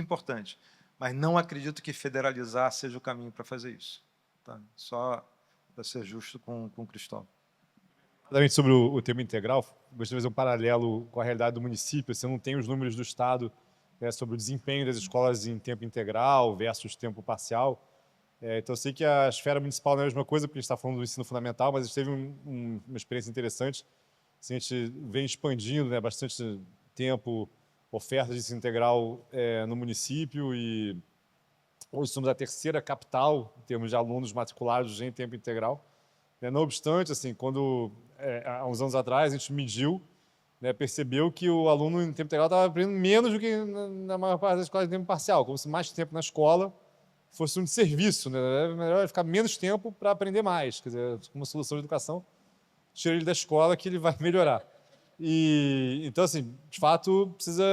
importante. Mas não acredito que federalizar seja o caminho para fazer isso. Tá? Só para ser justo com o Cristóvão. Exatamente sobre o tema integral, gostaria de fazer um paralelo com a realidade do município. Você não tem os números do Estado sobre o desempenho das escolas em tempo integral versus tempo parcial. Então, eu sei que a esfera municipal não é a mesma coisa, porque a gente está falando do ensino fundamental, mas a gente teve uma experiência interessante. Assim, a gente vem expandindo, né, bastante tempo ofertas de ensino integral no município e hoje somos a 3ª capital em termos de alunos matriculados em tempo integral. Não obstante, assim, quando há uns anos atrás a gente mediu, né, percebeu que o aluno em tempo integral estava aprendendo menos do que na maior parte das escolas em tempo parcial, como se mais tempo na escola fosse um desserviço, né? É melhor ficar menos tempo para aprender mais, quer dizer, uma solução de educação, tira ele da escola que ele vai melhorar. Então, assim, de fato, precisa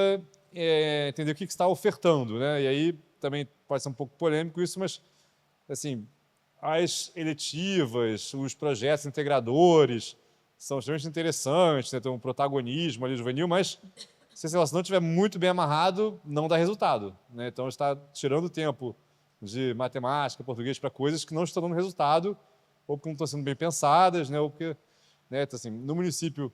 entender o que está ofertando, né? E aí também pode ser um pouco polêmico isso, mas, assim, as eletivas, os projetos integradores são extremamente interessantes, né? Tem um protagonismo ali juvenil, mas se esse negócio não estiver muito bem amarrado, não dá resultado, né? Então, está tirando tempo de matemática, português para coisas que não estão dando resultado, ou porque não estão sendo bem pensadas, né? Ou porque, né? Então, assim, no município.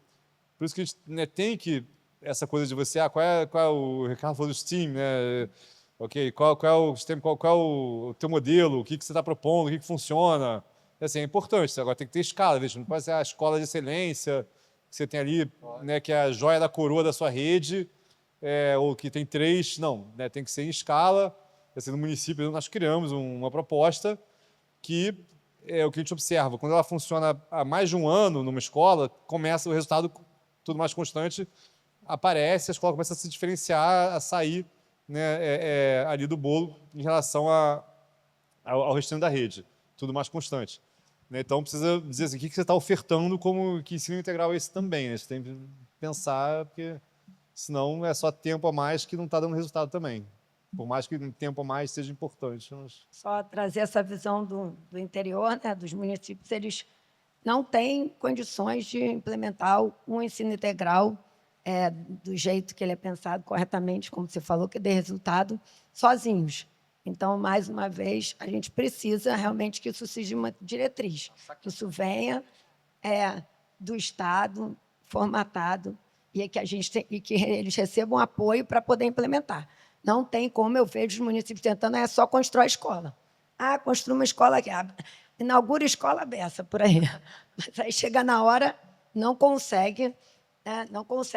Por isso que a gente, né, tem que, essa coisa de você, qual é o Ricardo falou do STEAM, né? Ok, qual é o STEAM, qual é o teu modelo, o que você está propondo, o que funciona. Assim, é importante, você agora tem que ter escala, veja, não pode ser a escola de excelência que você tem ali, né, que é a joia da coroa da sua rede, ou que tem 3, não, né, tem que ser em escala. Assim, no município nós criamos uma proposta que é o que a gente observa, quando ela funciona há mais de um ano numa escola, começa o resultado tudo mais constante, aparece, a escola começa a se diferenciar, a sair, né, ali do bolo em relação ao restante da rede, tudo mais constante. Né? Então, precisa dizer assim, o que você está ofertando como que ensino integral é esse também. Né? Você tem que pensar, porque senão é só tempo a mais que não está dando resultado também. Por mais que um tempo a mais seja importante. Mas... Só trazer essa visão do interior, né, dos municípios, eles não têm condições de implementar um ensino integral do jeito que ele é pensado corretamente, como você falou, que dê resultado sozinhos. Então, mais uma vez, a gente precisa realmente que isso seja uma diretriz, que isso venha do Estado, formatado, e que eles recebam apoio para poder implementar. Não tem como, eu vejo os municípios tentando, só constrói escola. Construa uma escola aqui, inaugura escola beça por aí. Mas aí chega na hora, não consegue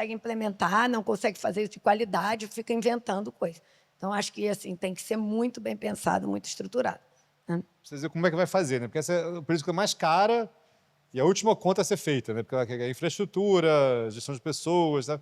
implementar, não consegue fazer isso de qualidade, fica inventando coisa. Então, acho que assim, tem que ser muito bem pensado, muito estruturado. Né? Precisa dizer como é que vai fazer, né? Porque essa é a política mais cara e a última conta a ser feita, né? Porque a infraestrutura, gestão de pessoas, né?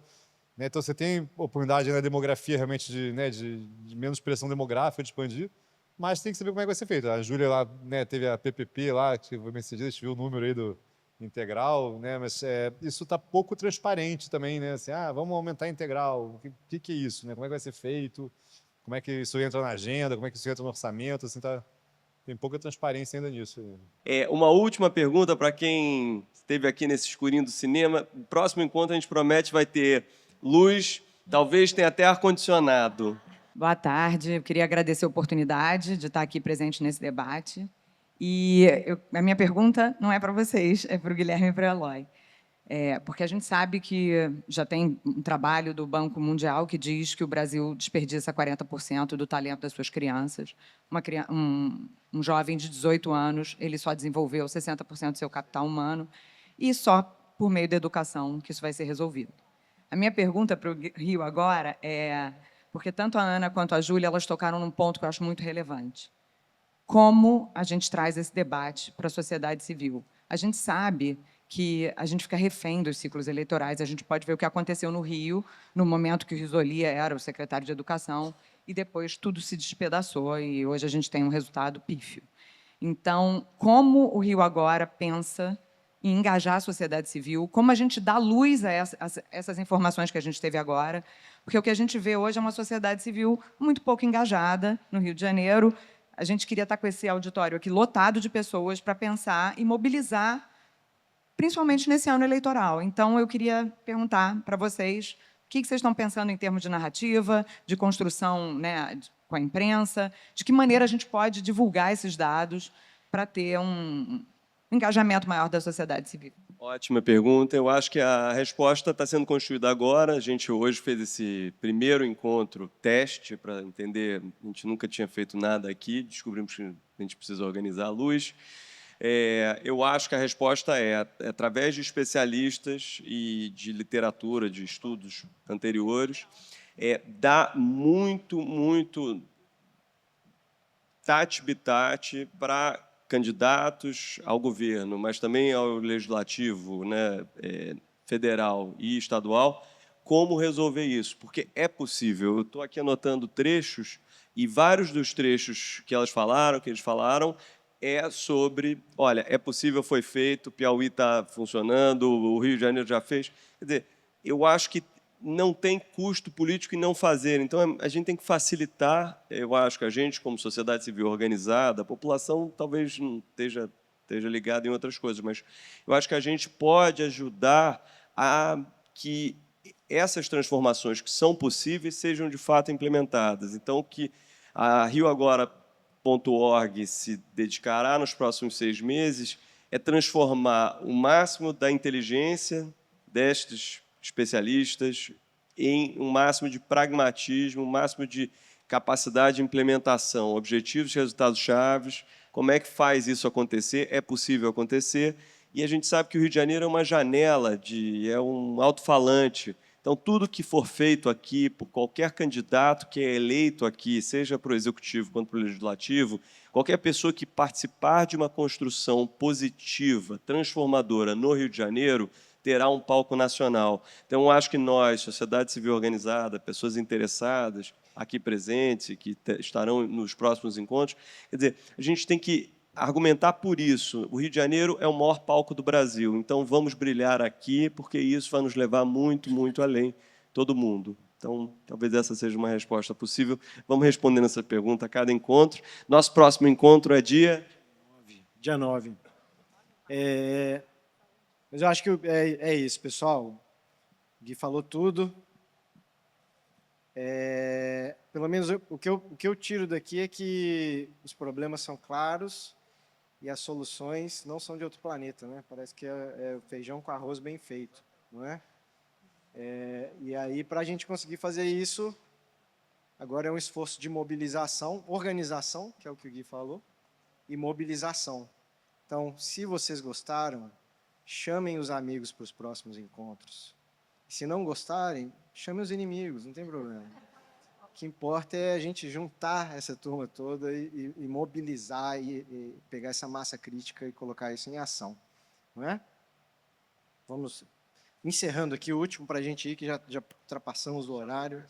Então, você tem oportunidade na demografia realmente de menos pressão demográfica, de expandir, mas tem que saber como é que vai ser feito. A Júlia lá, né, teve a PPP lá, que foi bem cedida, a gente viu o número aí do integral, né? Mas isso está pouco transparente também, né? Assim, vamos aumentar a integral, o que é isso, né? Como é que vai ser feito? Como é que isso entra na agenda? Como é que isso entra no orçamento? Assim, tem pouca transparência ainda nisso. Uma última pergunta para quem esteve aqui nesse escurinho do cinema. No próximo encontro, a gente promete vai ter luz, talvez tenha até ar-condicionado. Boa tarde. Eu queria agradecer a oportunidade de estar aqui presente nesse debate. E a minha pergunta não é para vocês, é para o Guilherme e para a Eloy. Porque a gente sabe que já tem um trabalho do Banco Mundial que diz que o Brasil desperdiça 40% do talento das suas crianças. Um jovem de 18 anos, ele só desenvolveu 60% do seu capital humano e só por meio da educação que isso vai ser resolvido. A minha pergunta para o Rio agora porque tanto a Ana quanto a Júlia, elas tocaram num ponto que eu acho muito relevante. Como a gente traz esse debate para a sociedade civil? A gente sabe que a gente fica refém dos ciclos eleitorais. A gente pode ver o que aconteceu no Rio, no momento que o Risolia era o secretário de Educação, e depois tudo se despedaçou e hoje a gente tem um resultado pífio. Então, como o Rio Agora pensa em engajar a sociedade civil, como a gente dá luz a essas informações que a gente teve agora, porque o que a gente vê hoje é uma sociedade civil muito pouco engajada no Rio de Janeiro. A gente queria estar com esse auditório aqui lotado de pessoas para pensar e mobilizar, principalmente nesse ano eleitoral. Então, eu queria perguntar para vocês o que vocês estão pensando em termos de narrativa, de construção, né, com a imprensa, de que maneira a gente pode divulgar esses dados para ter um engajamento maior da sociedade civil. Ótima pergunta. Eu acho que a resposta está sendo construída agora. A gente hoje fez esse primeiro encontro teste para entender. A gente nunca tinha feito nada aqui, descobrimos que a gente precisa organizar a luz. Eu acho que a resposta é através de especialistas e de literatura, de estudos anteriores, dá muito tati-bitate para candidatos ao governo, mas também ao legislativo, né, federal e estadual, como resolver isso, porque é possível. Eu estou aqui anotando trechos, e vários dos trechos que eles falaram, é sobre, olha, é possível, foi feito, Piauí está funcionando, o Rio de Janeiro já fez. Quer dizer, eu acho que não tem custo político em não fazer. Então, a gente tem que facilitar. Eu acho que a gente, como sociedade civil organizada, a população talvez não esteja ligada em outras coisas, mas eu acho que a gente pode ajudar a que essas transformações que são possíveis sejam, de fato, implementadas. Então, que a rioagora.org se dedicará nos próximos 6 meses é transformar o máximo da inteligência destes especialistas em um máximo de pragmatismo, um máximo de capacidade de implementação, objetivos e resultados chaves. Como é que faz isso acontecer? É possível acontecer. E a gente sabe que o Rio de Janeiro é uma janela, é um alto-falante. Então, tudo que for feito aqui por qualquer candidato que é eleito aqui, seja para o executivo quanto para o legislativo, qualquer pessoa que participar de uma construção positiva, transformadora no Rio de Janeiro, terá um palco nacional. Então, eu acho que nós, sociedade civil organizada, pessoas interessadas aqui presentes, que estarão nos próximos encontros, quer dizer, a gente tem que argumentar por isso. O Rio de Janeiro é o maior palco do Brasil, então vamos brilhar aqui, porque isso vai nos levar muito além, todo mundo. Então, talvez essa seja uma resposta possível. Vamos respondendo essa pergunta a cada encontro. Nosso próximo encontro é dia 9. Mas eu acho que é isso, pessoal. O Gui falou tudo. Pelo menos o que eu tiro daqui é que os problemas são claros e as soluções não são de outro planeta, né? Parece que é feijão com arroz bem feito, não é? E aí, para a gente conseguir fazer isso, agora é um esforço de mobilização, organização, que é o que o Gui falou, e mobilização. Então, se vocês gostaram, chamem os amigos para os próximos encontros. Se não gostarem, chamem os inimigos, não tem problema. O que importa é a gente juntar essa turma toda e mobilizar e pegar essa massa crítica e colocar isso em ação. Não é? Vamos encerrando aqui o último para a gente ir, que já ultrapassamos o horário.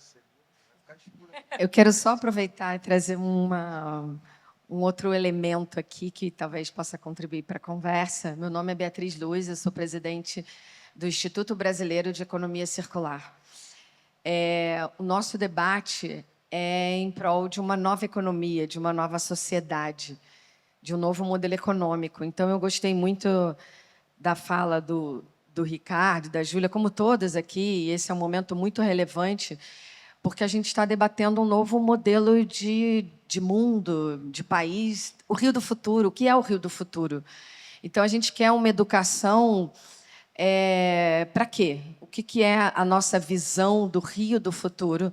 Eu quero só aproveitar e trazer um outro elemento aqui que talvez possa contribuir para a conversa. Meu nome é Beatriz Luz, eu sou presidente do Instituto Brasileiro de Economia Circular. O nosso debate é em prol de uma nova economia, de uma nova sociedade, de um novo modelo econômico. Então, eu gostei muito da fala do Ricardo, da Júlia, como todas aqui, e esse é um momento muito relevante, porque a gente está debatendo um novo modelo de mundo, de país, o Rio do futuro. O que é o Rio do futuro? Então, a gente quer uma educação para quê? O que é a nossa visão do Rio do futuro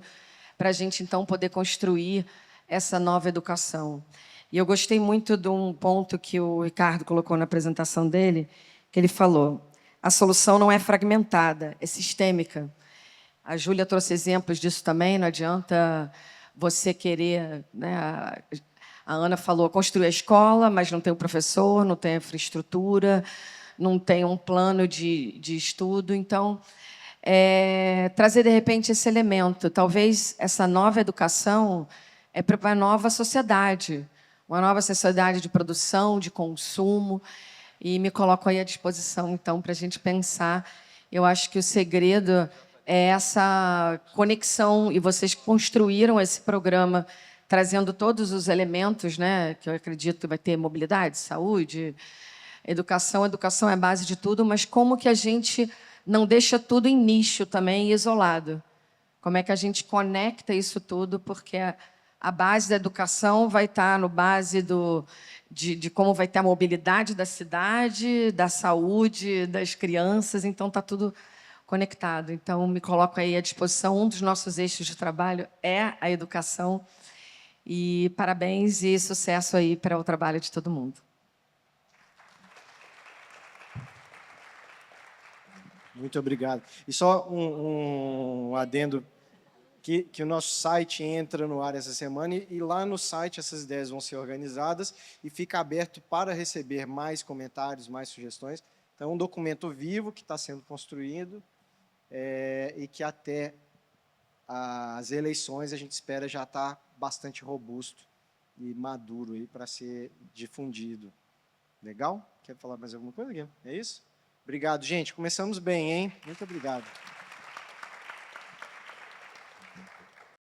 para a gente, então, poder construir essa nova educação? E eu gostei muito de um ponto que o Ricardo colocou na apresentação dele, que ele falou: a solução não é fragmentada, é sistêmica. A Júlia trouxe exemplos disso também, não adianta você querer, né? A Ana falou, construir a escola, mas não tem o professor, não tem a infraestrutura, não tem um plano de estudo. Então, trazer, de repente, esse elemento. Talvez essa nova educação é para uma nova sociedade de produção, de consumo, e me coloco aí à disposição, então, para a gente pensar. Eu acho que o segredo é essa conexão, e vocês construíram esse programa trazendo todos os elementos, né, que eu acredito que vai ter mobilidade, saúde, educação. Educação é a base de tudo, mas como que a gente não deixa tudo em nicho também, isolado? Como é que a gente conecta isso tudo? Porque a base da educação vai estar no base de como vai ter a mobilidade da cidade, da saúde, das crianças, então está tudo conectado. Então, me coloco aí à disposição. Um dos nossos eixos de trabalho é a educação. E parabéns e sucesso aí para o trabalho de todo mundo. Muito obrigado. E só um adendo, que o nosso site entra no ar essa semana e lá no site essas ideias vão ser organizadas e fica aberto para receber mais comentários, mais sugestões. Então, é um documento vivo que está sendo construído e que até as eleições a gente espera já estar bastante robusto e maduro aí para ser difundido. Legal? Quer falar mais alguma coisa, Guilherme? É isso? Obrigado, gente. Começamos bem, hein? Muito obrigado.